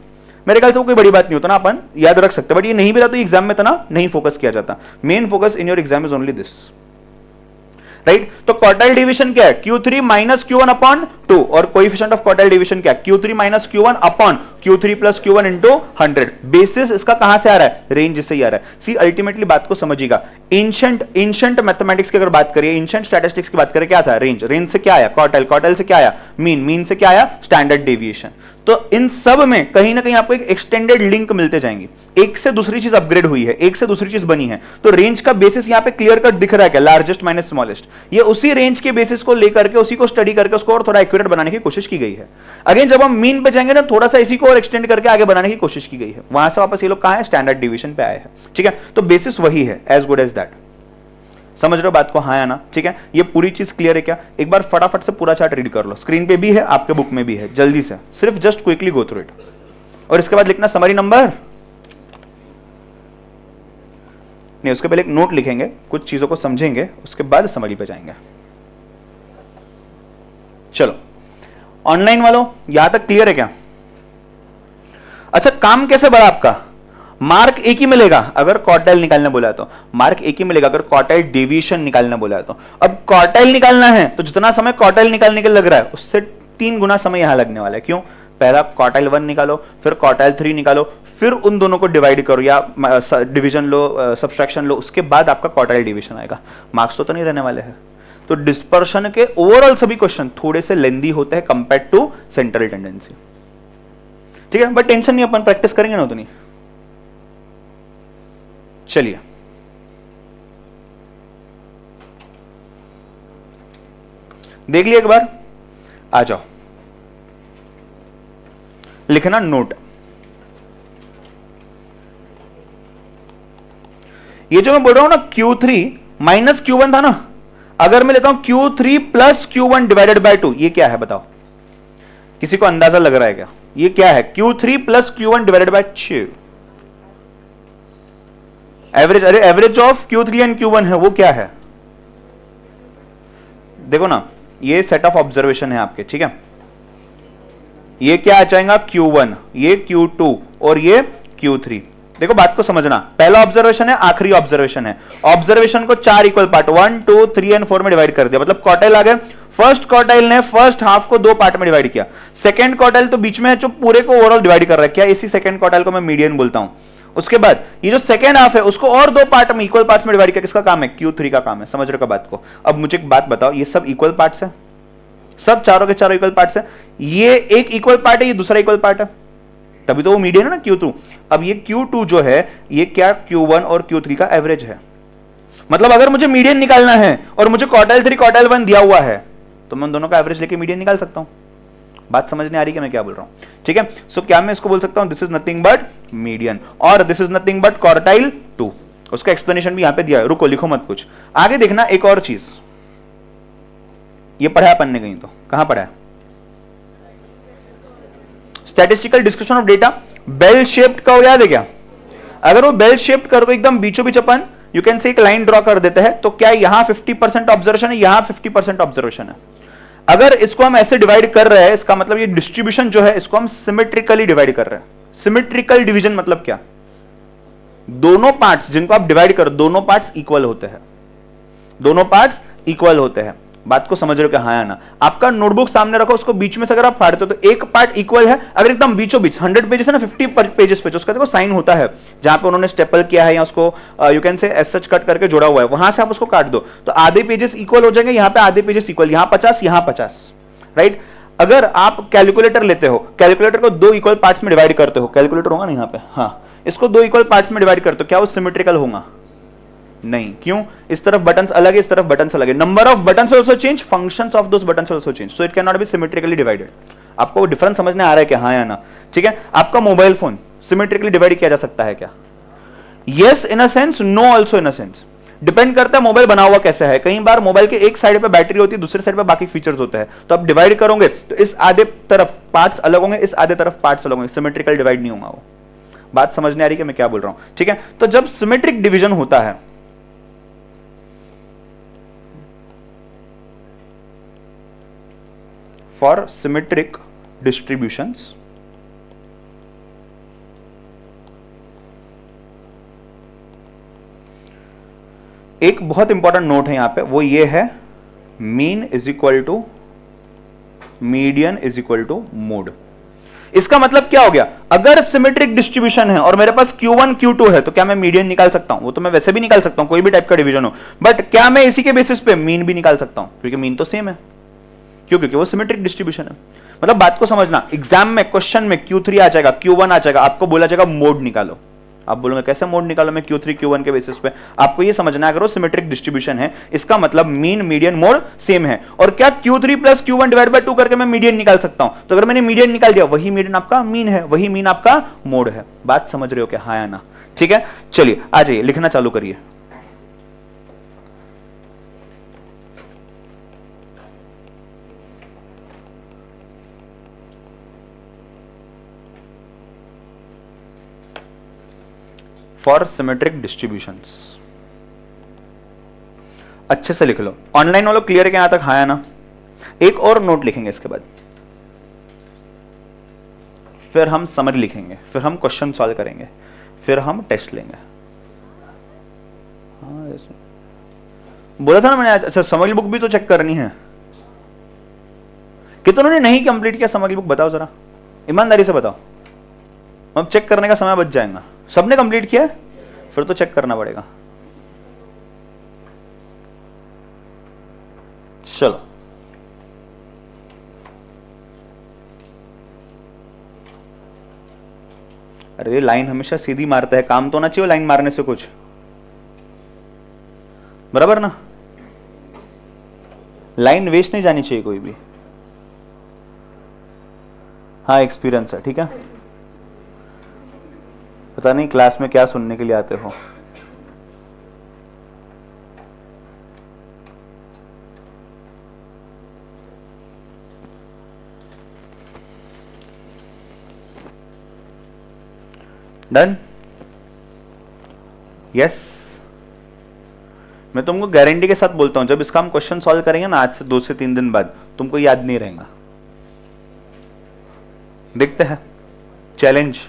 मेरे ख्याल से वो कोई बड़ी बात नहीं होता ना, अपन याद रख सकते हैं, बट ये नहीं भी था तो एग्जाम में तना नहीं फोकस किया जाता। Main focus in your exam is only this, right. तो क्वार्टाइल डिवीजन क्या है, Q3 माइनस Q1 अपॉन 2, और कोएफिशिएंट ऑफ क्वार्टाइल डिवीजन क्या है, Q3 minus Q1 upon Q3 plus Q1 into 100। Basis इसका कहां से आ रहा है, रेंज से ही आ रहा है। सी अल्टीमेटली बात को समझिएगा, एंशिएंट मैथमेटिक्स की अगर बात करिए, एंशिएंट स्टैटिस्टिक्स की बात करें, क्या था, रेंज। रेंज से क्या आया, क्वार्टाइल। क्वार्टाइल से क्या आया, मीन। मीन से क्या आया, स्टैंडर्ड डेविएशन। तो इन सब में कहीं ना कहीं आपको एक एक्सटेंडेड लिंक मिलते जाएंगी, एक से दूसरी चीज अपग्रेड हुई है, एक से दूसरी चीज बनी है। तो रेंज का बेसिस यहां पे क्लियर कट दिख रहा है क्या, लार्जेस्ट माइनस स्मॉलेस्ट। ये उसी रेंज के बेसिस को लेकर के, उसी को स्टडी करके उसको और थोड़ा एक्यूरेट बनाने की कोशिश की गई है। अगेन जब हम मीन पे जाएंगे ना, थोड़ा सा इसी को और एक्सटेंड करके आगे बनाने की कोशिश की गई है, वहां से वापस ये लोग कहां है, स्टैंडर्ड डिवीजन पे आए हैं, ठीक है। तो बेसिस वही है, एज गुड एज दैट। समझ रहे हो बात को, हाँ या ना, ठीक है। ये पूरी चीज क्लियर है क्या, एक बार फटाफट से पूरा चार्ट रीड कर लो, स्क्रीन पे भी है, आपके बुक में भी है, जल्दी से सिर्फ just quickly go through it, और इसके बाद लिखना समरी नंबर नहीं, उसके पहले एक नोट लिखेंगे, कुछ चीजों को समझेंगे, उसके बाद समरी पे जाएंगे। चलो ऑनलाइन वालों, यहां तक क्लियर है क्या। अच्छा, काम कैसे बढ़ा आपका, मार्क एक ही मिलेगा अगर क्वार्टाइल निकालना बोला है तो, मार्क एक ही मिलेगा अगर क्वार्टाइल डेविएशन निकालना बोला है तो। अब क्वार्टाइल निकालना है तो जितना समय क्वार्टाइल निकालने के लग रहा है, उससे 3 गुना समय यहां लगने वाला है। क्यों, पहला क्वार्टाइल 1 निकालो, फिर क्वार्टाइल 3 निकालो, फिर उन दोनों को डिवाइड करो या डिवीजन लो, सब्सट्रैक्शन लो, उसके बाद आपका क्वार्टाइल डिवीजन आएगा। मार्क्स तो नहीं रहने वाले हैं। तो डिस्पर्शन के ओवरऑल सभी क्वेश्चन थोड़े से लेंदी होते हैं कंपेयर टू सेंट्रल टेंडेंसी, ठीक है। बट टेंशन नहीं, अपन प्रैक्टिस करेंगे ना उतनी। चलिए देख लिया एक बार, आ जाओ लिखना नोट। ये जो मैं बोल रहा हूं ना, Q3 माइनस Q1 था ना, अगर मैं लेता हूं Q3 plus Q1 divided bye 2, ये क्या है बताओ, किसी को अंदाजा लग रहा है क्या, ये क्या है, Q3 plus Q1 divided by 6। Average, अरे average of Q3 and Q1 है, वो क्या है, देखो ना, ये सेट ऑफ ऑब्जर्वेशन है आपके, ठीक है। ये क्या आ जाएगा, Q1, ये Q2 और ये Q3। देखो बात को समझना, पहला ऑब्जर्वेशन है, आखिरी ऑब्जर्वेशन है। ऑब्जर्वेशन को 4 इक्वल पार्ट 1, 2, 3 एंड 4 में डिवाइड कर दिया, मतलब क्वार्टाइल आ गए। फर्स्ट क्वार्टाइल ने फर्स्ट हाफ को 2 पार्ट में डिवाइड किया। सेकंड क्वार्टाइल तो बीच में है, जो पूरे को ओवरऑल डिवाइड कर रहा है, क्या इसी सेकंड क्वार्टाइल को मैं मीडियन बोलता हूं। उसके बाद ये जो सेकेंड हाफ है उसको और दो पार्ट में इक्वल पार्ट्स में डिवाइड किया, किसका काम है? Q3 का काम है। समझ रहे हो बात को? अब मुझे एक बात बताओ, ये सब इक्वल पार्ट्स है, सब चारों के चारों इक्वल पार्ट्स है, ये एक इक्वल पार्ट है, ये दूसरा इक्वल पार्ट है, तभी तो वो मीडियन है ना Q2। अब ये Q2 जो है ये क्या Q1 और Q3 का एवरेज है। मतलब अगर मुझे मीडियन निकालना है और मुझे क्वार्टाइल 3 क्वार्टाइल 1 दिया हुआ है तो मैं उन दोनों का एवरेज लेके मीडियन निकाल सकता हूं। बात समझने आ रही है कि मैं क्या बोल रहा हूं? ठीक है, सो क्या मैं इसको बोल सकता हूं this is nothing but median और this is nothing but quartile 2। उसका एक्सप्लेनेशन भी यहां पे दिया है, रुको लिखो मत कुछ, आगे देखना एक और चीज। ये पढ़ा है अपन ने कहीं? तो कहां पढ़ा है? Statistical description of data, bell shaped curve याद है क्या? अगर वो बेल शेप्ड कर्व एकदम बीचों बीच अपन यू कैन से एक लाइन ड्रॉ कर देते हैं तो क्या यहां 50% ऑब्जर्वेशन है, यहां 50% ऑब्जर्वेशन है। अगर इसको हम ऐसे डिवाइड कर रहे हैं इसका मतलब ये डिस्ट्रीब्यूशन जो है इसको हम सिमेट्रिकली डिवाइड कर रहे हैं। सिमेट्रिकल डिवीजन मतलब क्या? दोनों पार्ट्स जिनको आप डिवाइड करो दोनों पार्ट्स इक्वल होते हैं, दोनों पार्ट्स इक्वल होते हैं। बात को समझ रहे हो क्या? हाँ या ना? आपका नोटबुक सामने रखो, उसको बीच में से अगर आप फाड़ते हो तो एक पार्ट इक्वल है, अगर एकदम बीचों बीच 100 पेजेस है ना 50 पेजेस पे उसका देखो साइन होता है जहां पे उन्होंने स्टेपल किया है या उसको you can say as such cut करके जोड़ा हुआ है, वहां से आप उसको काट दो तो आधे पेजेस इक्वल हो जाएंगे, यहां पे आधे पेजेस इक्वल, यहां 50 यहां 50, राइट। अगर आप कैलकुलेटर लेते हो, कैलकुलेटर को दो इक्वल पार्ट्स में डिवाइड करते हो, कैलकुलेटर होगा ना यहाँ पे, हाँ, इसको दो इक्वल पार्ट्स में डिवाइड करते हो, क्या वो सिमेट्रिकल होगा? नहीं। क्यों? इस तरफ बटन्स अलग है, इस तरफ बटन्स अलग है, number of buttons also change, functions of those buttons also change, so it can not be symmetrically divided. आपको डिफरेंस समझने आ रहा है क्या? हाँ या ना? ठीक है। आपका मोबाइल फोन सिमेट्रिकली डिवाइड किया जा सकता है क्या? Yes in a sense, no also in a sense, depend करता है मोबाइल बना हुआ कैसा है। कई बार मोबाइल के एक साइड पे बैटरी होती है, दूसरे साइड पे बाकी फीचर्स होते हैं, तो आप डिवाइड करोगे तो इस आधे तरफ पार्ट्स अलग होंगे, इस आधे तरफ पार्ट्स अलग होंगे, सिमेट्रिकल डिवाइड नहीं होगा वो। बात समझने आ रही है कि मैं क्या बोल रहा हूं? ठीक है। तो जब सिमेट्रिक डिवीजन होता है फॉर सिमेट्रिक डिस्ट्रीब्यूशंस, एक बहुत इंपॉर्टेंट नोट है यहां पे, वो ये है mean is equal to median is equal to mode. इसका मतलब क्या हो गया? अगर सिमेट्रिक डिस्ट्रीब्यूशन है और मेरे पास Q1 Q2 है तो क्या मैं मीडियन निकाल सकता हूं? वो तो मैं वैसे भी निकाल सकता हूं, कोई भी टाइप का डिवीजन हो, बट क्या मैं इसी के बेसिस पे मीन भी निकाल सकता हूं? क्योंकि मीन तो सेम है, क्यों? क्योंकि वो सिमेट्रिक डिस्ट्रीब्यूशन है। मतलब बात को समझना, एग्जाम में क्वेश्चन में Q3 आ जाएगा, Q1 आ जाएगा, आपको बोला जाएगा मोड निकालो, आप बोलोगे कैसे मोड निकालो मैं Q3 Q1 के बेसिस पे? आपको ये समझना है अगर वो सिमेट्रिक डिस्ट्रीब्यूशन है इसका मतलब मीन मीडियन मोड सेम है। और क्या Q3 plus Q1 divide by 2 करके मैं मीडियन निकाल सकता हूं? तो अगर मैंने मीडियन निकाल दिया वही मीडियन आपका मीन है, वही मीन आपका मोड है। बात समझ रहे हो क्या? हाँ या ना? ठीक है, चलिए आ जाइए, लिखना चालू करिए। फॉर सिमेट्रिक डिस्ट्रीब्यूशंस अच्छे से लिख लो। ऑनलाइन वालों क्लियर है क्या यहां तक? हाँ या ना? एक और नोट लिखेंगे इसके बाद, फिर हम समरी लिखेंगे, फिर हम क्वेश्चन सॉल्व करेंगे, फिर हम टेस्ट लेंगे। हाँ बोला था ना मैंने। अच्छा, समरी बुक भी तो चेक करनी है। कितनों ने नहीं कंप्लीट किया समरी बुक? बताओ जरा, ईमानदारी से बताओ। अब चेक करने का समय बच जाएगा। सबने कंप्लीट किया? फिर तो चेक करना पड़ेगा। चलो, अरे लाइन हमेशा सीधी मारता है, काम तो ना चाहिए लाइन मारने से कुछ, बराबर ना? लाइन वेस्ट नहीं जानी चाहिए कोई भी। हाँ एक्सपीरियंस है, ठीक है। पता नहीं क्लास में क्या सुनने के लिए आते हो। डन? यस। मैं तुमको गारंटी के साथ बोलता हूं जब इसका हम क्वेश्चन सॉल्व करेंगे ना आज से 2 से 3 दिन बाद, तुमको याद नहीं रहेगा। देखते हैं, चैलेंज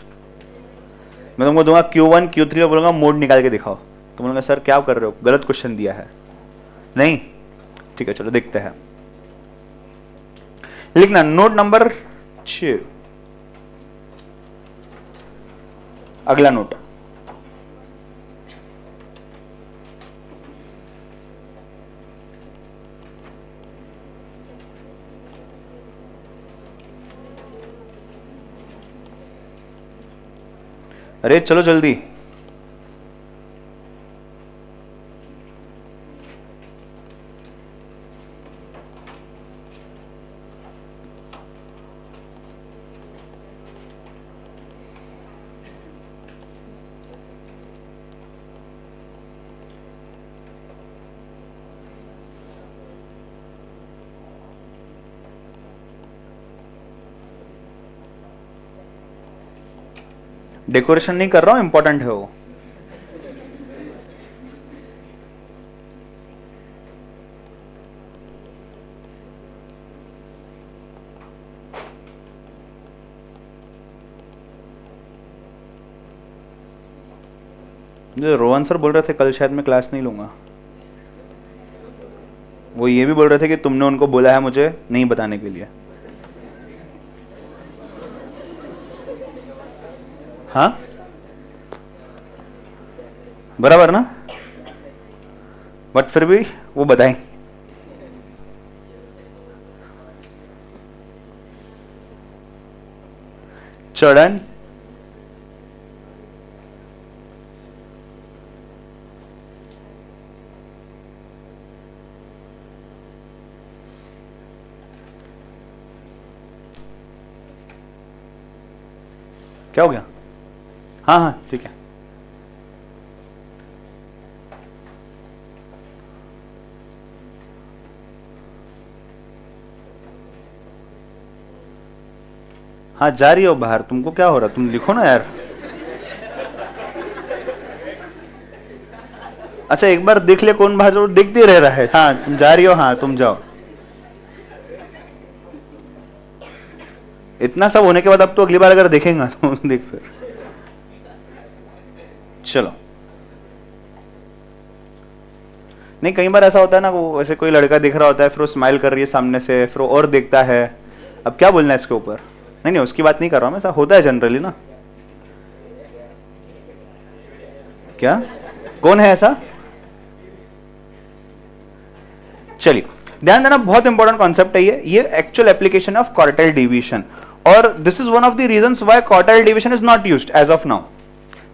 मैं तुमको दूंगा Q1 Q3 और बोलूंगा मोड निकाल के दिखाओ। तुम बोलोगे सर क्या कर रहे हो, गलत क्वेश्चन दिया है। नहीं, ठीक है चलो देखते हैं। लिखना नोट नंबर 6, अगला नोट अरे चलो जल्दी। डेकोरेशन नहीं कर रहा हूं, इंपॉर्टेंट है वो। जो रोहन सर बोल रहे थे कल शायद मैं क्लास नहीं लूंगा, वो ये भी बोल रहे थे कि तुमने उनको बोला है मुझे नहीं बताने के लिए। हाँ बराबर ना, बट फिर भी वो बताएं। चढ़न क्या हो गया? हाँ हाँ ठीक है। हाँ जा रही हो बाहर, तुमको क्या हो रहा, तुम लिखो ना यार। अच्छा एक बार देख ले कौन बाहर, जो देखते रह रहा है। हाँ तुम जा रही हो, हाँ तुम जाओ। इतना सब होने के बाद अब तो अगली बार अगर देखेंगे तो देख फिर। चलो नहीं, कई बार ऐसा होता है ना, वो ऐसे कोई लड़का दिख रहा होता है, फिर वो स्माइल कर रही है सामने से, फिर वो और देखता है। अब क्या बोलना है इसके ऊपर? नहीं नहीं उसकी बात नहीं कर रहा हूं मैं, ऐसा होता है जनरली ना। क्या कौन है ऐसा? चलिए ध्यान देना, बहुत इंपॉर्टेंट कॉन्सेप्ट है ये actual application of quartile division, और this is one of the reasons why quartile division is not used as of now.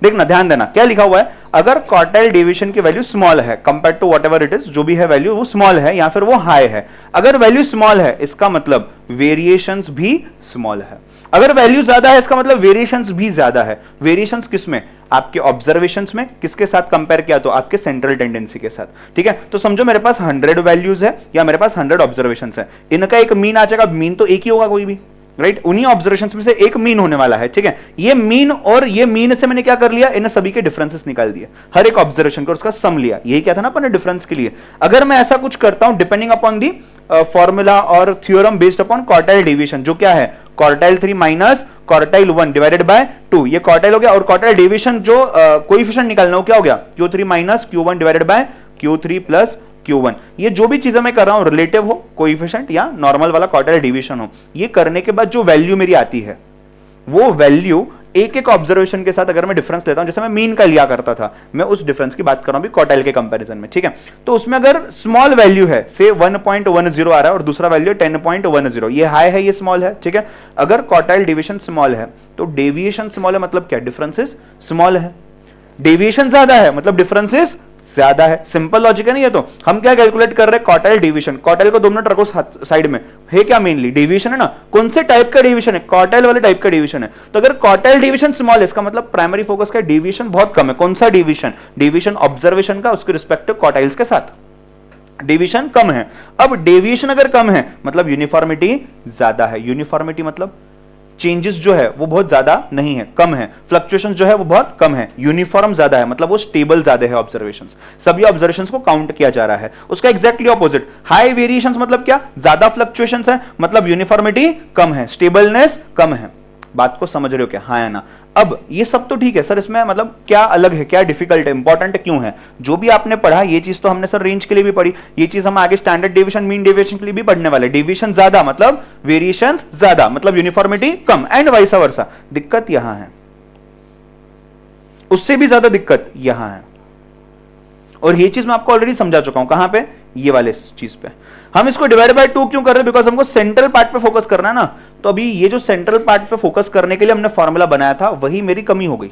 देखना ध्यान देना क्या लिखा हुआ है, अगर क्वार्टाइल डिवीजन की वैल्यू स्मॉल है compare to whatever it is, जो भी है वैल्यू वो स्मॉल है या फिर वो हाई है। अगर वैल्यू स्मॉल है इसका मतलब वेरिएशंस भी स्मॉल है, अगर वैल्यू ज्यादा है इसका मतलब वेरिएशंस भी ज्यादा है। वेरिएशंस किसमें? आपके ऑब्जर्वेशंस में। किसके साथ कंपेयर किया? तो आपके सेंट्रल टेंडेंसी के साथ। ठीक है, तो समझो मेरे पास 100 वैल्यूज है या मेरे पास 100 ऑब्जर्वेशंस है, इनका एक मीन आ जाएगा। मीन तो एक ही होगा कोई भी, राइट? उन्हीं ऑब्जर्वेशंस में से एक मीन होने वाला है। ठीक है, ये मीन और ये मीन से मैंने क्या कर लिया, इन सभी के डिफरेंसेस निकाल दिए, हर एक ऑब्जर्वेशन का उसका सम लिया। यही क्या था ना अपन ने डिफरेंस के लिए। अगर मैं ऐसा कुछ करता हूं डिपेंडिंग अपॉन दी फॉर्मूला और theorem based upon quartile division, जो क्या है quartile 3 minus quartile 1 divided by 2, ये क्वार्टाइल हो गया। और क्वार्टाइल डिवीजन जो कोएफिशिएंट निकालना हो क्या हो गया, Q3 minus Q1 divided bye Q3 plus Q1। ये जो भी चीजें मैं कर रहा हूं रिलेटिव हो, कोएफिशिएंट या नॉर्मल वाला क्वार्टाइल डिवीजन हो, ये करने के बाद जो वैल्यू मेरी आती है वो वैल्यू एक एक ऑब्जर्वेशन के साथ अगर मैं डिफरेंस लेता हूं, जैसे मैं मीन का लिया करता था, मैं उस डिफरेंस की बात कर रहा हूं भी क्वार्टाइल के कंपैरिजन में। ठीक है, तो उसमें अगर स्मॉल वैल्यू है से 1.10 आ रहा है और दूसरा वैल्यू 10.10, ये हाई है ये स्मॉल है। ठीक है, अगर क्वार्टाइल डिवीजन स्मॉल है तो डेविएशन स्मॉल है, मतलब क्या डिफरेंसेस स्मॉल है। डेविएशन ज्यादा है मतलब डिफरेंसेस ज्यादा है। सिंपल लॉजिक है नहीं? ये तो हम क्या कैलकुलेट कर रहे हैं, क्वार्टाइल डिवीजन। क्वार्टाइल को 2 मिनट रखो साइड में, है क्या मेनली डिवीजन है ना। कौन से टाइप का डिवीजन है? क्वार्टाइल वाले टाइप का डिवीजन है। तो अगर क्वार्टाइल डिवीजन स्मॉल है इसका मतलब प्राइमरी फोकस का डिवीजन बहुत कम है। कौन सा डिवीजन? डिवीजन ऑब्जर्वेशन का, उसके रिस्पेक्टिव क्वार्टाइल्स के साथ डिवीजन कम है। अब डेविएशन अगर कम है मतलब यूनिफॉर्मिटी ज्यादा है। यूनिफॉर्मिटी मतलब चेंजेस जो है वो बहुत ज्यादा नहीं है, कम है। फ्लक्चुएशन जो है वो बहुत कम है। यूनिफॉर्म ज्यादा है मतलब वो स्टेबल ज्यादा है। ऑब्जर्वेशंस, सभी ऑब्जर्वेशंस को काउंट किया जा रहा है। उसका एग्जैक्टली ऑपोजिट हाई वेरिएशंस मतलब क्या, ज्यादा फ्लक्चुएशंस है मतलब यूनिफॉर्मिटी कम है, स्टेबलनेस कम है। बात को समझ रहे हो क्या? हाँ या ना? अब ये सब तो ठीक है सर, इसमें मतलब क्या अलग है, क्या डिफिकल्ट है, इंपॉर्टेंट क्यों है? जो भी आपने पढ़ा ये चीज तो हमने सर रेंज के लिए भी पढ़ी, ये चीज हम आगे स्टैंडर्ड डेविएशन मीन डेविएशन के लिए भी पढ़ने वाले। डेविएशन ज्यादा मतलब वेरिएशन ज्यादा मतलब uniformity come, and vice versa. दिक्कत यहां है, उससे भी ज्यादा दिक्कत यहां है, और ये चीज मैं आपको ऑलरेडी समझा चुका हूं। कहां पे? ये वाले चीज पे। हम इसको डिवाइड बाय 2 क्यों कर रहे हैं? बिकॉज हमको सेंट्रल पार्ट पे फोकस करना है ना। तो अभी ये जो सेंट्रल पार्ट पे फोकस करने के लिए हमने फॉर्मूला बनाया था वही मेरी कमी हो गई।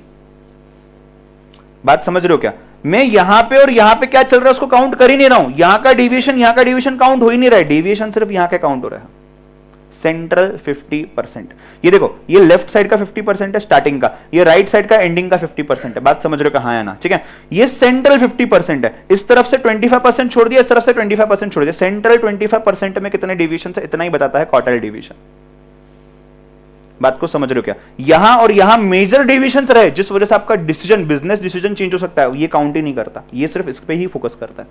बात समझ रहे हो क्या? मैं यहां पे और यहां पे क्या चल रहा है उसको काउंट कर ही नहीं रहा हूं, यहां का डेविएशन काउंट हो ही नहीं रहा है, डेविएशन सिर्फ यहां का काउंट हो रहा है। सेंट्रल 50%, ये देखो, ये लेफ्ट साइड का 50% है स्टार्टिंग का, ये राइट साइड का एंडिंग का 50% है। बात समझ रहे हो कहां है ना? ठीक है, ये सेंट्रल 50% है, इस तरफ से 25% छोड़ दिया, इस तरफ से 25% छोड़ दिया, सेंट्रल 25% में कितने डेविएशन है इतना ही बताता है क्वार्टाइल डेविएशन। बात को समझ रहे हो क्या? यहां और यहां मेजर डेविएशन रहे जिस वजह से आपका डिसीजन, बिजनेस डिसीजन चेंज हो सकता है, ये काउंट ही नहीं करता, ये सिर्फ इस पे ही फोकस करता है।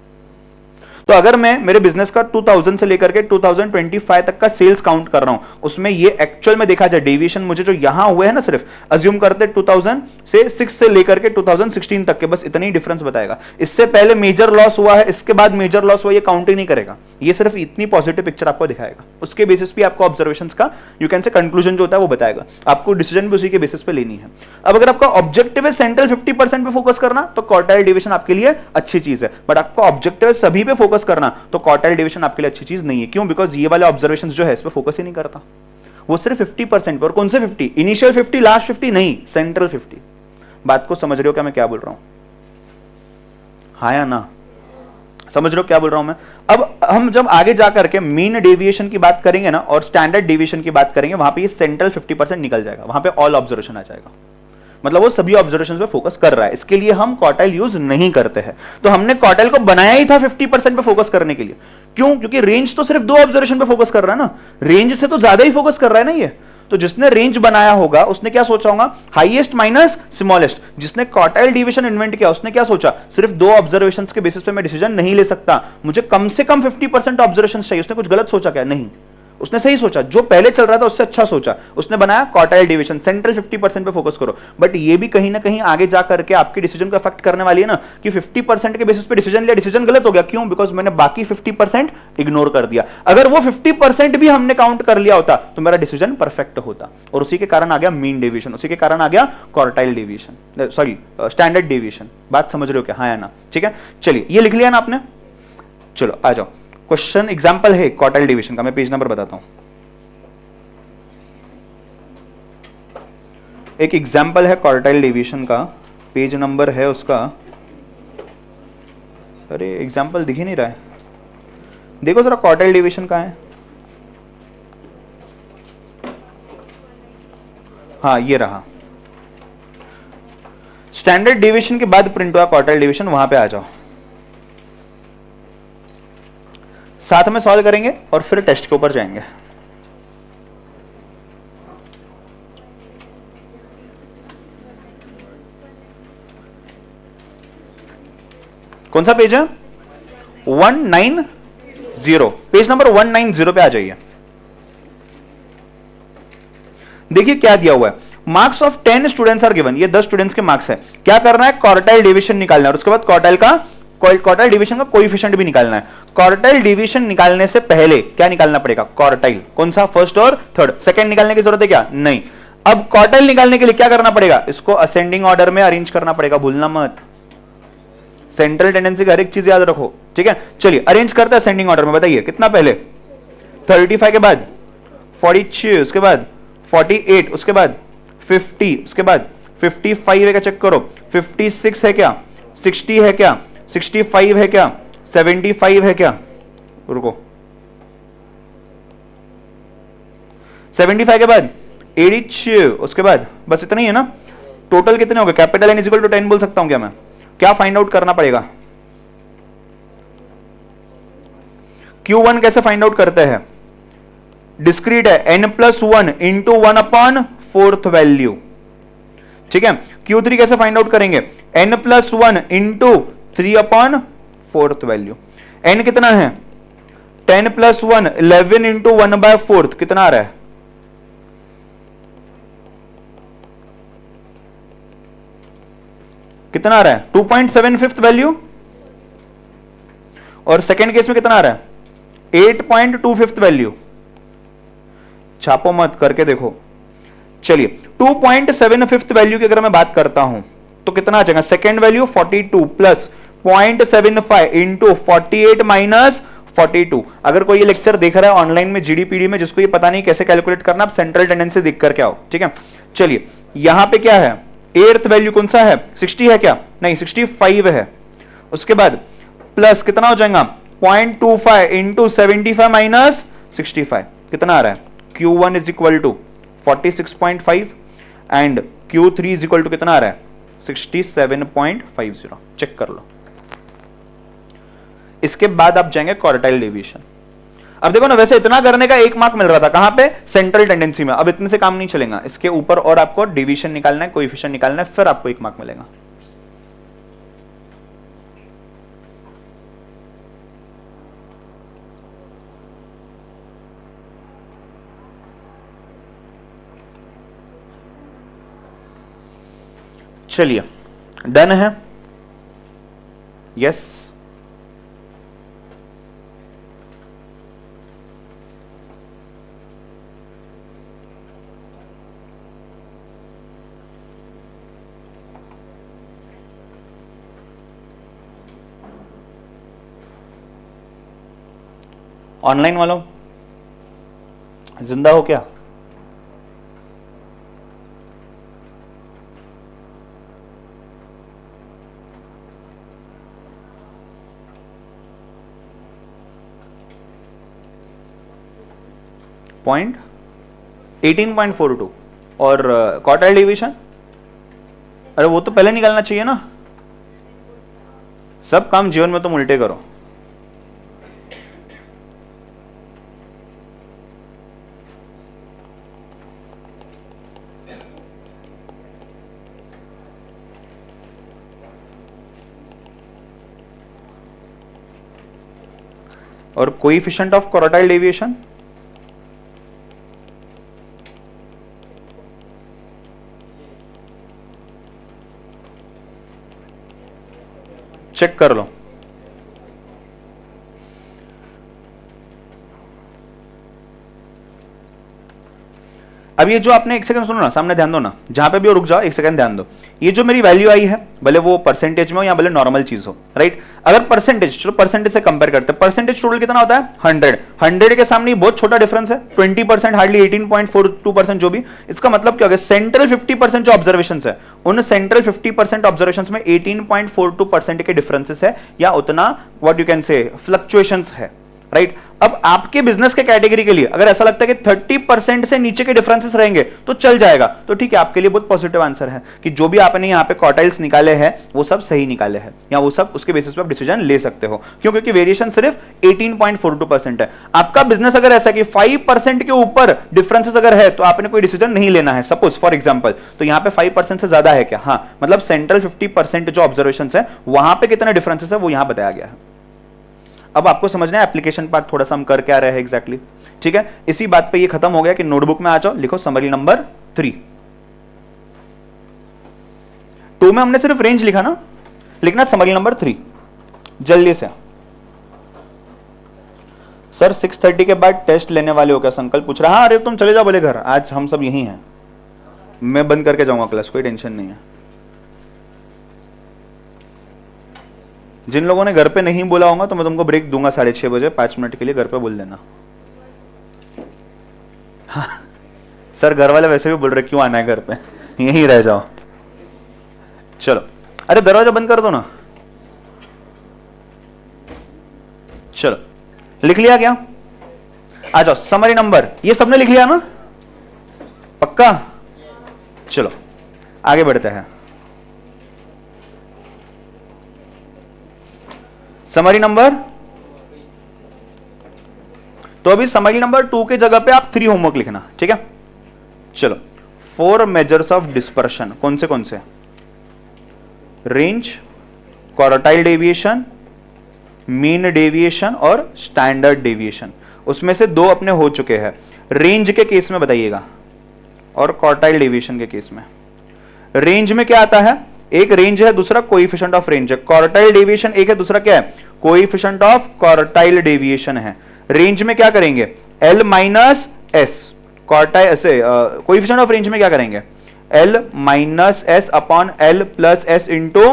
तो अगर मैं मेरे बिजनेस का 2000 से लेकर के 2025 तक का सेल्स काउंट कर रहा हूं, उसमें ये एक्चुअल में देखा जाए डेविएशन मुझे जो यहां हुए हैं ना, सिर्फ अज्यूम करते 2000 से 6 से लेकर के 2016 तक के, बस इतनी ही डिफरेंस बताएगा। इससे पहले मेजर लॉस हुआ है, इसके बाद मेजर लॉस हुआ, ये काउंट ही नहीं करेगा, ये सिर्फ इतनी पॉजिटिव पिक्चर आपको दिखाएगा। उसके बेसिस पे आपको ऑब्जर्वेशंस का यू कैन से कंक्लूजन जो होता है वो बताएगा, आपको डिसीजन भी उसी के बेसिस पे लेनी है। अब अगर आपका ऑब्जेक्टिव है सेंट्रल 50% पे फोकस करना, तो क्वार्टाइल डेविएशन आपके लिए अच्छी चीज है, बट आपका ऑब्जेक्टिव है सभी पे फोकस करना, तो क्वार्टाइल डेविएशन आपके लिए अच्छी चीज नहीं है। क्यों? बिकॉज ये वाले ऑब्जर्वेशंस जो है इस पे फोकस ही नहीं करता, वो सिर्फ 50% पर। और कौन से 50? इनिशियल 50, लास्ट 50 नहीं, सेंट्रल 50। बात को समझ रहे हो क्या मैं क्या बोल रहा हूं? हाँ या ना? समझ रहे हो क्या बोल रहा हूं मैं? अब हम जब आगे जाकर के मीन डेविएशन की बात करेंगे ना और स्टैंडर्ड डेविएशन की बात करेंगे, वहां पे ये सेंट्रल 50% निकल जाएगा, वहां पे ऑल ऑब्जर्वेशन आ जाएगा, मतलब वो सभी ऑब्जर्वेशन पे फोकस कर रहा है। इसके लिए हम क्वार्टाइल यूज नहीं करते हैं। तो हमने क्वार्टाइल को बनाया ही था 50% पे फोकस करने के लिए। क्यों? क्योंकि रेंज तो सिर्फ 2 ऑब्जर्वेशन पे फोकस कर रहा है ना, रेंज से तो ज्यादा ही फोकस कर रहा है ना ये। तो जिसने रेंज बनाया होगा उसने क्या सोचा होगा? Highest minus smallest. जिसने क्वार्टाइल डिवीजन इन्वेंट किया उसने क्या सोचा? सिर्फ 2 ऑब्जर्वेशंस के बेसिस पे मैं डिसीजन नहीं ले सकता, मुझे कम से कम 50% ऑब्जर्वेशन चाहिए। उसने कुछ गलत सोचा क्या? नहीं, उसने सही सोचा, जो पहले चल रहा था उससे अच्छा सोचा। उसने बनाया क्वार्टाइल डिवीजन, सेंट्रल 50% पे फोकस करो। बट ये भी कहीं ना कहीं आगे जा करके आपके डिसीजन को अफेक्ट करने वाली है ना, कि 50% के बेसिस पे डिसीजन लिया, डिसीजन गलत हो गया। क्यों? बिकॉज मैंने बाकी 50% इग्नोर कर दिया। अगर वो 50% भी हमने काउंट कर लिया होता तो मेरा डिसीजन परफेक्ट होता, और उसी के कारण आ गया मीन डेविएशन, उसी के कारण आ गया quartile deviation, sorry standard deviation. बात समझ रहे हो क्या? हाँ या ना? ठीक है, चलिए ये लिख लिया ना आपने। चलो आ जाओ, क्वेश्चन एग्जांपल है क्वार्टाइल डिवीजन का, मैं पेज नंबर बताता हूं। एक एग्जांपल है क्वार्टाइल डिवीजन का, पेज नंबर है उसका, अरे एग्जांपल दिख ही नहीं रहा है, देखो जरा क्वार्टाइल डिवीजन का है। हाँ ये रहा, स्टैंडर्ड डिवीजन के बाद प्रिंट हुआ क्वार्टाइल डिवीजन, वहां पे आ जाओ, साथ में सॉल्व करेंगे और फिर टेस्ट के ऊपर जाएंगे। कौन सा पेज है? 190, पेज नंबर 190 पे आ जाइए। देखिए क्या दिया हुआ है, marks of 10 students are given, ये 10 स्टूडेंट्स के मार्क्स है। क्या करना है? क्वार्टाइल डिवीजन निकालना है, और उसके बाद क्वार्टाइल डिवीजन का कोएफिशिएंट भी निकालना है। क्वार्टाइल डिवीजन निकालने से पहले क्या निकालना पड़ेगा? क्वार्टाइल, कौन सा? फर्स्ट और थर्ड। सेकंड निकालने की जरूरत है क्या? नहीं। अब क्वार्टाइल निकालने के लिए क्या करना पड़ेगा? इसको असेंडिंग ऑर्डर में अरेंज करना पड़ेगा, भूलना मत। सेंट्रल टेंडेंसी का हर एक चीज याद रखो, ठीक है। चलिए अरेंज करते हैं असेंडिंग ऑर्डर में। बताइए कितना पहले? 35 के बाद 46, उसके बाद 48, उसके बाद 50, उसके बाद 55 है क्या? चेक करो। 56 है क्या? 60 है क्या? 65 है क्या? 75 है क्या? रुको, 75 के बाद 82, उसके बाद बस इतना ही है ना। टोटल कितने हो गए? कैपिटल एन इक्वल टू 10 बोल सकता हूं क्या मैं? क्या फाइंड आउट करना पड़ेगा? Q1 कैसे फाइंड आउट करते हैं? डिस्क्रीट है, n+1 इंटू 1/4 वैल्यू, ठीक है। Q3 कैसे फाइंड आउट करेंगे? n+1 into 3/4 value. n कितना है? 10+1 11 इंटू 1/4 कितना आ रहा है? कितना आ रहा है? 2.75 वैल्यू। और सेकेंड केस में कितना आ रहा है? 8.25 वैल्यू। छापो मत, करके देखो। चलिए 2.75 वैल्यू की अगर मैं बात करता हूं तो कितना आ जाएगा? Second value 42 plus 0.75 into 48 minus 42। अगर कोई ये लेक्चर देख रहा है ऑनलाइन में जीडीपीडी में, जिसको ये पता नहीं कैसे कैलकुलेट करना, आप सेंट्रल टेंडेंसी देख करके आओ, ठीक है। चलिए यहां पे क्या है? एर्थ वैल्यू कौन सा है, 60 है क्या, नहीं 65 है। उसके बाद प्लस कितना हो जाएगा 0.25 इंटू 75 माइनस 65 कितना आ रहा है, Q1 is equal to 46.5 and Q3 is equal to कितना आ रहा है 67.50। चेक कर लो। इसके बाद आप जाएंगे क्वार्टाइल डेविएशन। अब देखो ना, वैसे इतना करने का 1 मार्क मिल रहा था, कहां पे, सेंट्रल टेंडेंसी में। अब इतने से काम नहीं चलेगा, इसके ऊपर और आपको डिवीजन निकालना है, कोएफिशिएंट निकालना है, फिर आपको 1 मार्क मिलेगा। चलिए डन है, यस। ऑनलाइन वालों जिंदा हो क्या, पॉइंट 18.42 और क्वार्टाइल डेविएशन, अरे वो तो पहले निकालना चाहिए ना। सब काम जीवन में तुम उल्टे करो। और coefficient of quartile deviation, check कर लो। अब ये जो आपने, एक सेकंड सुनो ना, सामने ध्यान दो ना, जहां पे भी रुक जाओ, एक सेकंड ध्यान दो। ये जो मेरी वैल्यू आई है, भले वो परसेंटेज में हो या भले नॉर्मल चीज हो, राइट। अगर परसेंटेज, चलो परसेंटेज से कंपेयर करते हैं, परसेंटेज टोटल कितना होता है 100 के सामने बहुत छोटा डिफरेंस है 20%, हार्डली 18.42% जो भी। इसका मतलब क्या हो गया, सेंट्रल 50% जो ऑब्जर्वेशन है, उन सेंट्रल 50% ऑब्जर्वेशन में 18.42% के डिफरेंसेस है, या उतना व्हाट यू कैन से फ्लक्चुएशंस है, राइट। अब आपके बिजनेस के कैटेगरी के लिए अगर ऐसा लगता है कि 30% से नीचे के डिफरेंसेस रहेंगे तो चल जाएगा, तो ठीक है, आपके लिए बहुत पॉजिटिव आंसर है कि जो भी आपने यहाँ पे क्वार्टाइल्स निकाले हैं वो सब सही निकाले हैं, या वो सब उसके बेसिस पे आप डिसीजन ले सकते हो। क्यों, क्योंकि वेरिएशन सिर्फ 18.42% है। आपका बिजनेस अगर ऐसा कि 5% के ऊपर डिफरेंसेस अगर है तो आपने कोई डिसीजन नहीं लेना है, सपोज फॉर एग्जाम्पल। तो यहाँ पे 5% से ज्यादा है क्या, हाँ, मतलब सेंट्रल 50% जो ऑब्जर्वेशन है वहां पे कितने डिफरेंसेस है वो यहां बताया गया है। अब आपको समझना है एप्लीकेशन पार्ट थोड़ा सा हम कर क्या रहे हैं एग्जैक्टली, ठीक है। इसी बात पे ये खत्म हो गया कि नोटबुक में आ जाओ, लिखो समरी नंबर 3। 2 में हमने सिर्फ रेंज लिखा ना, लिखना समरी नंबर 3 जल्दी से। सर 6:30 के बाद टेस्ट लेने वाले हो क्या, संकल्प पूछ रहा है। हाँ, अरे तुम चले जाओ बोले घर, आज हम सब यही हैं, मैं बंद करके जाऊंगा क्लास, कोई टेंशन नहीं है। जिन लोगों ने घर पे नहीं बोला होगा तो मैं तुमको ब्रेक दूंगा 6:30 बजे, 5 मिनट के लिए घर पे बोल देना। हाँ सर, घर वाले वैसे भी बोल रहे क्यों आना है घर पे, यहीं रह जाओ। चलो, अरे दरवाजा बंद कर दो ना। चलो, लिख लिया क्या, आ जाओ समरी नंबर, ये सबने लिख लिया ना, पक्का। चलो आगे बढ़ते हैं। समरी नंबर, तो अभी समरी नंबर 2 के जगह पे आप 3 होमवर्क लिखना, ठीक है। चलो, 4 मेजर्स ऑफ डिस्पर्शन, कौन से, range, quartile deviation, mean deviation और स्टैंडर्ड डेविएशन। उसमें से 2 अपने हो चुके हैं, रेंज के केस में बताइएगा और क्वार्टाइल डेविएशन के केस में। रेंज में क्या आता है, एक रेंज है, दूसरा कोएफिशिएंट ऑफ रेंज है। क्वार्टाइल डेविएशन एक है, दूसरा क्या है, कोएफिशिएंट ऑफ क्वार्टाइल डेविएशन है। रेंज में क्या करेंगे, L माइनस एस, क्वार्टाइल से कोएफिशिएंट ऑफ रेंज में क्या करेंगे, L minus S upon L plus S into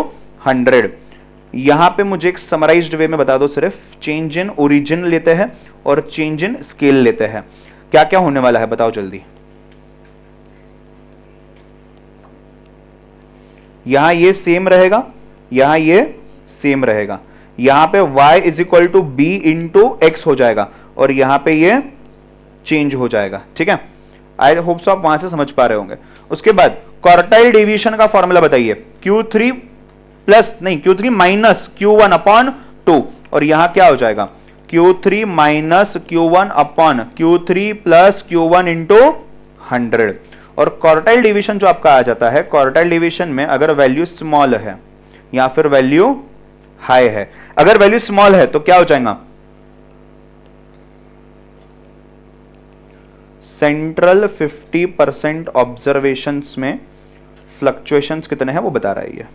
100। यहां पे मुझे एक समराइज्ड वे में बता दो, सिर्फ चेंज इन ओरिजिन लेते हैं और चेंज इन स्केल लेते हैं, क्या क्या होने वाला है बताओ जल्दी। यहां ये सेम रहेगा, यहां ये सेम रहेगा, यहां पे y is equal to B into X हो जाएगा और यहां पे ये चेंज हो जाएगा। ठीक है, आई होप सो आप वहां से समझ पा रहे होंगे। उसके बाद क्वार्टाइल डेविएशन का फॉर्मूला बताइए, Q3 प्लस नहीं Q3 माइनस Q1 अपॉन 2 और यहां क्या हो जाएगा Q3 minus Q1 upon Q3 plus Q1 into 100। और क्वार्टाइल डिवीजन जो आपका आ जाता है, क्वार्टाइल डिवीजन में अगर वैल्यू स्मॉल है या फिर वैल्यू हाई है, अगर वैल्यू स्मॉल है तो क्या हो जाएगा, सेंट्रल 50% ऑब्जर्वेशंस में फ्लक्चुएशंस कितने हैं वो बता रहा है ये।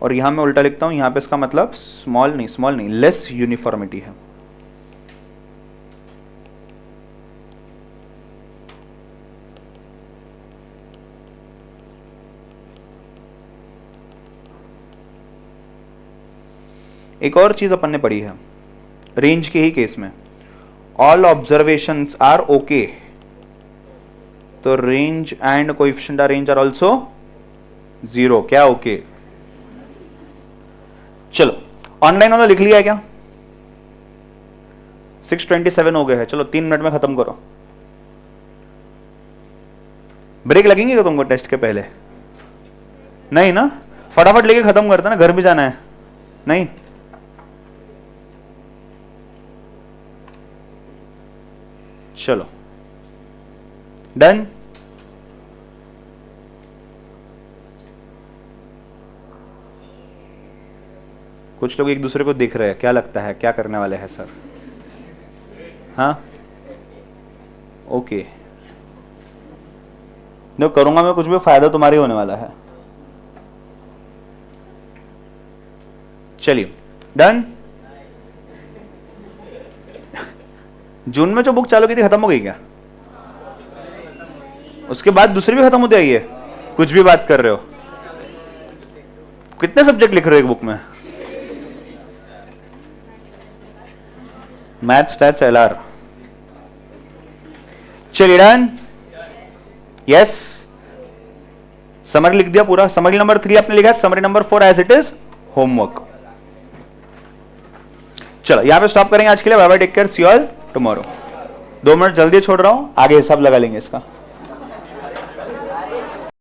और यहां मैं उल्टा लिखता हूं, यहां पे इसका मतलब स्मॉल नहीं लेस यूनिफॉर्मिटी है। एक और चीज अपन ने पढ़ी है रेंज के ही केस में, ऑल ऑब्जर्वेशंस आर ओके, तो range and coefficient of range are also 0। क्या ओके? चलो ऑनलाइन वाला लिख लिया है क्या? 6:27 हो गए हैं, चलो 3 मिनट में खत्म करो। ब्रेक लगेंगे क्या तुमको टेस्ट के पहले? नहीं ना, फटाफट लेके खत्म करते ना, घर भी जाना है। नहीं, चलो डन। कुछ लोग एक दूसरे को देख रहे हैं, क्या लगता है क्या करने वाले हैं सर? हाँ ओके, जो करूंगा मैं कुछ भी फायदा तुम्हारे होने वाला है। चलिए डन। जून में जो बुक चालू की थी खत्म हो गई क्या? उसके बाद दूसरी भी खत्म हो जाएगी? कुछ भी बात कर रहे हो। कितने सब्जेक्ट लिख रहे हो एक बुक में? Math, stats, LR. चलिए डन। यस, समरी लिख दिया पूरा। समरी नंबर 3 आपने लिखा है, summary number 4 as it is homework. चलो यहां पे स्टॉप करेंगे आज के लिए। Bye bye, take care, see you all tomorrow. 2 minute जल्दी छोड़ रहा हूं, आगे हिसाब लगा लेंगे इसका।